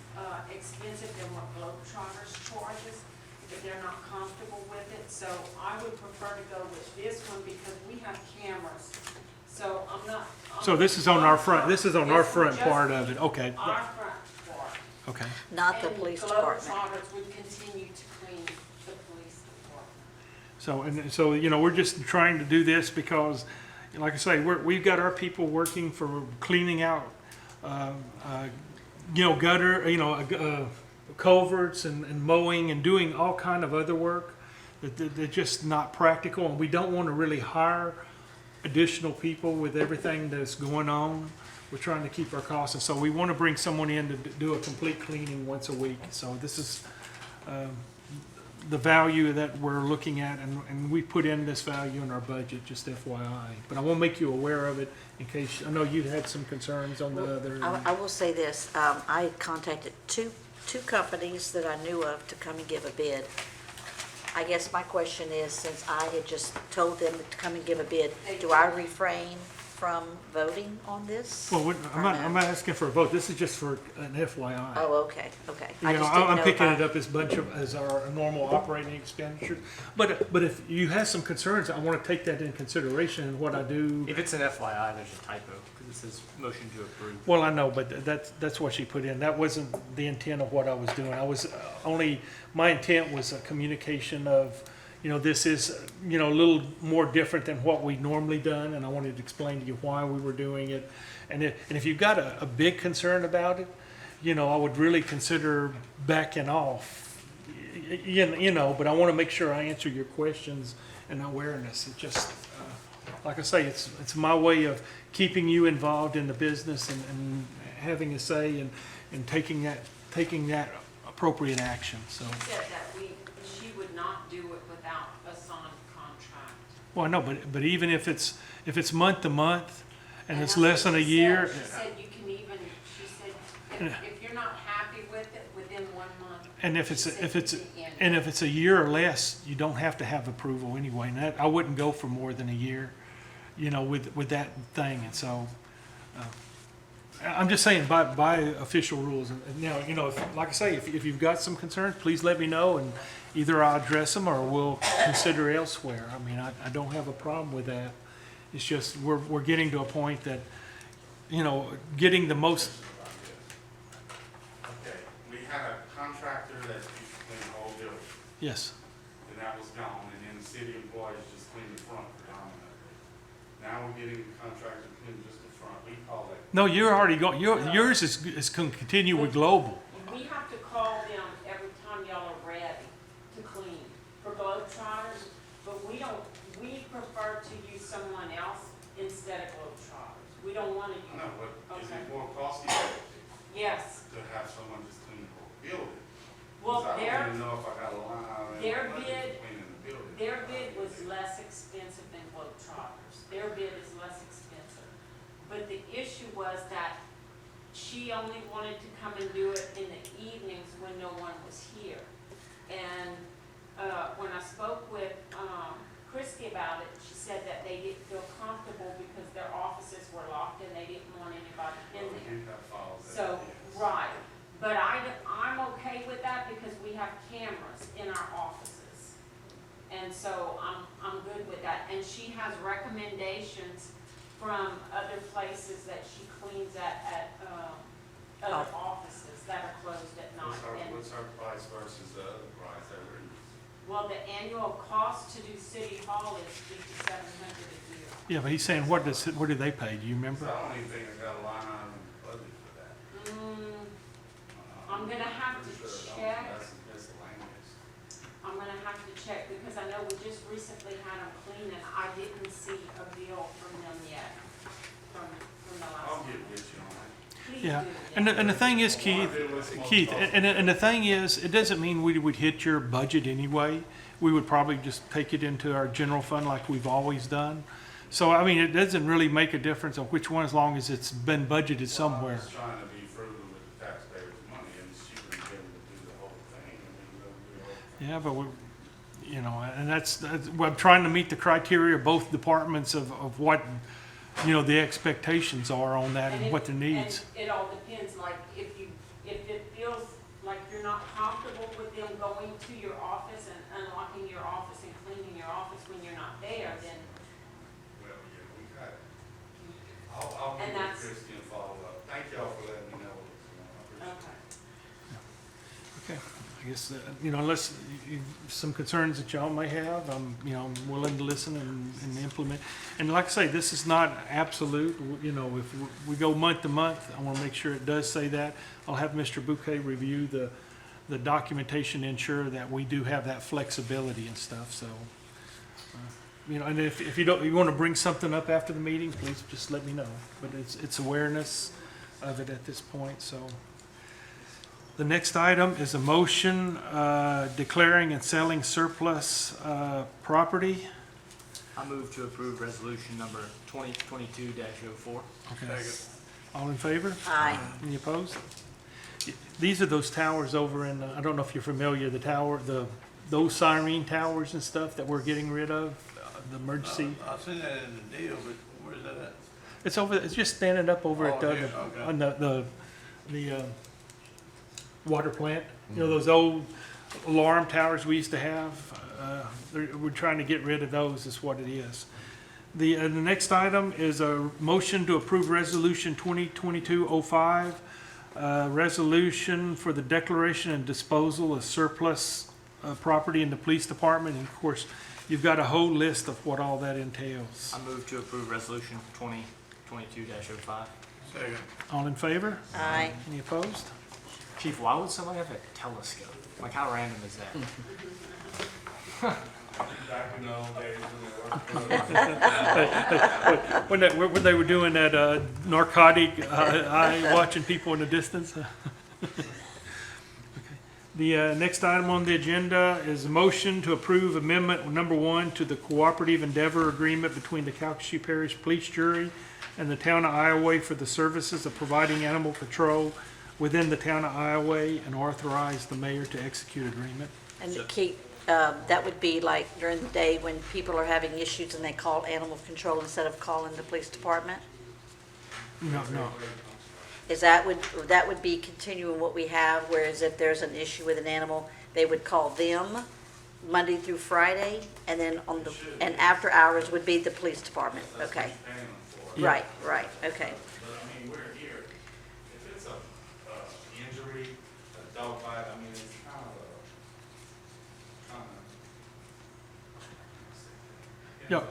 expensive than what Globetrotters charges, but they're not comfortable with it. So I would prefer to go with this one because we have cameras. So I'm not.
So this is on our front, this is on our
This
front
is
part
just
of it, okay,
Our front part.
okay.
Not the police department.
And Globetrotters would continue to clean the police department.
So, you know, we're just trying to do this because, like I say, we've got our people working for cleaning out, you know, gutter, you know, culverts and mowing and doing all kind of other work that they're just not practical, and we don't want to really hire additional people with everything that's going on. We're trying to keep our costs, and so we want to bring someone in to do a complete cleaning once a week. So this is the value that we're looking at, and we put in this value in our budget, just FYI. But I want to make you aware of it in case, I know you had some concerns on the other.
I will say this, I contacted two companies that I knew of to come and give a bid. I guess my question is, since I had just told them to come and give a bid, do I refrain from voting on this?
Well,
Or
I'm
no?
not asking for a vote. This is just for an FYI.
Oh, okay.
You
I
know,
just didn't
I'm
know
picking
if
it up as our normal operating expenditure. But if you have some concerns, I want to take that in consideration in what I do.
If it's an FYI, there's a typo, because it says motion to approve.
Well, I know, but that's what she put in. That wasn't the intent of what I was doing. I was my intent was a communication of, you know, this is, you know, a little more different than what we normally done, and I wanted to explain to you why we were doing it. And if you've got a big concern about it, you know, I would really consider backing off. You know, but I want to make sure I answer your questions and awareness. It just, like I say, it's my way of keeping you involved in the business and having a say and taking that appropriate action, so.
She said that she would not do it without a signed contract.
Well, I know, but even if it's month to month and it's
that's
less
what
than a
she
year.
said. She said you can even, she said, if you're not happy with it within 1 month.
And if
she
it's,
said
if it's,
you can end
and
it.
if it's a year or less, you don't have to have approval anyway. And that, I wouldn't go for more than a year, with that thing. And so, I'm just saying by official rules. And now, like I say, if you've got some concerns, please let me know, and either I'll address them or we'll consider elsewhere. I mean, I don't have a problem with that. It's just, we're getting to a point that, getting the most.
Okay, we had a contractor that used to clean the whole building,
Yes.
and that was gone, and then the city employees just clean the front predominantly. Now we're getting a contractor to clean just the front, we call that.
No, you're already going, yours is going to continue with Global.
We have to call them every time y'all are ready to clean for Globetrotters, but we prefer to use someone else instead of Globetrotters. We don't want to use.
I know, but is
Okay.
it more cost effective
Yes.
to have someone just clean the whole building?
Well,
'Cause I don't even know if I got a line item in
their
the budget
bid-
for cleaning the building.
Their bid was less expensive than Globetrotters. Their bid is less expensive. But the issue was that she only wanted to come and do it in the evenings when no one was here. And, when I spoke with, Christie about it, she said that they didn't feel comfortable because their offices were locked and they didn't want anybody in
Well,
there.
you have files that,
So,
yes.
right, but I'm okay with that because we have cameras in our offices. And so I'm good with that. And she has recommendations from other places that she cleans at other offices that are closed at night. And-
What's our price versus the other price that we're using?
Well, the annual cost to do City Hall is $5,700 a year.
Yeah, but he's saying, what do they pay? Do you
So
remember?
I don't even think I got a line item in the budget for that.
I'm gonna have to
Pretty sure
check.
That's miscellaneous.
I'm gonna have to check because I know we just recently had them clean and I didn't see a bill from them yet, from the last
I'll
one.
get with you on that.
Please
Yeah,
do.
and the thing is, Keith, and the thing is, it doesn't mean we would hit your budget anyway. We would probably just take it into our general fund like we've always done. So, I mean, it doesn't really make a difference on which one as long as it's been budgeted somewhere.
I'm just trying to be frugal with the taxpayers' money, and she wouldn't be able to do the whole thing. I mean,
Yeah, but and that's, well, I'm trying to meet the criteria of both departments of what, the expectations are on that and what the needs.
And it all depends, like, if it feels like you're not comfortable with them going to your office and unlocking your office and cleaning your office when you're not there, then,
well, yeah, we got it. I'll
And
get with
that's-
Christie and follow up. Thank y'all for letting me know what's going on. I appreciate it.
okay.
Okay, I guess, unless some concerns that y'all may have, I'm willing to listen and implement. And like I say, this is not absolute, if we go month to month, I want to make sure it does say that. I'll have Mr. Bouquet review the documentation to ensure that we do have that flexibility and stuff, so. And if you want to bring something up after the meeting, please just let me know. But it's awareness of it at this point, so. The next item is a motion declaring and selling surplus property.
I move to approve resolution number 2022-04.
Okay. All in favor?
Aye.
Any opposed? These are those towers over in, I don't know if you're familiar, those siren towers and stuff that we're getting rid of, the emergency.
I've seen that in the deal, but where's that at?
It's just standing up over at
Oh, yeah, okay.
on the water plant. Those old alarm towers we used to have. We're trying to get rid of those, is what it is. The next item is a motion to approve resolution 2022-05, resolution for the declaration and disposal of surplus property in the police department. And of course, you've got a whole list of what all that entails.
I move to approve resolution 2022-05.
Second.
All in favor?
Aye.
Any opposed?
Chief, why would somebody have a telescope? Like, how random is that?
Back in the old days when they
When they were doing that narcotic eye watching people in the distance. Okay. The next item on the agenda is a motion to approve amendment number 1 to the cooperative endeavor agreement between the Calcasieu Parish Police Jury and the town of Iowa for the services of providing animal control within the town of Iowa, and authorize the mayor to execute agreement.
And to keep, that would be like during the day when people are having issues and they call animal control instead of calling the police department?
No.
That would be continuing what we have, whereas if there's an issue with an animal, they would call them Monday through Friday, and then and after hours would be the police department, okay?
Yeah.
Right, okay.
But I mean, we're here. If it's a injury, a dog bite, I mean, it's kind of
Yeah.
if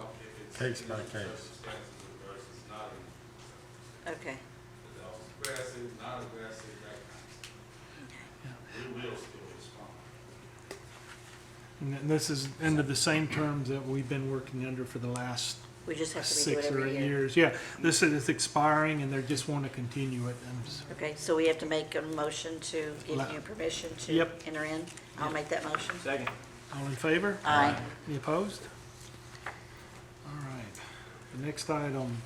it's
Case by case.
circumstances versus not,
Okay.
the dog's aggressive, not aggressive, that kind of stuff. We will still respond.
And this is under the same terms that we've been working under for the last
We just have to redo
6
it
or
every
8
year.
years. Yeah, this is expiring and they just want to continue it. And
Okay, so we have to make a motion to give you permission to
Yep.
enter in? I'll make that motion.
Second.
all in favor?
Aye.
Any opposed? All right. The next item,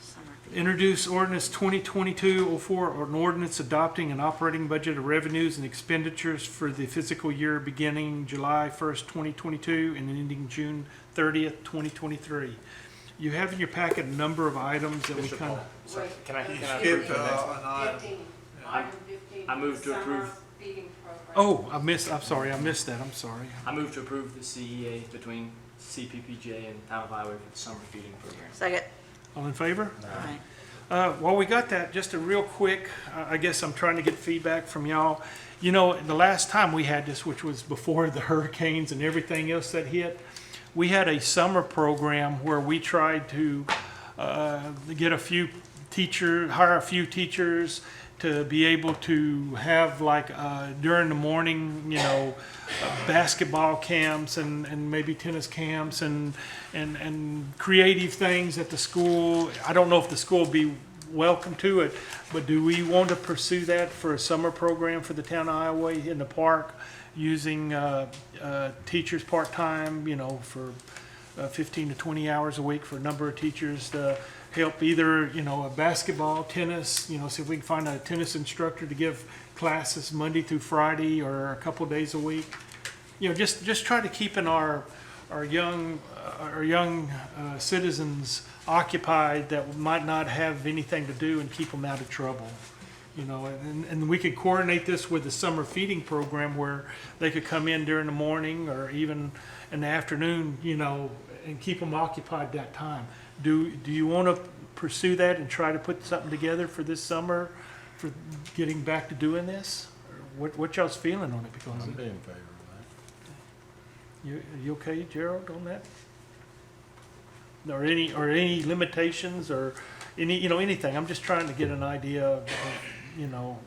Summer.
introduce ordinance 2022-04, or an ordinance adopting an operating budget of revenues and expenditures for the fiscal year beginning July 1st, 2022 and ending June 30th, 2023. You have in your packet a number of items that we
Mr.
kind of,
Paul, sorry, can I
Skipped
approve the next?
an item.
15, item 15.
I move to
summer
approve.
feeding program.
oh, I'm sorry, I missed that, I'm sorry.
I move to approve the CEA between CPPJ and Town of Iowa for the summer feeding program.
Second.
All in favor?
Aye.
While we got that, just a real quick, I guess I'm trying to get feedback from y'all. You know, the last time we had this, which was before the hurricanes and everything else that hit, we had a summer program where we tried to get hire a few teachers to be able to have like during the morning, you know, basketball camps and maybe tennis camps and creative things at the school. I don't know if the school will be welcome to it, but do we want to pursue that for a summer program for the town of Iowa in the park, using teachers part-time, you know, for 15 to 20 hours a week for a number of teachers to help either, you know, a basketball, tennis, you know, see if we can find a tennis instructor to give classes Monday through Friday or a couple days a week. You know, just try to keep our young citizens occupied that might not have anything to do, and keep them out of trouble. You know, and we could coordinate this with the summer feeding program where they could come in during the morning or even in the afternoon, you know, and keep them occupied that time. Do you want to pursue that and try to put something together for this summer for getting back to doing this? Or what y'all's feeling on it? Because
I'd be in favor of
you okay, Gerald, on that? Or any limitations or anything? I'm just trying to get an idea of, you know,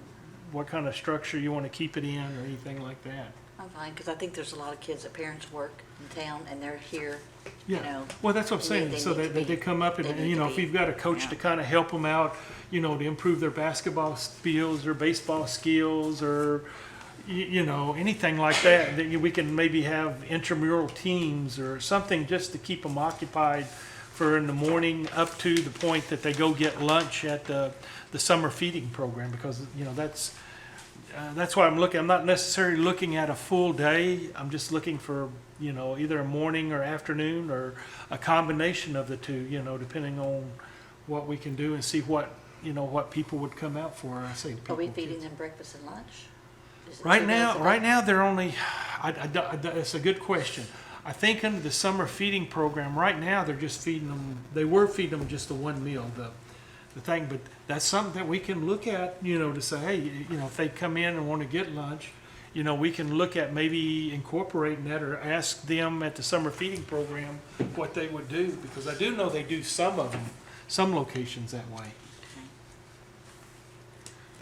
what kind of structure you want to keep it in or anything like that.
I'm fine, because I think there's a lot of kids that parents work in town and they're here, you
Yeah,
know.
well, that's what I'm saying,
They
so
need to
that
be-
they come up
they
and,
need
you
to
know, if
be-
you've got a coach to
yeah.
kind of help them out, you know, to improve their basketball skills or baseball skills or, you know, anything like that, we can maybe have intramural teams or something just to keep them occupied for in the morning up to the point that they go get lunch at the summer feeding program, because, you know, that's why I'm not necessarily looking at a full day. I'm just looking for, you know, either a morning or afternoon or a combination of the two, you know, depending on what we can do and see what people would come out for. I say
Are we
people,
feeding
kids.
them breakfast and lunch? Is it
Right
2 meals a day?
now they're only, it's a good question. I think under the summer feeding program, right now, they're just feeding them, they were feeding them just the one meal, the thing, but that's something that we can look at, you know, to say, hey, you know, if they come in and want to get lunch, you know, we can look at maybe incorporating that or ask them at the summer feeding program what they would do, because I do know they do some of them, some locations that way.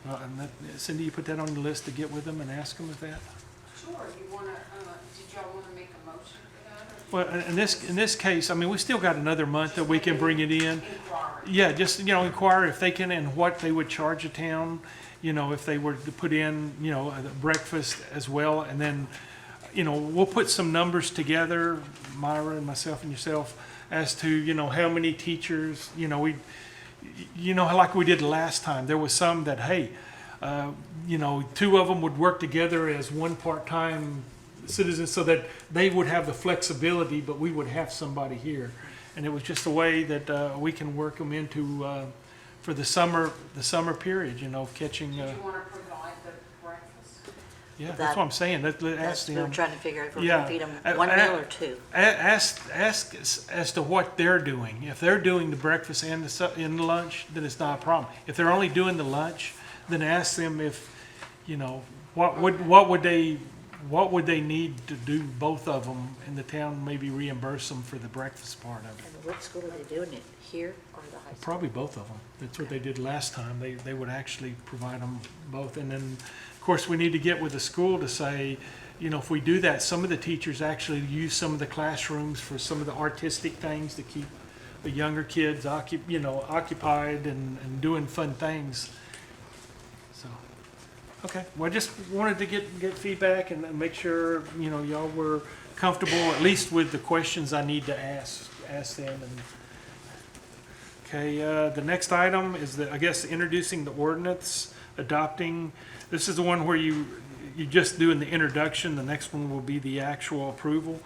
And that, Cindy, you put that on the list to get with them and ask them if that?
Sure, you wanna, did y'all wanna make a motion for that, or
Well, in this case, I mean, we still got another month that we can bring it in. Yeah, just, inquire if they can and what they would charge a town, if they were to put in, a breakfast as well. And then, we'll put some numbers together, Myra and myself and yourself, as to, how many teachers, like we did last time. There was some that, hey, two of them would work together as one part-time citizen so that they would have the flexibility, but we would have somebody here. And it was just a way that we can work them into for the summer period, catching.
Did you want to provide the breakfast?
Yeah, that's what I'm saying. Ask
That's, we're
them.
trying to figure out if we're
Yeah.
gonna feed them one meal or two.
Ask as to what they're doing. If they're doing the breakfast and the lunch, then it's not a problem. If they're only doing the lunch, then ask them if, what would they need to do both of them, and the town maybe reimburse them for the breakfast part of it.
And what school are they doing it, here or the high school?
Probably both of them. That's what they did last time. They would actually provide them both. And then, of course, we need to get with the school to say, if we do that, some of the teachers actually use some of the classrooms for some of the artistic things to keep the younger kids occupied and doing fun things. So, okay. Well, I just wanted to get feedback and make sure, y'all were comfortable, at least with the questions I need to ask them. Okay, the next item is introducing the ordinance, adopting. This is the one where you just doing the introduction. The next one will be the actual approval.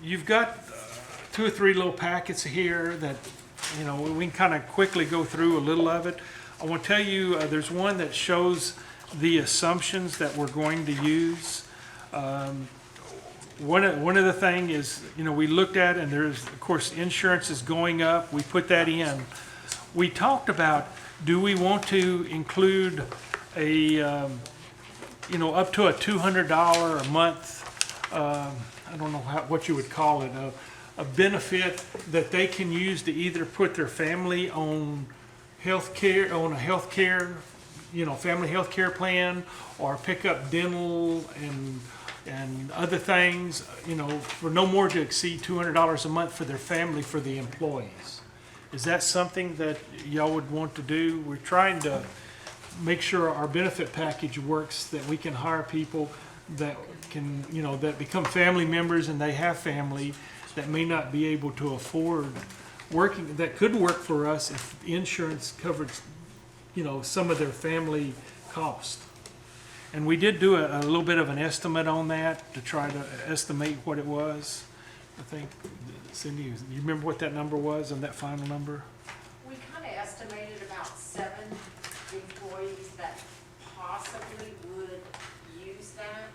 You've got 2 or 3 little packets here that, we can kind of quickly go through a little of it. I want to tell you, there's one that shows the assumptions that we're going to use. One of the thing is, we looked at, and there's, of course, insurance is going up. We put that in. We talked about, do we want to include a, up to a $200 a month, I don't know what you would call it, a benefit that they can use to either put their family on healthcare, on a healthcare, family healthcare plan, or pick up dental and other things, for no more to exceed $200 a month for their family, for the employees. Is that something that y'all would want to do? We're trying to make sure our benefit package works, that we can hire people that can, that become family members and they have family that may not be able to afford working, that could work for us if insurance covered, some of their family cost. And we did do a little bit of an estimate on that to try to estimate what it was. I think, Cindy, you remember what that number was and that final number?
We kind of estimated about 7 employees that possibly would use that.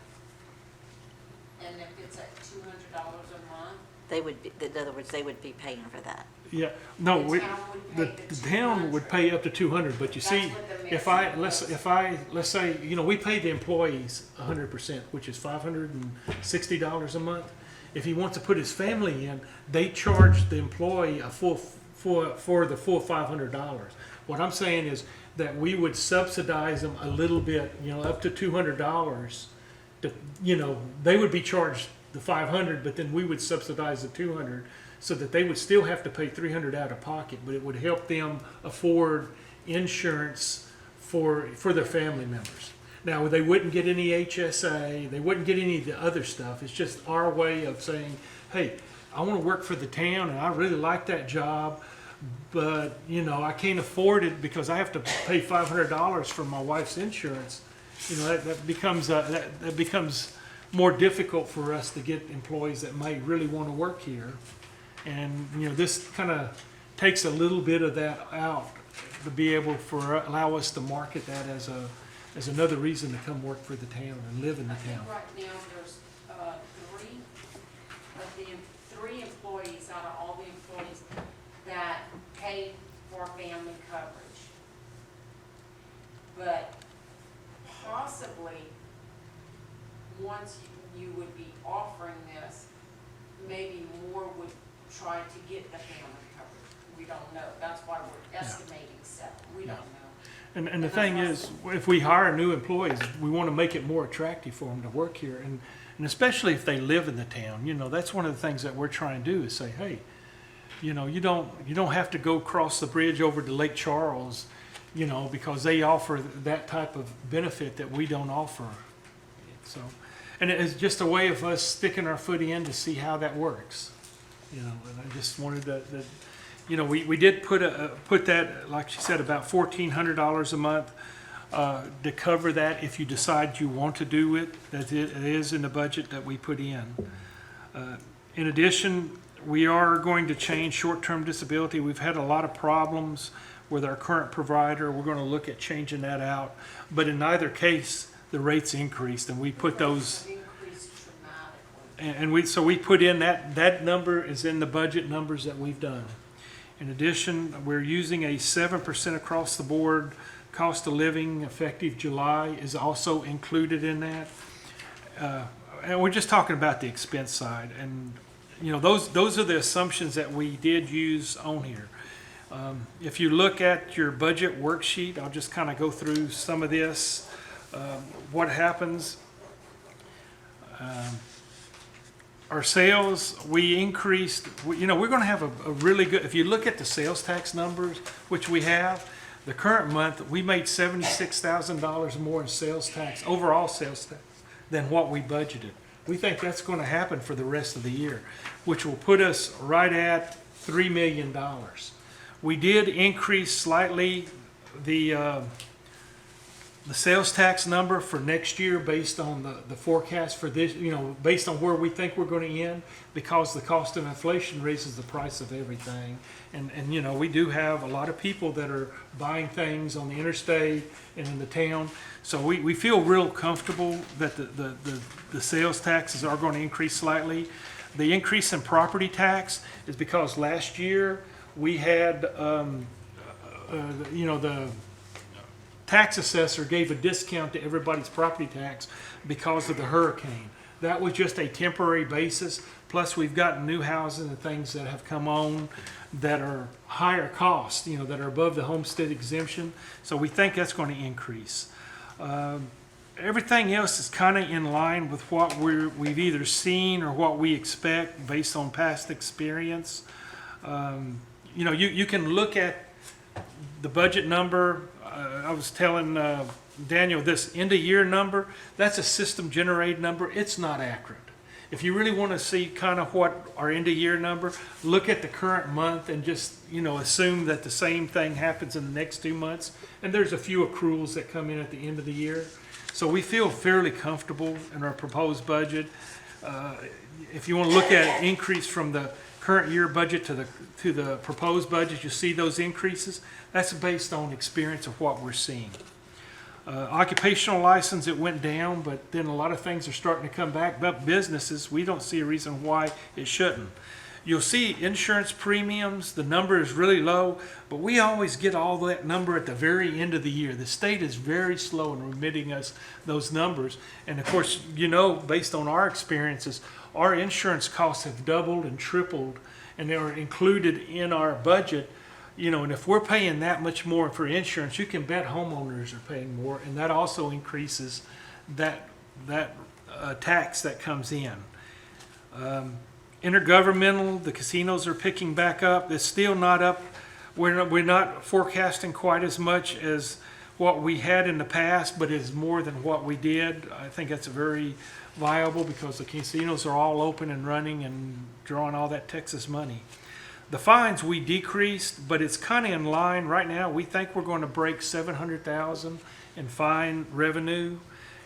And if it's at $200 a month.
They would be, in other words, they would be paying for that.
Yeah, no,
The town would pay
the
the
town would pay up to 200, but you see,
That's what the
let's say, we pay the employees 100%, which is $560 a month. If he wants to put his family in, they charge the employee a for the full $500. What I'm saying is that we would subsidize them a little bit, up to $200. They would be charged the 500, but then we would subsidize the 200, so that they would still have to pay 300 out of pocket, but it would help them afford insurance for their family members. Now, they wouldn't get any HSA, they wouldn't get any of the other stuff. It's just our way of saying, hey, I want to work for the town and I really like that job, but I can't afford it because I have to pay $500 for my wife's insurance. That becomes more difficult for us to get employees that may really want to work here. And, this kind of takes a little bit of that out to be able allow us to market that as another reason to come work for the town and live in the
I think
town.
right now there's 3 employees out of all the employees that pay for family coverage. But possibly, once you would be offering this, maybe more would try to get the family coverage. We don't know. That's why we're estimating 7. We don't know.
And the thing is, if we hire new employees, we want to make it more attractive for them to work here. And especially if they live in the town, you know, that's one of the things that we're trying to do is say, hey, you know, you don't have to go cross the bridge over to Lake Charles, you know, because they offer that type of benefit that we don't offer. So, and it's just a way of us sticking our foot in to see how that works, you know. And I just wanted to, you know, we did put that, like she said, about $1,400 a month to cover that if you decide you want to do it. That it is in the budget that we put in. In addition, we are going to change short-term disability. We've had a lot of problems with our current provider. We're going to look at changing that out. But in neither case, the rates increased, and we put those.
Increased dramatically.
And so we put in that number is in the budget numbers that we've done. In addition, we're using a 7% across the board cost of living effective July is also included in that. And we're just talking about the expense side. And, you know, those are the assumptions that we did use on here. If you look at your budget worksheet, I'll just kind of go through some of this. What happens? Our sales, we increased, you know, we're going to have a really good, if you look at the sales tax numbers, which we have, the current month, we made $76,000 more in sales tax, overall sales tax, than what we budgeted. We think that's going to happen for the rest of the year, which will put us right at $3 million. We did increase slightly the sales tax number for next year based on the forecast for this, you know, based on where we think we're going to end, because the cost of inflation raises the price of everything. And you know, we do have a lot of people that are buying things on the interstate and in the town. So we feel real comfortable that the sales taxes are going to increase slightly. The increase in property tax is because last year we had, you know, the tax assessor gave a discount to everybody's property tax because of the hurricane. That was just a temporary basis. Plus, we've gotten new houses and things that have come on that are higher cost, you know, that are above the homestead exemption. So we think that's going to increase. Everything else is kind of in line with what we've either seen or what we expect based on past experience. You know, you can look at the budget number. I was telling Daniel, this end of year number, that's a system generated number. It's not accurate. If you really want to see kind of what our end of year number, look at the current month and just, you know, assume that the same thing happens in the next 2 months. And there's a few accruals that come in at the end of the year. So we feel fairly comfortable in our proposed budget. If you want to look at increase from the current year budget to the proposed budget, you see those increases. That's based on experience of what we're seeing. Occupational license, it went down, but then a lot of things are starting to come back. But businesses, we don't see a reason why it shouldn't. You'll see insurance premiums, the number is really low, but we always get all that number at the very end of the year. The state is very slow in remitting us those numbers. And of course, you know, based on our experiences, our insurance costs have doubled and tripled, and they are included in our budget. You know, and if we're paying that much more for insurance, you can bet homeowners are paying more, and that also increases that tax that comes in. Intergovernmental, the casinos are picking back up. It's still not up. We're not forecasting quite as much as what we had in the past, but it's more than what we did. I think that's very viable because the casinos are all open and running and drawing all that Texas money. The fines we decreased, but it's kind of in line right now. We think we're going to break $700,000 in fine revenue.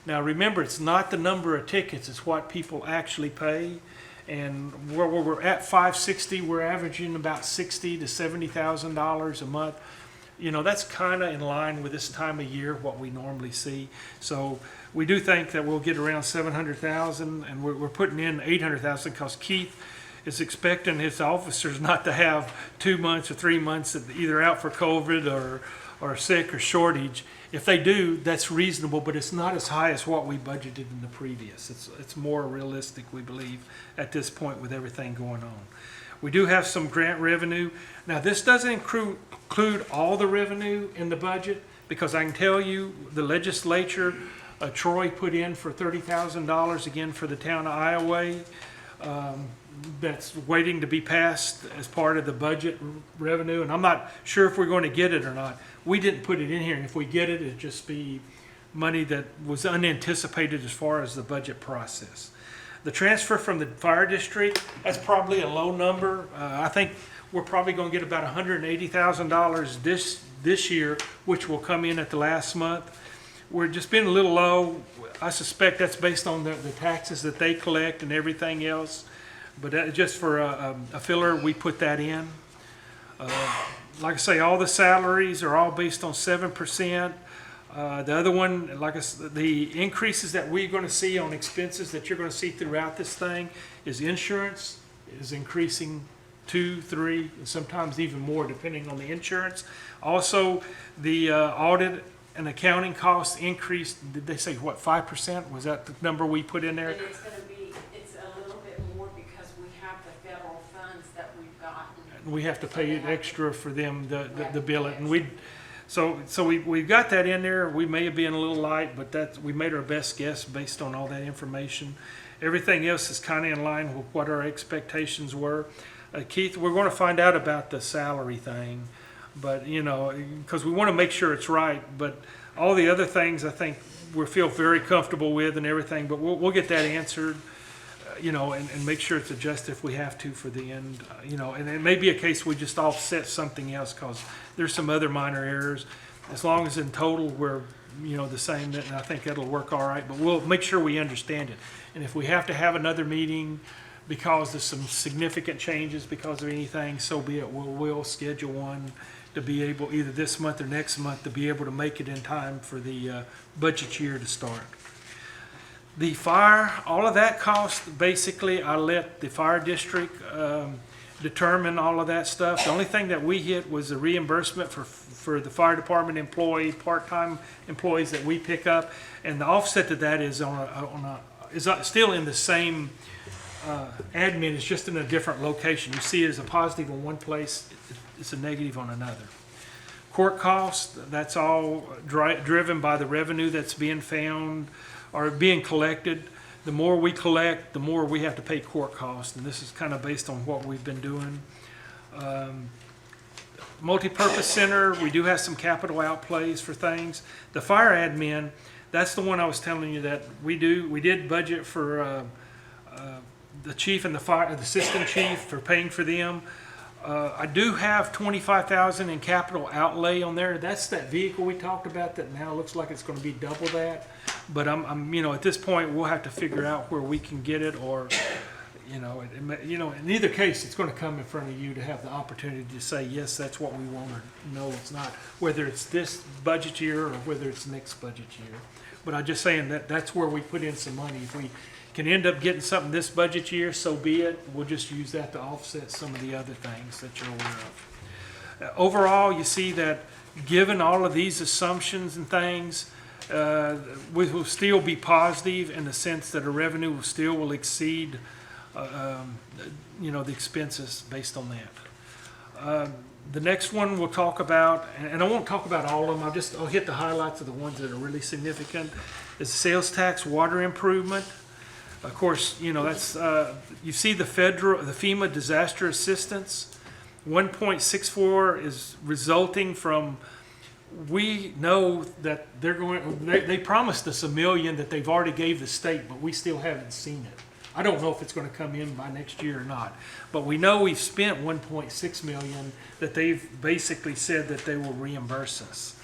Now remember, it's not the number of tickets, it's what people actually pay. And where we're at 560, we're averaging about $60,000 to $70,000 a month. You know, that's kind of in line with this time of year, what we normally see. So we do think that we'll get around 700,000, and we're putting in 800,000 because Keith is expecting his officers not to have 2 months or 3 months either out for COVID or sick or shortage. If they do, that's reasonable, but it's not as high as what we budgeted in the previous. It's more realistic, we believe, at this point with everything going on. We do have some grant revenue. Now, this doesn't include all the revenue in the budget, because I can tell you, the legislature, Troy put in for $30,000 again for the town of Iowa. That's waiting to be passed as part of the budget revenue, and I'm not sure if we're going to get it or not. We didn't put it in here, and if we get it, it'd just be money that was unanticipated as far as the budget process. The transfer from the fire district, that's probably a low number. I think we're probably going to get about $180,000 this year, which will come in at the last month. We're just been a little low. I suspect that's based on the taxes that they collect and everything else. But that, just for a filler, we put that in. Like I say, all the salaries are all based on 7%. The other one, like I said, the increases that we're going to see on expenses that you're going to see throughout this thing is insurance is increasing 2, 3, and sometimes even more depending on the insurance. Also, the audit and accounting costs increased. Did they say what, 5%? Was that the number we put in there?
And it's gonna be, it's a little bit more because we have the federal funds that we've gotten.
We have to pay it extra for them the bill it, and we've got that in there. We may have been a little light, but we made our best guess based on all that information. Everything else is kind of in line with what our expectations were. Keith, we're going to find out about the salary thing, but because we want to make sure it's right. But all the other things, I think we feel very comfortable with and everything. But we'll get that answered. And make sure it's adjusted if we have to for the end, and it may be a case we just offset something else because there's some other minor errors. As long as in total we're, the same, then I think that'll work all right, but we'll make sure we understand it. And if we have to have another meeting because of some significant changes because of anything, so be it. We'll schedule one to be able, either this month or next month, to be able to make it in time for the budget year to start. The fire, all of that cost, basically, I let the fire district determine all of that stuff. The only thing that we hit was the reimbursement for the fire department employee, part-time employees that we pick up, and the offset to that is is still in the same admin. It's just in a different location. You see it as a positive in one place, it's a negative on another. Court costs, that's all driven by the revenue that's being found or being collected. The more we collect, the more we have to pay court costs, and this is kind of based on what we've been doing. Multipurpose center, we do have some capital outlays for things. The fire admin, that's the one I was telling you that we did budget for the chief and the assistant chief for paying for them. I do have $25,000 in capital outlay on there. That's that vehicle we talked about that now looks like it's going to be double that. But I'm at this point we'll have to figure out where we can get it, or in either case it's going to come in front of you to have the opportunity to say yes, that's what we want, or no, it's not. Whether it's this budget year or whether it's next budget year. But I'm just saying that's where we put in some money. If we can end up getting something this budget year, so be it. We'll just use that to offset some of the other things that you're aware of. Overall, you see that given all of these assumptions and things, we will still be positive in the sense that our revenue will exceed, the expenses based on that. The next one we'll talk about, and I won't talk about all of them. I'll hit the highlights of the ones that are really significant. Is sales tax water improvement. Of course, that's you see the FEMA disaster assistance, 1.64 is resulting from. We know that they promised us $1 million that they've already gave the state, but we still haven't seen it. I don't know if it's going to come in by next year or not, but we know we've spent $1.6 million that they've basically said that they will reimburse us.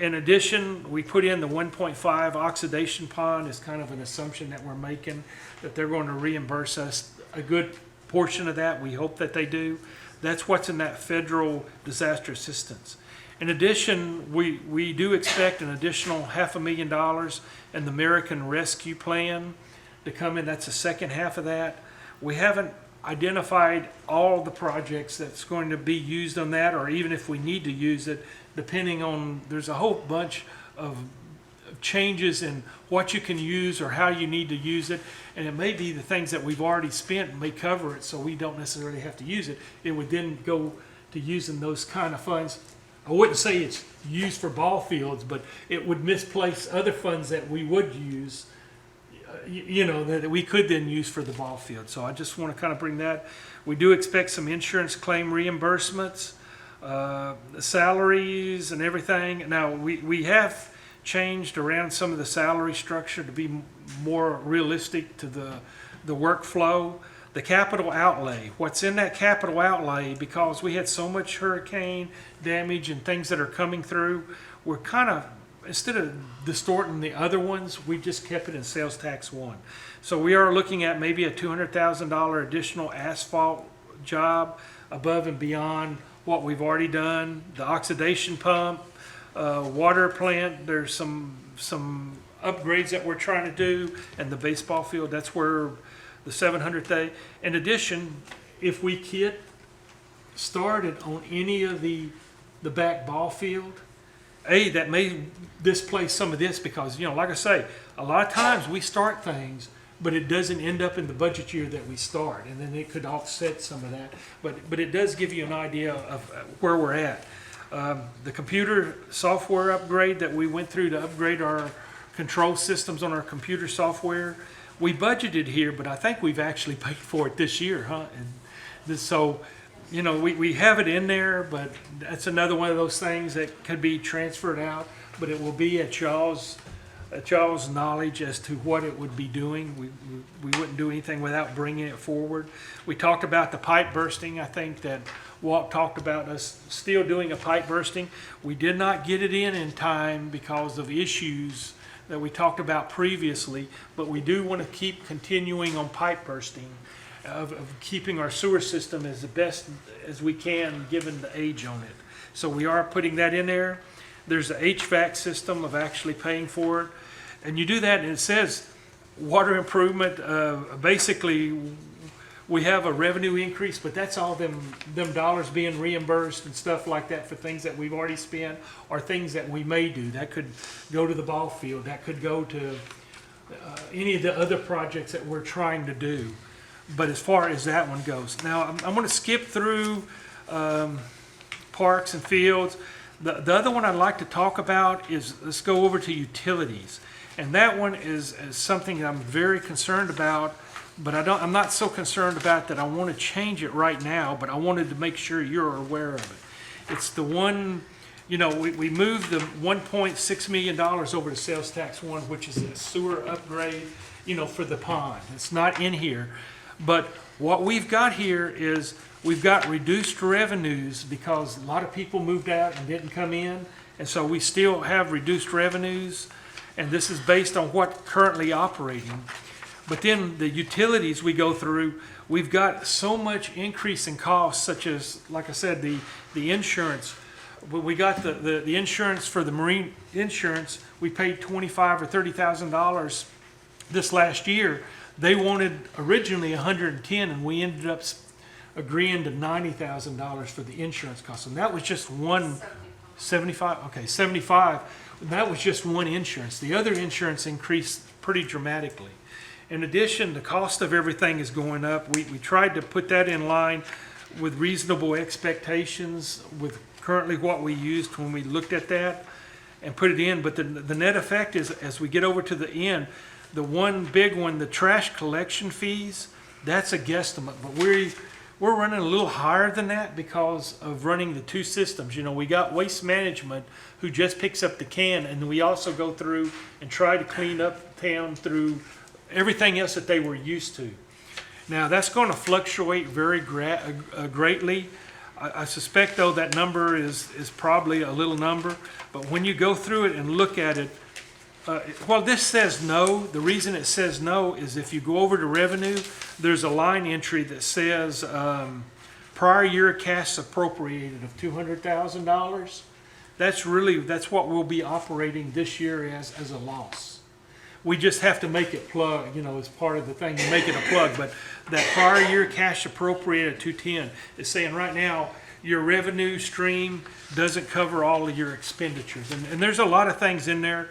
In addition, we put in the 1.5 oxidation pond is kind of an assumption that we're making, that they're going to reimburse us a good portion of that. We hope that they do. That's what's in that federal disaster assistance. In addition, we do expect an additional $500,000 in the American Rescue Plan to come in. That's the second half of that. We haven't identified all the projects that's going to be used on that, or even if we need to use it, depending on, there's a whole bunch of changes in what you can use or how you need to use it. And it may be the things that we've already spent may cover it, so we don't necessarily have to use it. It would then go to using those kind of funds. I wouldn't say it's used for ball fields, but it would misplace other funds that we would use, that we could then use for the ball field. So I just want to kind of bring that. We do expect some insurance claim reimbursements, salaries and everything. Now, we have changed around some of the salary structure to be more realistic to the workflow. The capital outlay, what's in that capital outlay, because we had so much hurricane damage and things that are coming through, we're kind of, instead of distorting the other ones, we just kept it in sales tax 1. So we are looking at maybe a $200,000 additional asphalt job above and beyond what we've already done. The oxidation pump, water plant, there's some upgrades that we're trying to do, and the baseball field, that's where the 700th day. In addition, if we get started on any of the back ball field, that may displace some of this because, like I say, a lot of times we start things, but it doesn't end up in the budget year that we start, and then it could offset some of that. But it does give you an idea of where we're at. The computer software upgrade that we went through to upgrade our control systems on our computer software, we budgeted here, but I think we've actually paid for it this year, huh? And so, we have it in there, but that's another one of those things that could be transferred out, but it will be at y'all's knowledge as to what it would be doing. We wouldn't do anything without bringing it forward. We talked about the pipe bursting. I think that Walt talked about us still doing a pipe bursting. We did not get it in time because of issues that we talked about previously, but we do want to keep continuing on pipe bursting, of keeping our sewer system as the best as we can given the age on it. So we are putting that in there. There's the HVAC system of actually paying for it. And you do that and it says water improvement, basically we have a revenue increase, but that's all them dollars being reimbursed and stuff like that for things that we've already spent or things that we may do. That could go to the ball field. That could go to any of the other projects that we're trying to do. But as far as that one goes, now I'm going to skip through parks and fields. The other one I'd like to talk about is, let's go over to utilities. And that one is something that I'm very concerned about, but I'm not so concerned about that I want to change it right now, but I wanted to make sure you're aware of it. It's the one, we moved the $1.6 million over to sales tax 1, which is a sewer upgrade, for the pond. It's not in here. But what we've got here is we've got reduced revenues because a lot of people moved out and didn't come in. And so we still have reduced revenues. And this is based on what currently operating. But then the utilities we go through, we've got so much increase in costs, such as, like I said, the insurance. We got the insurance for the marine insurance. We paid $25,000 or $30,000 this last year. They wanted originally $110,000, and we ended up agreeing to $90,000 for the insurance cost. And that was just one, 75. Okay, 75. That was just one insurance. The other insurance increased pretty dramatically. In addition, the cost of everything is going up. We tried to put that in line with reasonable expectations with currently what we used when we looked at that and put it in. But the net effect is, as we get over to the end, the one big one, the trash collection fees, that's a guesstimate. But we're running a little higher than that because of running the two systems. We got waste management who just picks up the can, and we also go through and try to clean up town through everything else that they were used to. Now, that's going to fluctuate very greatly. I suspect, though, that number is probably a little number. But when you go through it and look at it, well, this says no. The reason it says no is if you go over to revenue, there's a line entry that says prior year cash appropriated of $200,000. That's what we'll be operating this year as a loss. We just have to make it plug, as part of the thing, to make it a plug. But that prior year cash appropriated 210 is saying right now your revenue stream doesn't cover all of your expenditures. And there's a lot of things in there.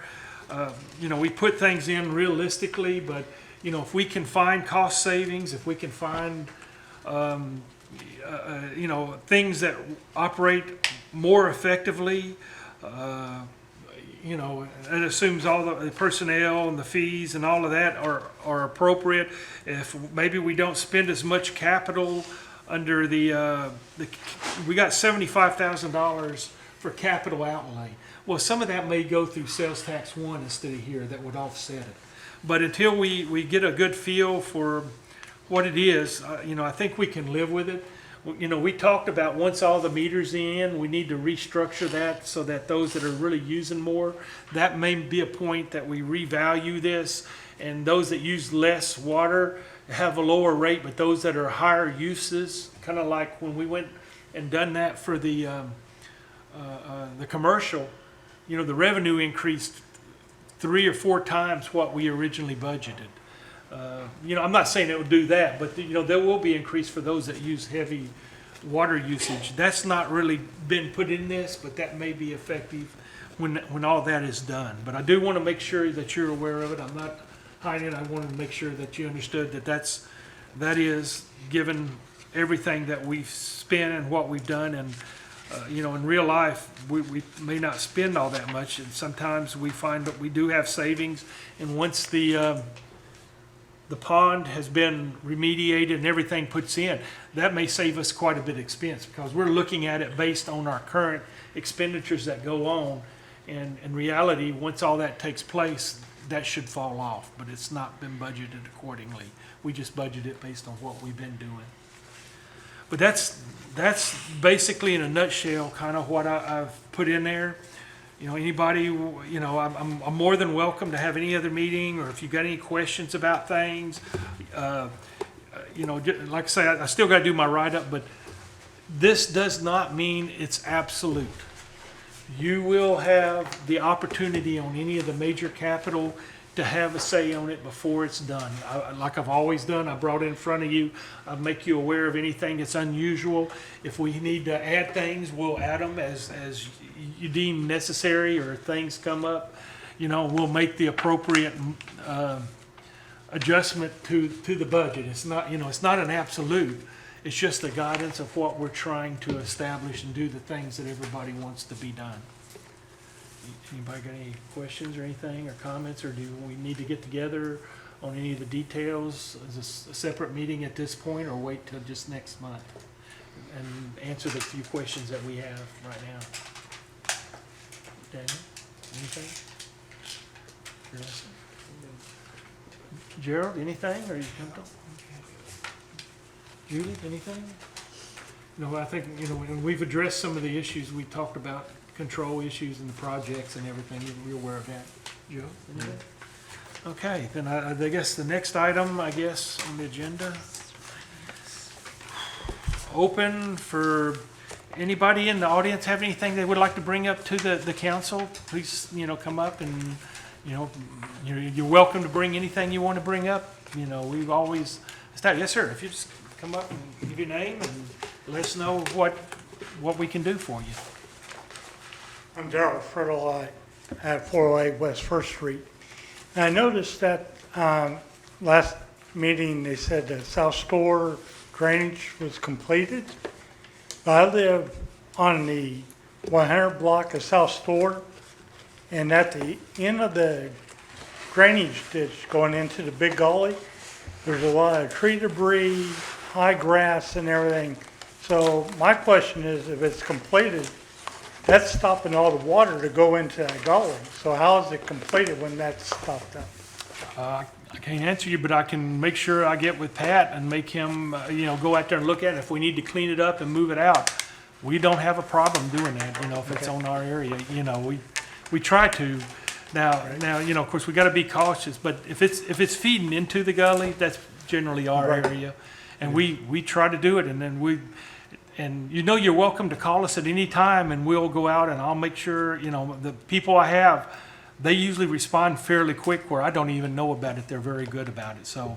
we put things in realistically, but, if we can find cost savings, if we can find, things that operate more effectively, it assumes all the personnel and the fees and all of that are appropriate. If maybe we don't spend as much capital under we got $75,000 for capital outlay. Well, some of that may go through sales tax 1 instead of here, that would offset it. But until we get a good feel for what it is, I think we can live with it. We talked about once all the meters in, we need to restructure that so that those that are really using more, that may be a point that we revalue this, and those that use less water have a lower rate, but those that are higher uses, kind of like when we went and done that for the commercial, the revenue increased 3 or 4 times what we originally budgeted. I'm not saying it will do that, but there will be increase for those that use heavy water usage. That's not really been put in this, but that may be effective when all that is done. But I do want to make sure that you're aware of it. I'm not hiding it. I wanted to make sure that you understood that is given everything that we've spent and what we've done. And in real life, we may not spend all that much, and sometimes we find that we do have savings. And once the pond has been remediated and everything puts in, that may save us quite a bit of expense, because we're looking at it based on our current expenditures that go on. And in reality, once all that takes place, that should fall off, but it's not been budgeted accordingly. We just budget it based on what we've been doing. But that's basically in a nutshell kind of what I've put in there. Anybody, I'm more than welcome to have any other meeting, or if you've got any questions about things. Like I say, I still got to do my write-up, but this does not mean it's absolute. You will have the opportunity on any of the major capital to have a say on it before it's done. Like I've always done, I brought it in front of you. I'll make you aware of anything that's unusual. If we need to add things, we'll add them as you deem necessary, or things come up. We'll make the appropriate adjustment to the budget. It's not, it's not an absolute. It's just the guidance of what we're trying to establish and do the things that everybody wants to be done. Anybody got any questions or anything or comments, or do we need to get together on any of the details as a separate meeting at this point, or wait till just next month and answer the few questions that we have right now? Daniel, anything? Gerald, anything, or you comfortable? Julie, anything? No, I think, and we've addressed some of the issues we talked about, control issues and the projects and everything. You're aware of that. Joe, anything? Okay, then I guess the next item, on the agenda, open for anybody in the audience have anything they would like to bring up to the council. Please, come up and, you're welcome to bring anything you want to bring up. We've always, yes, sir, if you just come up and give your name and let us know what we can do for you.
I'm Darrell Fertile at 408 West First Street. And I noticed that last meeting they said the South Store drainage was completed. I live on the 100 block of South Store, and at the end of the drainage ditch going into the big gully, there's a lot of tree debris, high grass and everything. So my question is, if it's completed, that's stopping all the water to go into that gully. So how is it completed when that's stopped up?
I can't answer you, but I can make sure I get with Pat and make him, go out there and look at it. If we need to clean it up and move it out, we don't have a problem doing that, if it's on our area. We try to. Now, of course, we got to be cautious, but if it's feeding into the gully, that's generally our area. And we try to do it, and then you're welcome to call us at any time, and we'll go out and I'll make sure, the people I have, they usually respond fairly quick where I don't even know about it. They're very good about it. So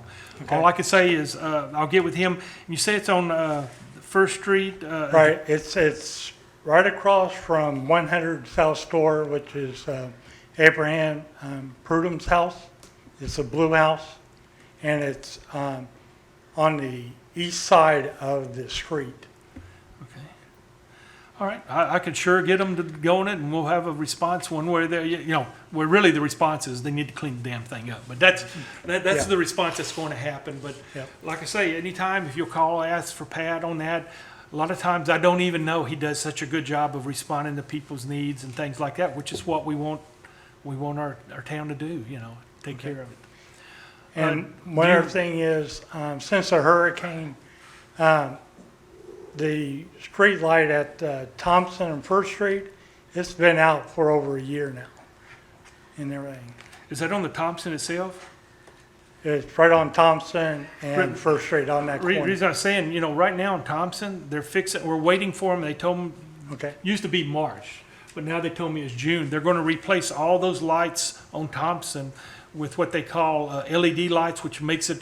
all I can say is I'll get with him. You say it's on First Street?
Right. It's right across from 100 South Store, which is Abraham Prudhom's house. It's a blue house, and it's on the east side of the street.
Okay. All right, I could sure get them to go on it, and we'll have a response one way or the, you know, where really the response is they need to clean the damn thing up. But that's
Yeah.
the response that's going to happen. But
Yep.
like I say, anytime if you'll call, ask for Pat on that, a lot of times I don't even know he does such a good job of responding to people's needs and things like that, which is what we want our town to do, you know, take care of it.
And one other thing is, since the hurricane, the street light at Thompson and First Street, it's been out for over a year now and everything.
Is that on the Thompson itself?
It's right on Thompson and First Street on that corner.
Reason I'm saying, you know, right now in Thompson, they're fixing, we're waiting for them. They told them,
Okay,
used to be March, but now they told me it's June. They're going to replace all those lights on Thompson with what they call LED lights, which makes it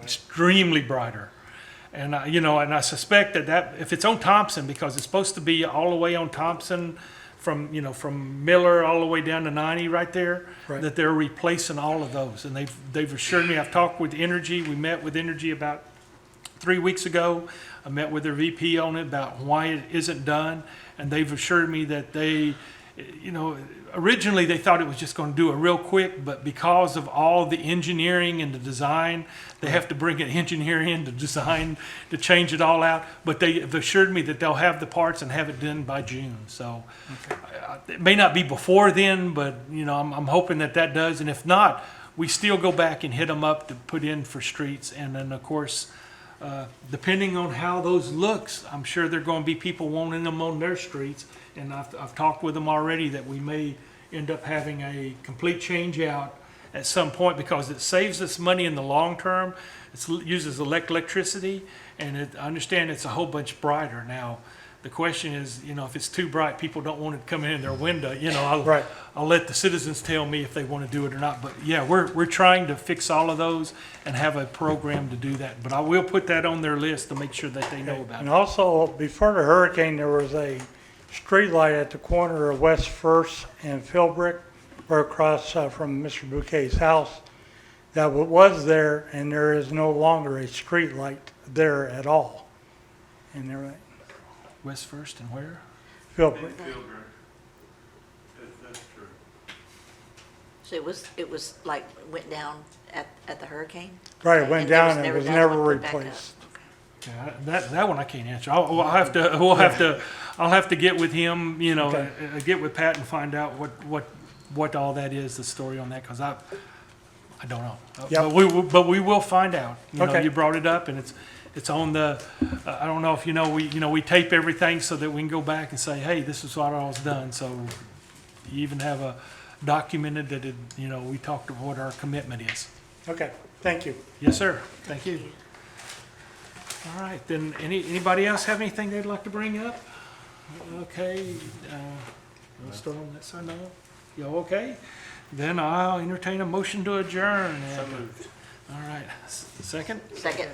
extremely brighter. And, you know, and I suspect that if it's on Thompson, because it's supposed to be all the way on Thompson from, you know, from Miller all the way down to 90 right there,
Right.
that they're replacing all of those. And they've assured me, I've talked with Energy, we met with Energy about 3 weeks ago. I met with their VP on it about why it isn't done, and they've assured me that they, you know, originally they thought it was just going to do it real quick, but because of all the engineering and the design, they have to bring an engineer in to design, to change it all out. But they've assured me that they'll have the parts and have it done by June. So it may not be before then, but, you know, I'm hoping that does. And if not, we still go back and hit them up to put in for streets. And then, of course, depending on how those looks, I'm sure there are going to be people wanting them on their streets. And I've talked with them already that we may end up having a complete change out at some point, because it saves us money in the long term. It uses electricity, and I understand it's a whole bunch brighter. Now, the question is, you know, if it's too bright, people don't want it to come in their window. You know,
Right.
I'll let the citizens tell me if they want to do it or not. But yeah, we're trying to fix all of those and have a program to do that. But I will put that on their list to make sure that they know about
and
it.
also, before the hurricane, there was a street light at the corner of West First and Philbrick, or across from Mr. Bouquet's house, that was there, and there is no longer a street light there at all. And they're right,
West First and where?
Philbrick.
That's true.
So it was like, went down at the hurricane?
Right, it went
And there
down and was never
put back up.
replaced.
Yeah, that one I can't answer. I'll have to get with him, you know,
Okay.
get with Pat and find out what all that is, the story on that, because I don't know.
Yep.
But we will find out. You know,
Okay.
you brought it up, and it's on the. I don't know if you know, we tape everything so that we can go back and say, hey, this is what all was done. So you even have a documented that it, you know, we talked about what our commitment is.
Okay, thank you.
Yes, sir. Thank you. All right, then, anybody else have anything they'd like to bring up? Okay, we'll start on that side now. You okay? Then I'll entertain a motion to adjourn. So moved. All right, second?
Second.